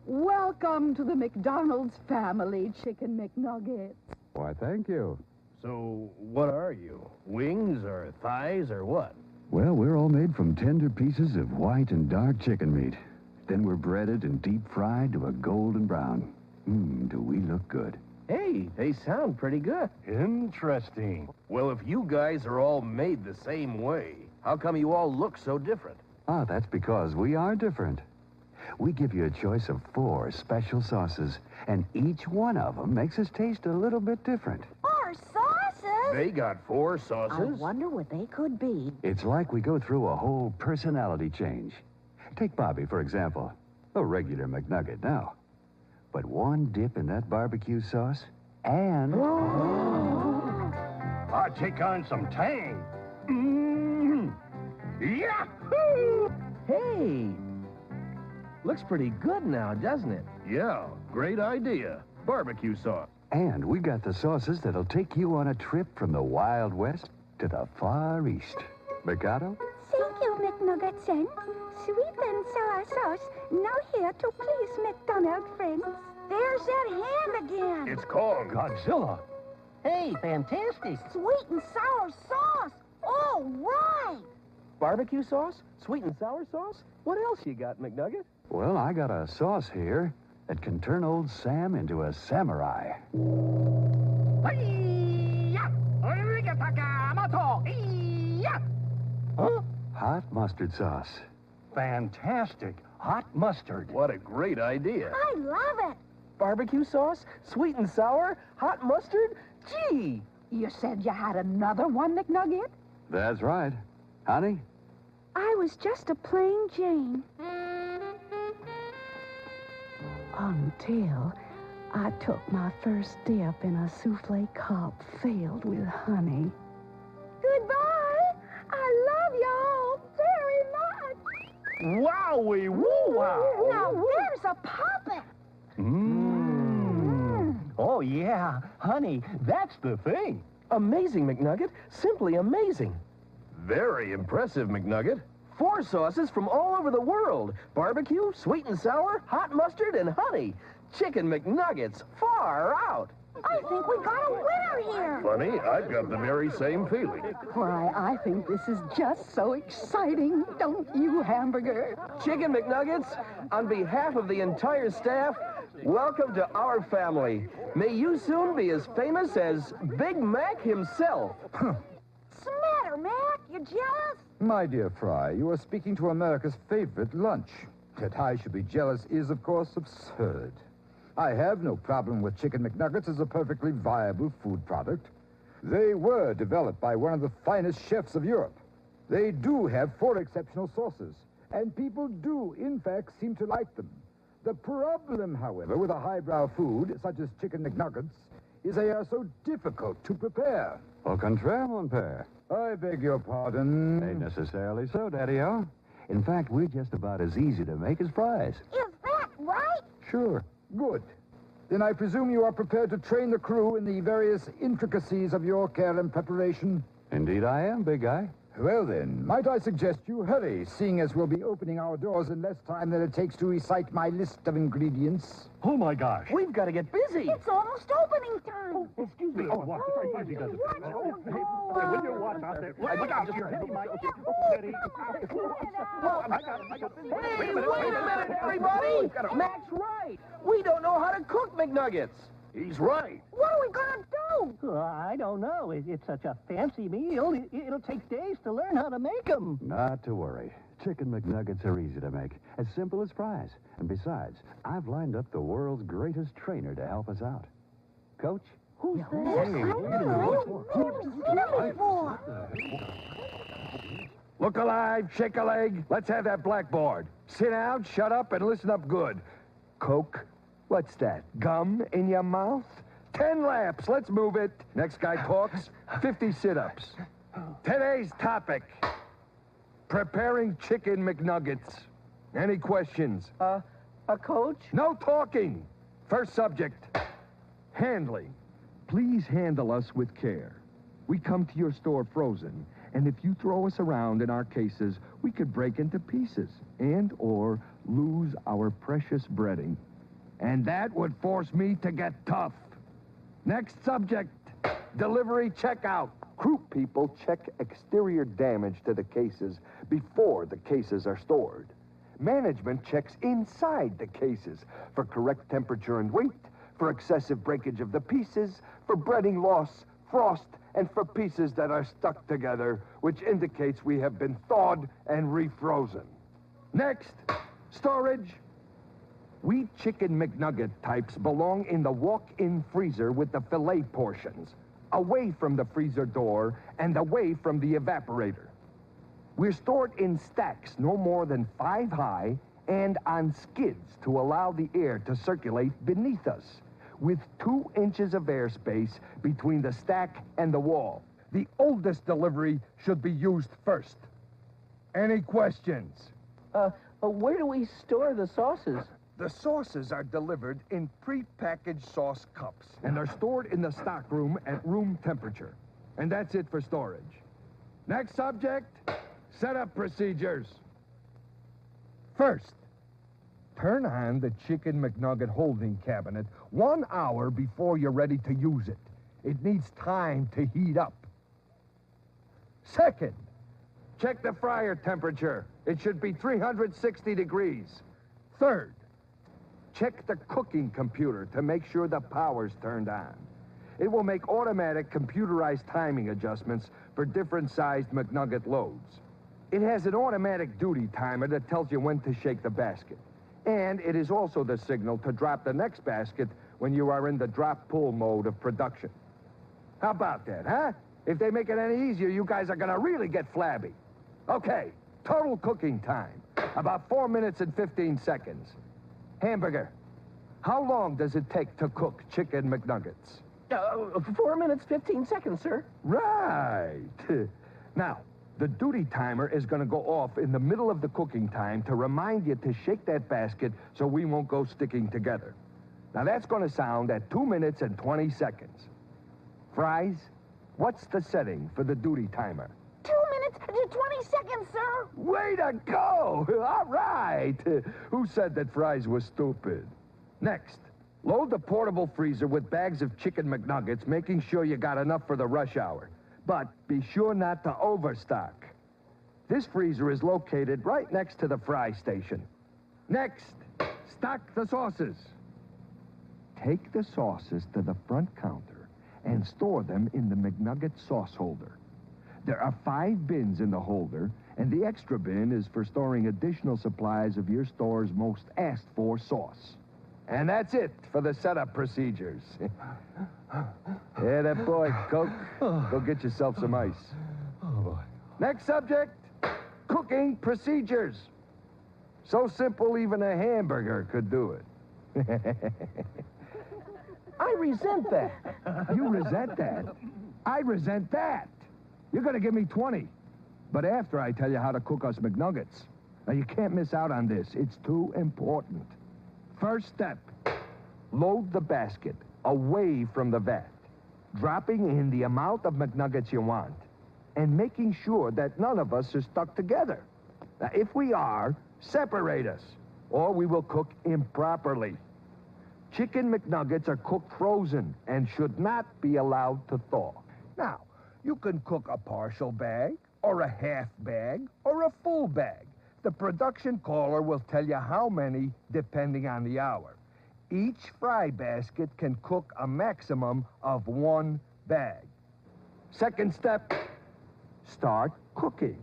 Welcome to the McDonald's family, Chicken McNuggets. Why, thank you. So, what are you? Wings or thighs or what? Well, we're all made from tender pieces of white and dark chicken meat. Then we're breaded and deep fried to a golden brown. Do we look good? Hey, they sound pretty good. Interesting. Well, if you guys are all made the same way, how come you all look so different? Ah, that's because we are different. We give you a choice of 4 special sauces, and each one of them makes us taste a little bit different. Our sauces? They got 4 I sauces? wonder what they could be. It's like we go through a whole personality change. Take Bobby, for example. A regular McNugget now. But one dip in that barbecue sauce, and... I take on some tang. Yahoo! Hey! Looks pretty good now, doesn't it? Yeah, great idea. Barbecue sauce. And we got the sauces that'll take you on a trip from the Wild West to the Far East. Mikado? Thank you, McNuggetson. Sweet and sour sauce, now here to please McDonald friends. There's that hand again. It's called Godzilla. Hey, fantastic. Sweet and sour sauce. All right. Barbecue sauce? Sweet and sour sauce? What else you got, McNugget? Well, I got a sauce here that can turn old Sam into a samurai. Huh? Hot mustard sauce. Fantastic. Hot mustard. What a great idea. I love it. Barbecue sauce? Sweet and sour? Hot mustard? Gee! You said you had another one, McNugget? That's right. Honey? I was just a plain Jane. Until I took my first dip in a souffle cup filled with honey. Goodbye. I love y'all very much. Wowie woo-wow. Now there's a puppet. Oh, yeah. Honey, that's the thing. Amazing, McNugget. Simply amazing. Very impressive, McNugget. 4 sauces from all over the world. Barbecue, sweet and sour, hot mustard, and honey. Chicken McNuggets, far out. I think we got a winner here. Funny, I've got the very same feeling. Why, I think this is just so exciting, don't you, Hamburger? Chicken McNuggets, on behalf of the entire staff, welcome to our family. May you soon be as famous as Big Mac himself. What's the matter, Mac? You jealous? My dear Fry, you are speaking to America's favorite lunch. That I should be jealous is, of course, absurd. I have no problem with Chicken McNuggets as a perfectly viable food product. They were developed by one of the finest chefs of Europe. They do have 4 exceptional sauces, and people do, in fact, seem to like them. The problem, however, with a highbrow food, such as Chicken McNuggets, is they are so difficult to prepare. Au contraire, mon père. I beg your pardon. Ain't necessarily so, Daddy-O. In fact, we're just about as easy to make as fries. Is that right? Sure. Good. Then I presume you are prepared to train the crew in the various intricacies of your care and preparation? Indeed I am, big guy. Well then, might I suggest you hurry, seeing as we'll be opening our doors in less time than it takes to recite my list of ingredients. Oh, my gosh. We've got to get busy. It's almost opening time. Excuse me. Oh, watch. He does it. Will you watch out there? Look out. You're heading my... Steady. Hey, wait a minute, everybody. Mac's right. We don't know how to cook McNuggets. He's right. What are we going to do? I don't know. It's such a fancy meal. It'll take days to learn how to make them. Not to worry. Chicken McNuggets are easy to make. As simple as fries. And besides, I've lined up the world's greatest trainer to help us out. Coach? Who's that? Hey, Never seen him before. Look alive, shake a leg. Let's have that blackboard. Sit down, shut up, and listen up good. Coke? What's that? Gum in your mouth? 10 laps. Let's move it. Next guy talks. 50 sit-ups. Today's topic. Preparing Chicken McNuggets. Any questions? Coach? No talking. First subject. Handling. Please handle us with care. We come to your store frozen, and if you throw us around in our cases, we could break into pieces and or lose our precious breading. And that would force me to get tough. Next subject, delivery checkout. Crew people check exterior damage to the cases before the cases are stored. Management checks inside the cases for correct temperature and weight, for excessive breakage of the pieces, for breading loss, frost, and for pieces that are stuck together, which indicates we have been thawed and refrozen. Next, storage. We Chicken McNugget types belong in the walk-in freezer with the fillet portions, away from the freezer door and away from the evaporator. We're stored in stacks no more than 5 high and on skids to allow the air to circulate beneath us, with 2 inches of airspace between the stack and the wall. The oldest delivery should be used first. Any questions? Where do we store the sauces? The sauces are delivered in pre-packaged sauce cups and are stored in the stockroom at room temperature. And that's it for storage. Next subject, setup procedures. First, turn on the Chicken McNugget holding cabinet 1 hour before you're ready to use it. It needs time to heat up. Second, check the fryer temperature. It should be 360 degrees. Third, check the cooking computer to make sure the power's turned on. It will make automatic computerized timing adjustments for different sized McNugget loads. It has an automatic duty timer that tells you when to shake the basket. And it is also the signal to drop the next basket when you are in the drop-pull mode of production. How about that, huh? If they make it any easier, you guys are gonna really get flabby. Okay, total cooking time, about 4 minutes and 15 seconds. Hamburger, how long does it take to cook Chicken McNuggets? 4 minutes, 15 seconds, sir. Right. Now, the duty timer is going to go off in the middle of the cooking time to remind you to shake that basket so we won't go sticking together. Now, that's going to sound at 2 minutes and 20 seconds. Fries, what's the setting for the duty timer? 2 minutes and 20 seconds, sir. Way to go! All right. Who said that Fries was stupid? Next, Load the portable freezer with bags of chicken McNuggets, making sure you got enough for the rush hour. But be sure not to overstock. This freezer is located right next to the fry station. Next, stock the sauces. Take the sauces to the front counter and store them in the McNugget sauce holder. There are 5 bins in the holder, and the extra bin is for storing additional supplies of your store's most asked for sauce. And that's it for the setup procedures. Yeah, that boy, Coke. Go get yourself some ice. Oh, boy. Next subject, cooking procedures. So simple, even a hamburger could do it. I resent that. You resent that? I resent that. You're gonna give me 20. But after I tell you how to cook us McNuggets. Now, you can't miss out on this. It's too important. First step, load the basket away from the vat, dropping in the amount of McNuggets you want, and making sure that none of us are stuck together. Now, if we are, separate us, or we will cook improperly. Chicken McNuggets are cooked frozen and should not be allowed to thaw. Now, you can cook a partial bag, or a half bag, or a full bag. The production caller will tell you how many, depending on the hour. Each fry basket can cook a maximum of 1 bag. Second step, start cooking.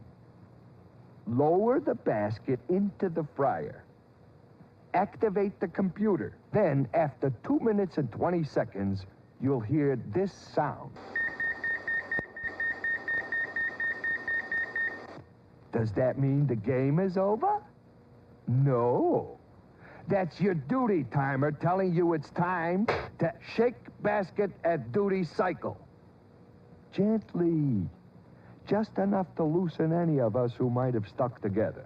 Lower the basket into the fryer. Activate the computer. Then, after 2 minutes and 20 seconds, you'll hear this sound. Does that mean the game is over? No. That's your duty timer telling you it's time to shake basket at duty cycle. Gently. Just enough to loosen any of us who might have stuck together.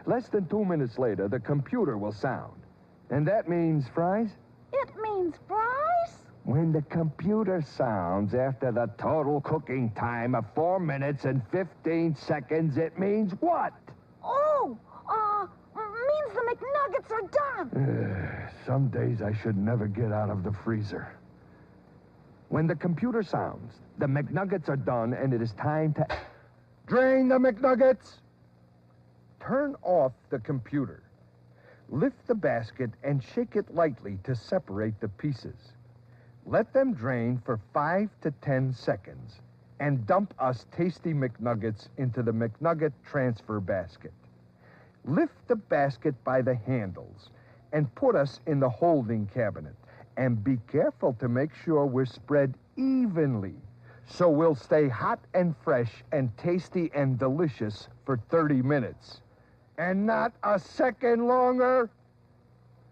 Less than 2 minutes later, the computer will sound. And that means, fries? It means fries? When the computer sounds after the total cooking time of 4 minutes and 15 seconds, it means what? Oh, means the McNuggets are done. Some days I should never get out of the freezer. When the computer sounds, the McNuggets are done, and it is time to drain the McNuggets. Turn off the computer. Lift the basket and shake it lightly to separate the pieces. Let them drain for 5 to 10 seconds and dump us tasty McNuggets into the McNugget transfer basket. Lift the basket by the handles and put us in the holding cabinet. And be careful to make sure we're spread evenly, so we'll stay hot and fresh and tasty and delicious for 30 minutes. And not a second longer,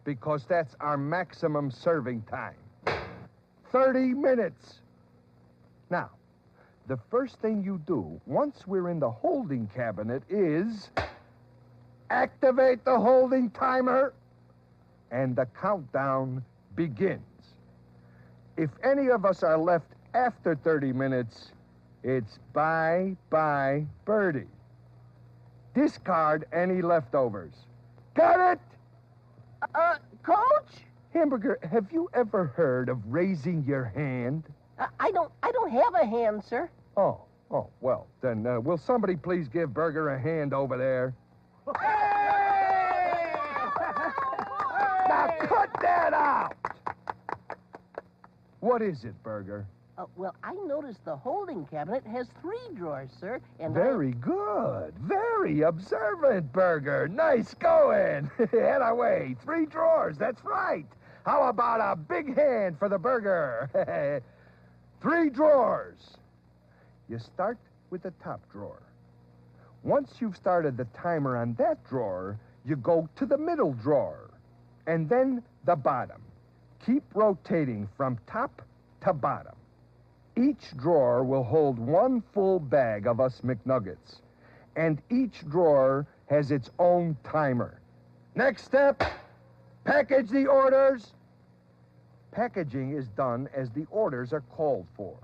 because that's our maximum serving time. 30 minutes. Now, the first thing you do once we're in the holding cabinet is activate the holding timer, and the countdown begins. If any of us are left after 30 minutes, it's bye-bye birdie. Discard any leftovers. Got it? Coach? Hamburger, have you ever heard of raising your hand? I don't have a hand, sir. Oh, well, then will somebody please give Burger a hand over there? Now cut that out! What is it, Burger? Well, I noticed the holding cabinet has 3 drawers, sir, and Very good. Very observant, Burger. Nice going. Head away. 3 drawers. That's right. How about a big hand for the Burger? 3 drawers. You start with the top drawer. Once you've started the timer on that drawer, you go to the middle drawer, and then the bottom. Keep rotating from top to bottom. Each drawer will hold 1 full bag of us McNuggets, and each drawer has its own timer. Next step, package the orders. Packaging is done as the orders are called for.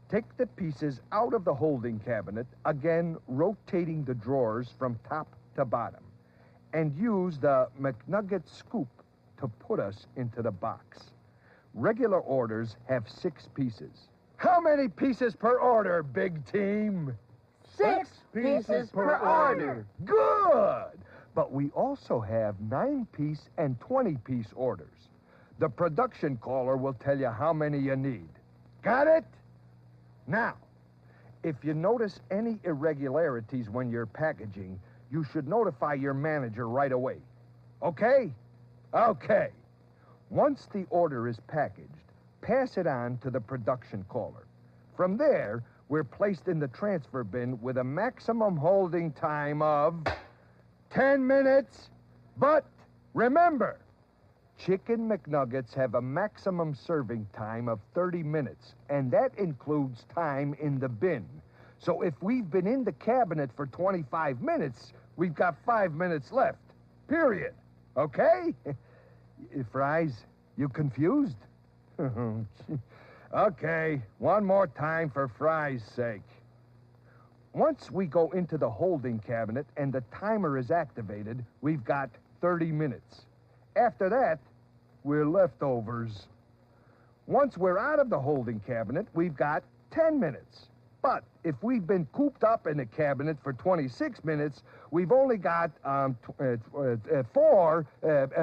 Take the pieces out of the holding cabinet, again rotating the drawers from top to bottom, and use the McNugget scoop to put us into the box. Regular orders have 6 pieces. How many pieces per order, big team? 6 pieces per order. Good! But we also have 9-piece and 20-piece orders. The production caller will tell you how many you need. Got it? Now, if you notice any irregularities when you're packaging, you should notify your manager right away. Okay? Okay. Once the order is packaged, pass it on to the production caller. From there, we're placed in the transfer bin with a maximum holding time of 10 minutes. But remember, Chicken McNuggets have a maximum serving time of 30 minutes, and that includes time in the bin. So if we've been in the cabinet for 25 minutes, we've got 5 minutes left. Period. Okay? Fries, you confused? Okay, one more time for Fries' sake. Once we go into the holding cabinet and the timer is activated, we've got 30 minutes. After that, we're leftovers. Once we're out of the holding cabinet, we've got 10 minutes. But if we've been cooped up in the cabinet for 26 minutes, we've only got 4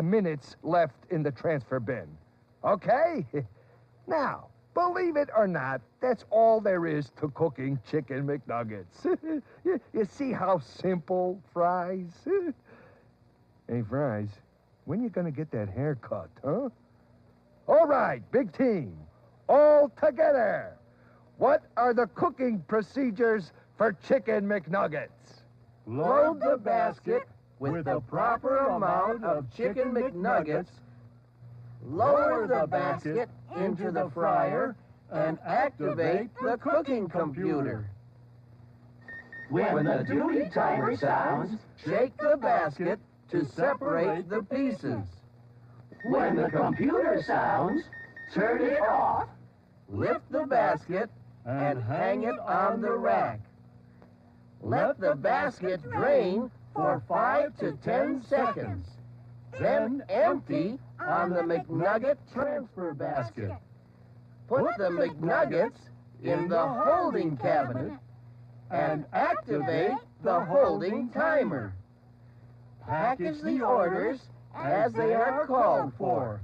minutes left in the transfer bin. Okay? Now, believe it or not, that's all there is to cooking Chicken McNuggets. You see how simple, Fries? Hey, Fries, when you gonna get that haircut, huh? All right, big team, all together. What are the cooking procedures for Chicken McNuggets? Load the basket with the proper amount of Chicken McNuggets. Lower the basket into the fryer and activate the cooking computer. When the duty timer sounds, shake the basket to separate the pieces. When the computer sounds, turn it off, lift the basket, and hang it on the rack. Let the basket drain for 5 to 10 seconds. Then empty on the McNugget transfer basket. Put the McNuggets in the holding cabinet and activate the holding timer. Package the orders as they are called for.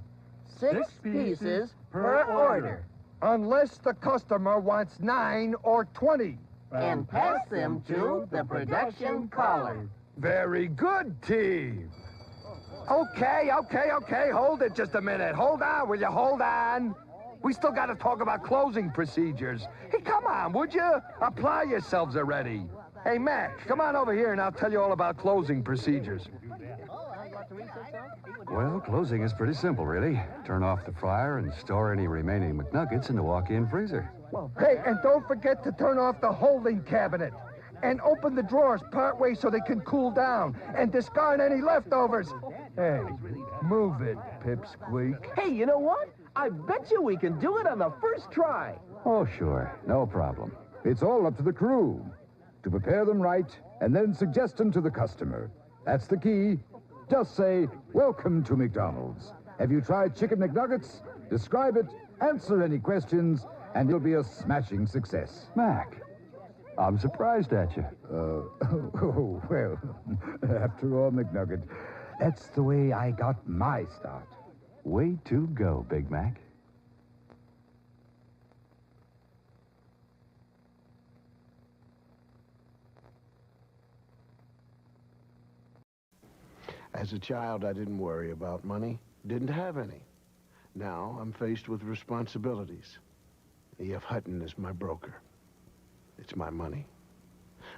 6 pieces per order. Unless the customer wants 9 or 20. And pass them to the production caller. Very good, team. Okay, hold it just a minute. Hold on, will you hold on? We still got to talk about closing procedures. Hey, come on, would you? Apply yourselves already. Hey, Mac, come on over here and I'll tell you all about closing procedures. Well, closing is pretty simple, really. Turn off the fryer and store any remaining McNuggets in the walk-in freezer. Hey, and don't forget to turn off the holding cabinet. And open the drawers partway so they can cool down. And discard any leftovers. Hey, move it, Pipsqueak. Hey, you know what? I bet you we can do it on the first try. Oh, sure. No problem. It's all up to the crew to prepare them right and then suggest them to the customer. That's the key. Just say, "Welcome to McDonald's. Have you tried Chicken McNuggets?" Describe it, answer any questions, and you'll be a smashing success. Mac, I'm surprised at you. Well, after all, McNugget, that's the way I got my start. Way to go, Big Mac. As a child, I didn't worry about money, didn't have any. Now I'm faced with responsibilities. E.F. Hutton is my broker. It's my money.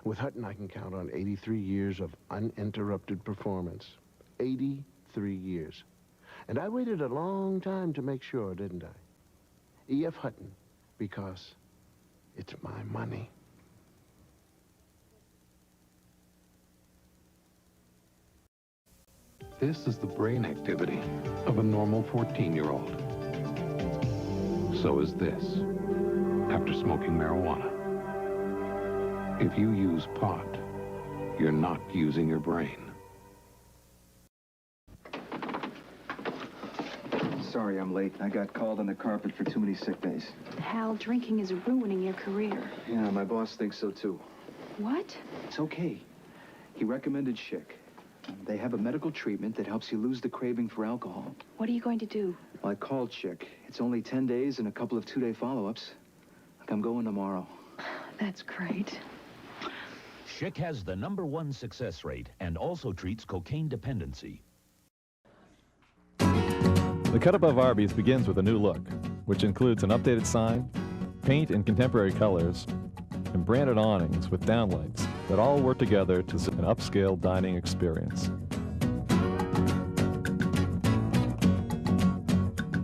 With Hutton, I can count on 83 years of uninterrupted performance. 83 years. And I waited a long time to make sure, didn't I? E.F. Hutton, because it's my money. This is the brain activity of a normal 14-year-old. So is this after smoking marijuana. If you use pot, you're not using your brain. Sorry I'm late. I got called on the carpet for too many sick days. Hal, drinking is ruining your career. Yeah, my boss thinks so too. What? It's okay. He recommended Schick. They have a medical treatment that helps you lose the craving for alcohol. What are you going to do? Well, I called Schick. It's only 10 days and a couple of 2-day follow-ups. Like I'm going tomorrow. That's great. Schick has the #1 success rate and also treats cocaine dependency. The cut above Arby's begins with a new look, which includes an updated sign, paint in contemporary colors, and branded awnings with downlights that all work together to an upscale dining experience.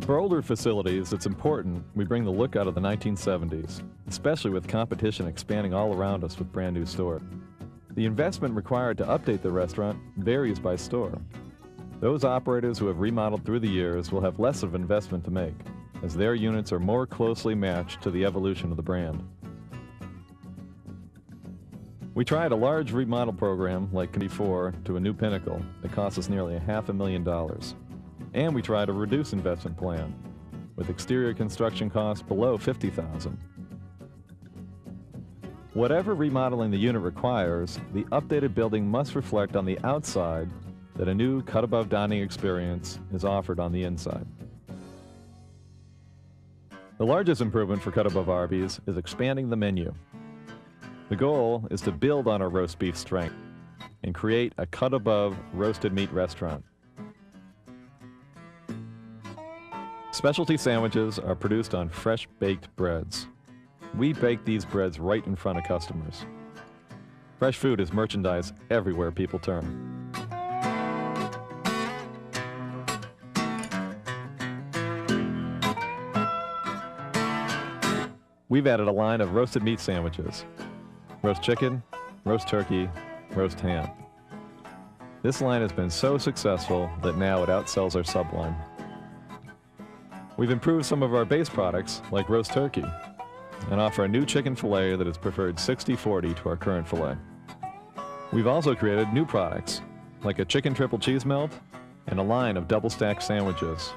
For older facilities, it's important we bring the look out of the 1970s, especially with competition expanding all around us with brand new stores. The investment required to update the restaurant varies by store. Those operators who have remodeled through the years will have less of investment to make, as their units are more closely matched to the evolution of the brand. We tried a large remodel program like before to a new Pinnacle that cost us nearly $500,000. And we tried a reduced investment plan, with exterior construction costs below $50,000. Whatever remodeling the unit requires, the updated building must reflect on the outside that a new cut-above dining experience is offered on the inside. The largest improvement for Cut Above Arby's is expanding the menu. The goal is to build on our roast beef strength and create a cut-above roasted meat restaurant. Specialty sandwiches are produced on fresh-baked breads. We bake these breads right in front of customers. Fresh food is merchandised everywhere people turn. We've added a line of roasted meat sandwiches: roast chicken, roast turkey, roast ham. This line has been so successful that now it outsells our subline. We've improved some of our base products, like roast turkey, and offer a new chicken fillet that is preferred 60-40 to our current fillet. We've also created new products, like a chicken triple cheese melt and a line of double-stacked sandwiches.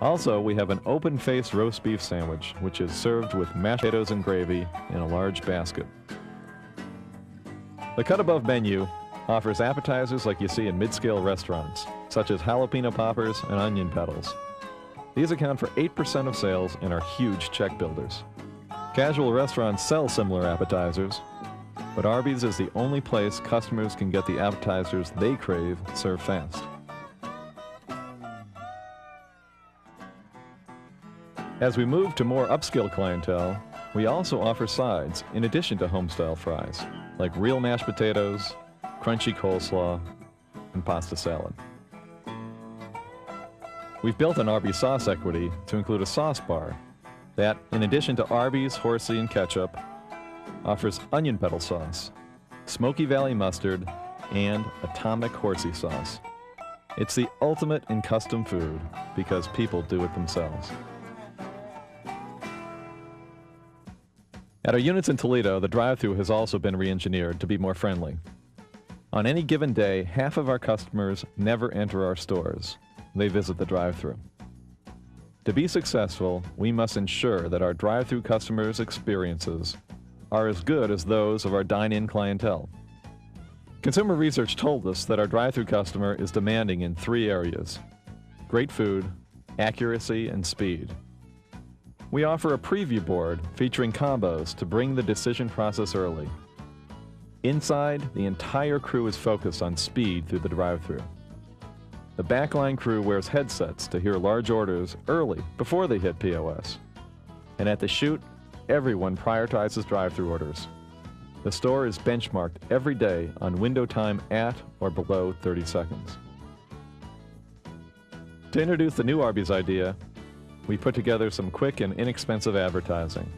Also, we have an open-faced roast beef sandwich, which is served with mashed potatoes and gravy in a large basket. The Cut Above menu offers appetizers like you see in mid-scale restaurants, such as jalapeno poppers and onion petals. These account for 8% of sales and are huge check builders. Casual restaurants sell similar appetizers, but Arby's is the only place customers can get the appetizers they crave served fast. As we move to more upscale clientele, we also offer sides in addition to home-style fries, like real mashed potatoes, crunchy coleslaw, and pasta salad. We've built an Arby's sauce equity to include a sauce bar that, in addition to Arby's, horsey, and ketchup, offers onion petal sauce, Smoky Valley mustard, and atomic horsey sauce. It's the ultimate in custom food because people do it themselves. At our units in Toledo, the drive-thru has also been re-engineered to be more friendly. On any given day, half of our customers never enter our stores. They visit the drive-thru. To be successful, we must ensure that our drive-thru customers' experiences are as good as those of our dine-in clientele. Consumer research told us that our drive-thru customer is demanding in 3 areas: great food, accuracy, and speed. We offer a preview board featuring combos to bring the decision process early. Inside, the entire crew is focused on speed through the drive-thru. The backline crew wears headsets to hear large orders early before they hit POS. And at the chute, everyone prioritizes drive-thru orders. The store is benchmarked every day on window time at or below 30 seconds. To introduce the new Arby's idea, we put together some quick and inexpensive advertising.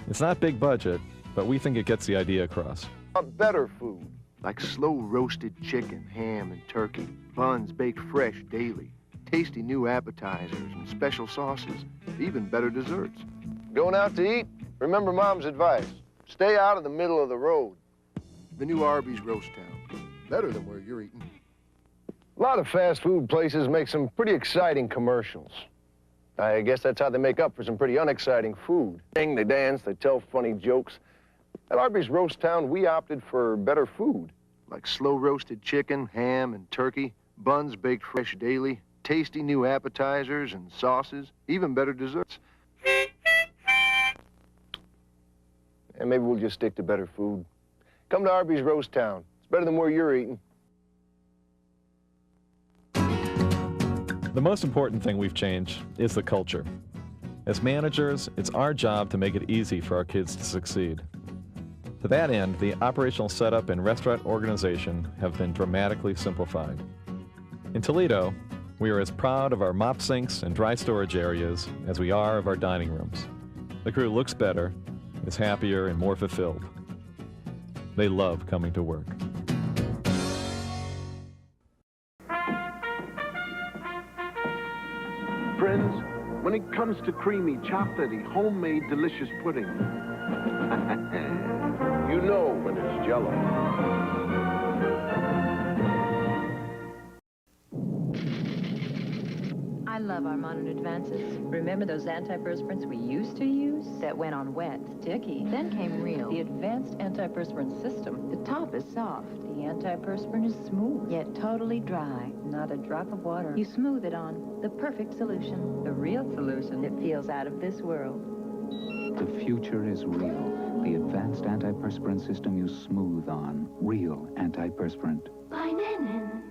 It's not big budget, but we think it gets the idea across. Better food, like slow-roasted chicken, ham, and turkey, buns baked fresh daily, tasty new appetizers and special sauces, even better desserts. Going out to eat? Remember Mom's advice. Stay out of the middle of the road. The new Arby's Roast Town. Better than where you're eating. A lot of fast food places make some pretty exciting commercials. I guess that's how they make up for some pretty unexciting food. They dance, they tell funny jokes. At Arby's Roast Town, we opted for better food, like slow-roasted chicken, ham, and turkey, buns baked fresh daily, tasty new appetizers and sauces, even better desserts. And maybe we'll just stick to better food. Come to Arby's Roast Town. It's better than where you're eating. The most important thing we've changed is the culture. As managers, it's our job to make it easy for our kids to succeed. To that end, the operational setup and restaurant organization have been dramatically simplified. In Toledo, we are as proud of our mop sinks and dry storage areas as we are of our dining rooms. The crew looks better, is happier, and more fulfilled. They love coming to work. Friends, when it comes to creamy, chocolatey, homemade, delicious pudding, you know when it's Jell-O. I love our modern advances. Remember those antiperspirants we used to use that went on wet, sticky? Then came Real, the advanced antiperspirant system. The top is soft. The antiperspirant is smooth, yet totally dry. Not a drop of water. You smooth it on. The perfect solution. The Real solution. It feels out of this world. The future is Real. The advanced antiperspirant system you smooth on. Real antiperspirant. By Nen.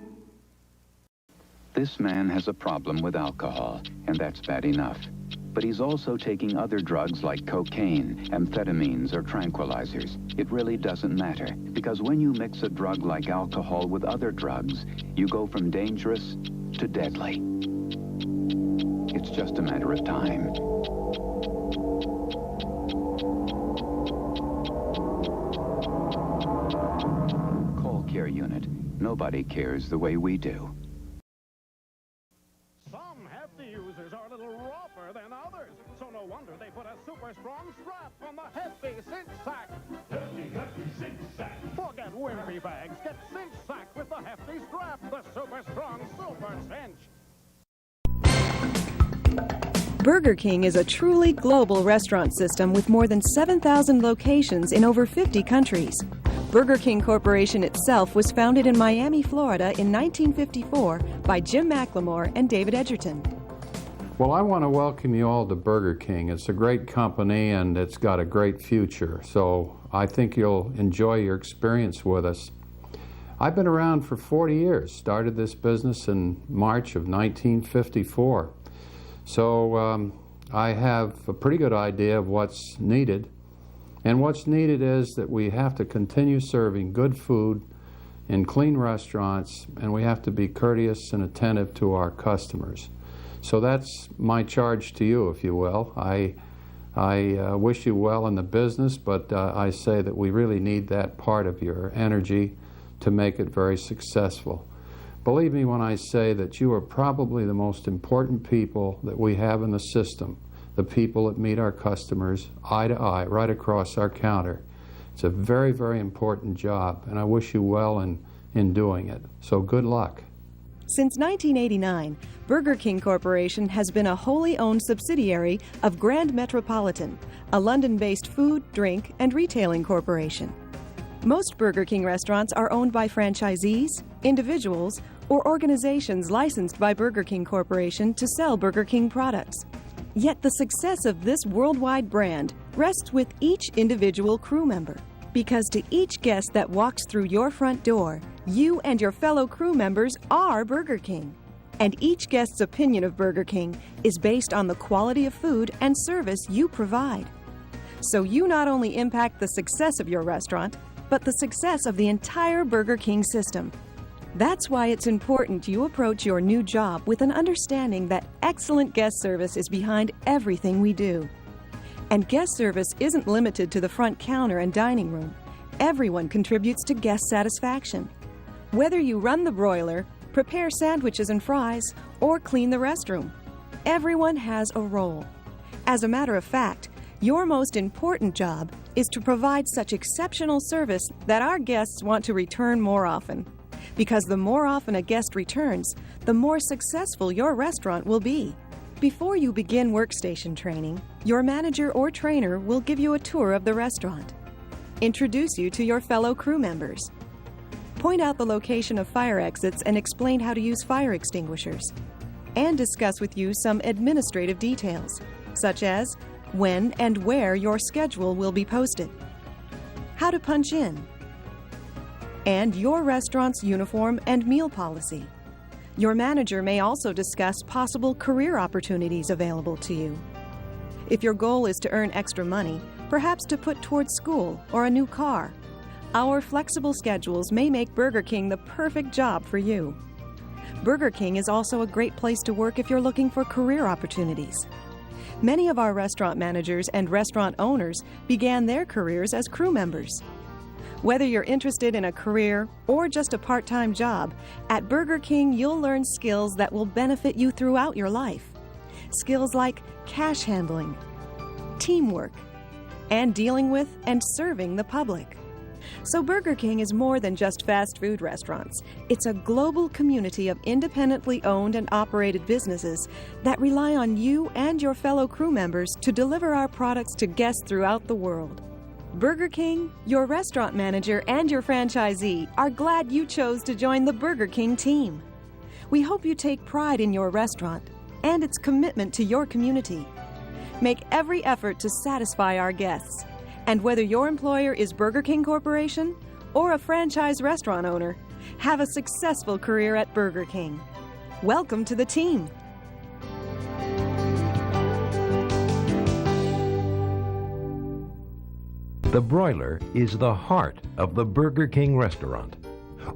This man has a problem with alcohol, and that's bad enough. But he's also taking other drugs like cocaine, amphetamines, or tranquilizers. It really doesn't matter, because when you mix a drug like alcohol with other drugs, you go from dangerous to deadly. It's just a matter of time. Call Care Unit. Nobody cares the way we do. No wonder they put a super strong strap on the hefty cinch sack. Hefty cinch sack. Forget wimpy bags. Get cinch sack with the hefty strap. The super strong super cinch. Burger King is a truly global restaurant system with more than 7,000 locations in over 50 countries. Burger King Corporation itself was founded in Miami, Florida in 1954 by Jim McLemore and David Edgerton. Well, I want to welcome you all to Burger King. It's a great company and it's got a great future, so I think you'll enjoy your experience with us. I've been around for 40 years, started this business in March of 1954. So I have a pretty good idea of what's needed. And what's needed is that we have to continue serving good food in clean restaurants, and we have to be courteous and attentive to our customers. So that's my charge to you, if you will. I wish you well in the business, but I say that we really need that part of your energy to make it very successful. Believe me when I say that you are probably the most important people that we have in the system, the people that meet our customers eye to eye, right across our counter. It's a very, very important job, and I wish you well in doing it. So good luck. Since 1989, Burger King Corporation has been a wholly owned subsidiary of Grand Metropolitan, a London-based food, drink, and retailing corporation. Most Burger King restaurants are owned by franchisees, individuals, or organizations licensed by Burger King Corporation to sell Burger King products. Yet the success of this worldwide brand rests with each individual crew member. Because to each guest that walks through your front door, you and your fellow crew members are Burger King. And each guest's opinion of Burger King is based on the quality of food and service you provide. So you not only impact the success of your restaurant, but the success of the entire Burger King system. That's why it's important you approach your new job with an understanding that excellent guest service is behind everything we do. And guest service isn't limited to the front counter and dining room. Everyone contributes to guest satisfaction. Whether you run the broiler, prepare sandwiches and fries, or clean the restroom, everyone has a role. As a matter of fact, your most important job is to provide such exceptional service that our guests want to return more often. Because the more often a guest returns, the more successful your restaurant will be. Before you begin workstation training, your manager or trainer will give you a tour of the restaurant, introduce you to your fellow crew members, point out the location of fire exits and explain how to use fire extinguishers, and discuss with you some administrative details, such as when and where your schedule will be posted, how to punch in, and your restaurant's uniform and meal policy. Your manager may also discuss possible career opportunities available to you. If your goal is to earn extra money, perhaps to put towards school or a new car, our flexible schedules may make Burger King the perfect job for you. Burger King is also a great place to work if you're looking for career opportunities. Many of our restaurant managers and restaurant owners began their careers as crew members. Whether you're interested in a career or just a part-time job, at Burger King you'll learn skills that will benefit you throughout your life. Skills like cash handling, teamwork, and dealing with and serving the public. So Burger King is more than just fast food restaurants. It's a global community of independently owned and operated businesses that rely on you and your fellow crew members to deliver our products to guests throughout the world. Burger King, your restaurant manager, and your franchisee are glad you chose to join the Burger King team. We hope you take pride in your restaurant and its commitment to your community. Make every effort to satisfy our guests. And whether your employer is Burger King Corporation or a franchise restaurant owner, have a successful career at Burger King. Welcome to the team. The broiler is the heart of the Burger King restaurant.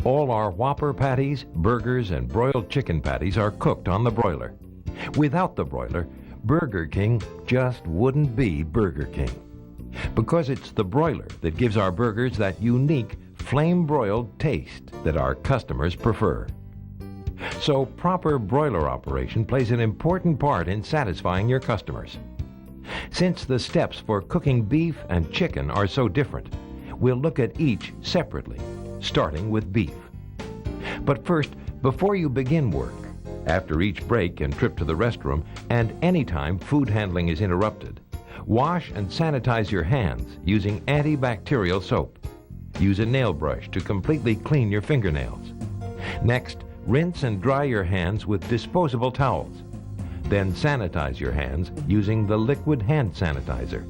All our Whopper patties, burgers, and broiled chicken patties are cooked on the broiler. Without the broiler, Burger King just wouldn't be Burger King. Because it's the broiler that gives our burgers that unique flame-broiled taste that our customers prefer. So proper broiler operation plays an important part in satisfying your customers. Since the steps for cooking beef and chicken are so different, we'll look at each separately, starting with beef. But first, before you begin work, after each break and trip to the restroom, and anytime food handling is interrupted, wash and sanitize your hands using antibacterial soap. Use a nail brush to completely clean your fingernails. Next, rinse and dry your hands with disposable towels. Then sanitize your hands using the liquid hand sanitizer.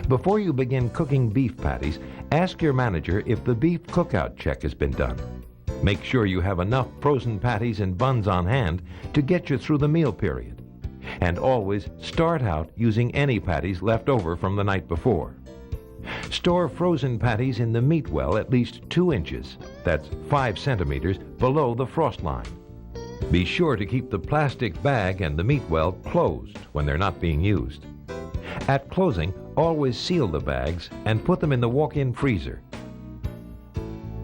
Before you begin cooking beef patties, ask your manager if the beef cookout check has been done. Make sure you have enough frozen patties and buns on hand to get you through the meal period. And always start out using any patties left over from the night before. Store frozen patties in the meat well at least 2 inches, that's 5 centimeters, below the frost line. Be sure to keep the plastic bag and the meat well closed when they're not being used. At closing, always seal the bags and put them in the walk-in freezer.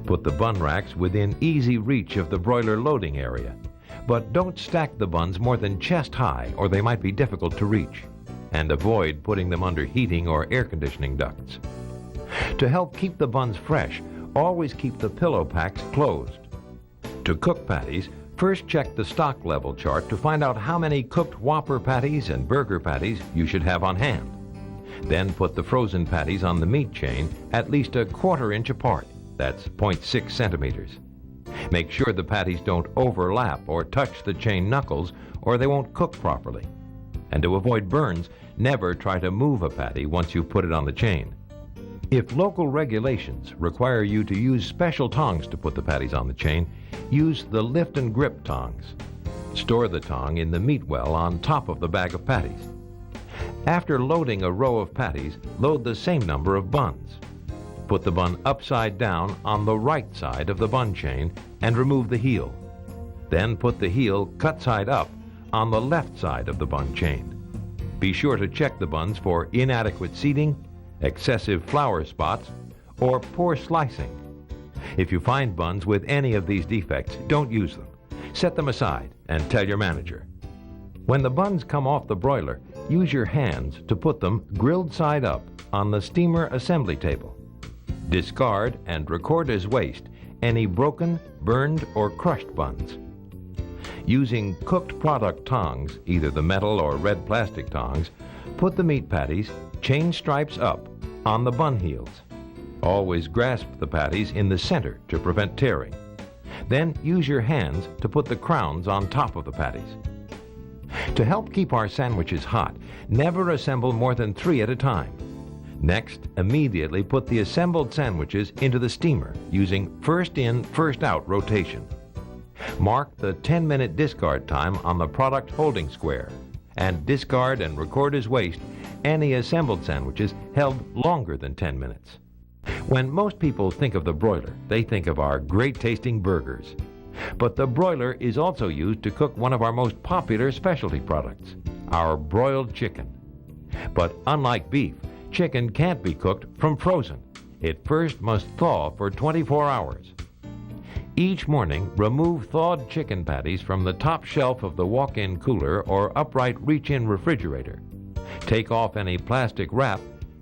Put the bun racks within easy reach of the broiler loading area, but don't stack the buns more than chest high or they might be difficult to reach, and avoid putting them under heating or air conditioning ducts. To help keep the buns fresh, always keep the pillow packs closed. To cook patties, first check the stock level chart to find out how many cooked Whopper patties and burger patties you should have on hand. Then put the frozen patties on the meat chain at least a 1/4 inch apart, that's 0.6 centimeters. Make sure the patties don't overlap or touch the chain knuckles or they won't cook properly. And to avoid burns, never try to move a patty once you put it on the chain. If local regulations require you to use special tongs to put the patties on the chain, use the lift and grip tongs. Store the tong in the meat well on top of the bag of patties. After loading a row of patties, load the same number of buns. Put the bun upside down on the right side of the bun chain and remove the heel. Then put the heel cut side up on the left side of the bun chain. Be sure to check the buns for inadequate seating, excessive flour spots, or poor slicing. If you find buns with any of these defects, don't use them. Set them aside and tell your manager. When the buns come off the broiler, use your hands to put them grilled side up on the steamer assembly table. Discard and record as waste any broken, burned, or crushed buns. Using cooked product tongs, either the metal or red plastic tongs, put the meat patties, chain stripes up, on the bun heels. Always grasp the patties in the center to prevent tearing. Then use your hands to put the crowns on top of the patties. To help keep our sandwiches hot, never assemble more than 3 at a time. Next, immediately put the assembled sandwiches into the steamer using first in, first out rotation. Mark the 10-minute discard time on the product holding square and discard and record as waste any assembled sandwiches held longer than 10 minutes. When most people think of the broiler, they think of our great-tasting burgers. But the broiler is also used to cook one of our most popular specialty products, our broiled chicken. But unlike beef, chicken can't be cooked from frozen. It first must thaw for 24 hours. Each morning, remove thawed chicken patties from the top shelf of the walk-in cooler or upright reach-in refrigerator. Take off any plastic wrap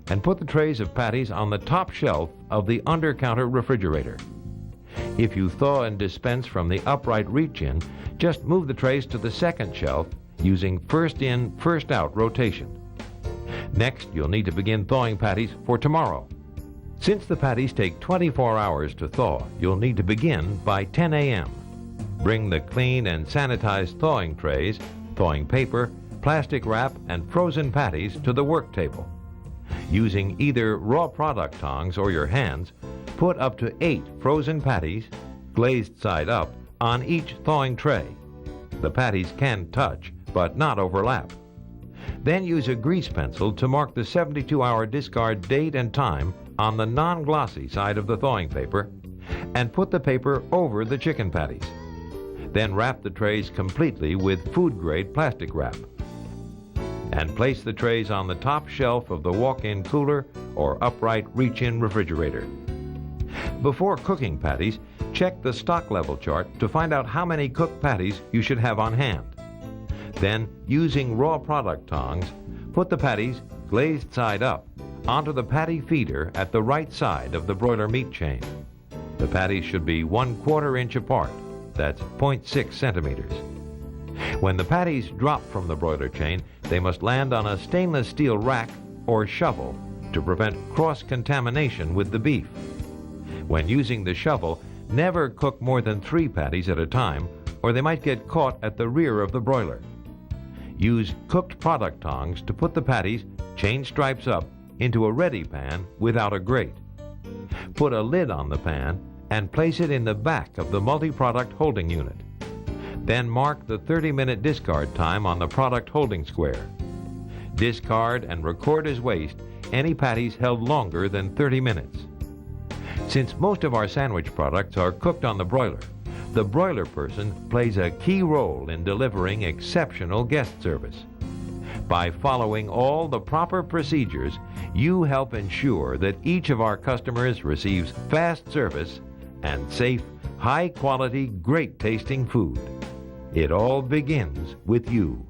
and put the trays of patties on the top shelf of the under-counter refrigerator. If you thaw and dispense from the upright reach-in, just move the trays to the second shelf using first in, first out rotation. Next, you'll need to begin thawing patties for tomorrow. Since the patties take 24 hours to thaw, you'll need to begin by 10 a.m. Bring the clean and sanitized thawing trays, thawing paper, plastic wrap, and frozen patties to the work table. Using either raw product tongs or your hands, put up to 8 frozen patties, glazed side up, on each thawing tray. The patties can touch, but not overlap. Then use a grease pencil to mark the 72-hour discard date and time on the non-glossy side of the thawing paper, and put the paper over the chicken patties. Then wrap the trays completely with food-grade plastic wrap. And place the trays on the top shelf of the walk-in cooler or upright reach-in refrigerator. Before cooking patties, check the stock level chart to find out how many cooked patties you should have on hand. Then, using raw product tongs, put the patties, glazed side up, onto the patty feeder at the right side of the broiler meat chain. The patties should be 1/4 inch apart, that's 0.6 centimeters. When the patties drop from the broiler chain, they must land on a stainless steel rack or shovel to prevent cross-contamination with the beef. When using the shovel, never cook more than 3 patties at a time, or they might get caught at the rear of the broiler. Use cooked product tongs to put the patties, chain stripes up, into a ready pan without a grate. Put a lid on the pan and place it in the back of the multi-product holding unit. Then mark the 30-minute discard time on the product holding square. Discard and record as waste any patties held longer than 30 minutes. Since most of our sandwich products are cooked on the broiler person plays a key role in delivering exceptional guest service. By following all the proper procedures, you help ensure that each of our customers receives fast service and safe, high-quality, great-tasting food. It all begins with you.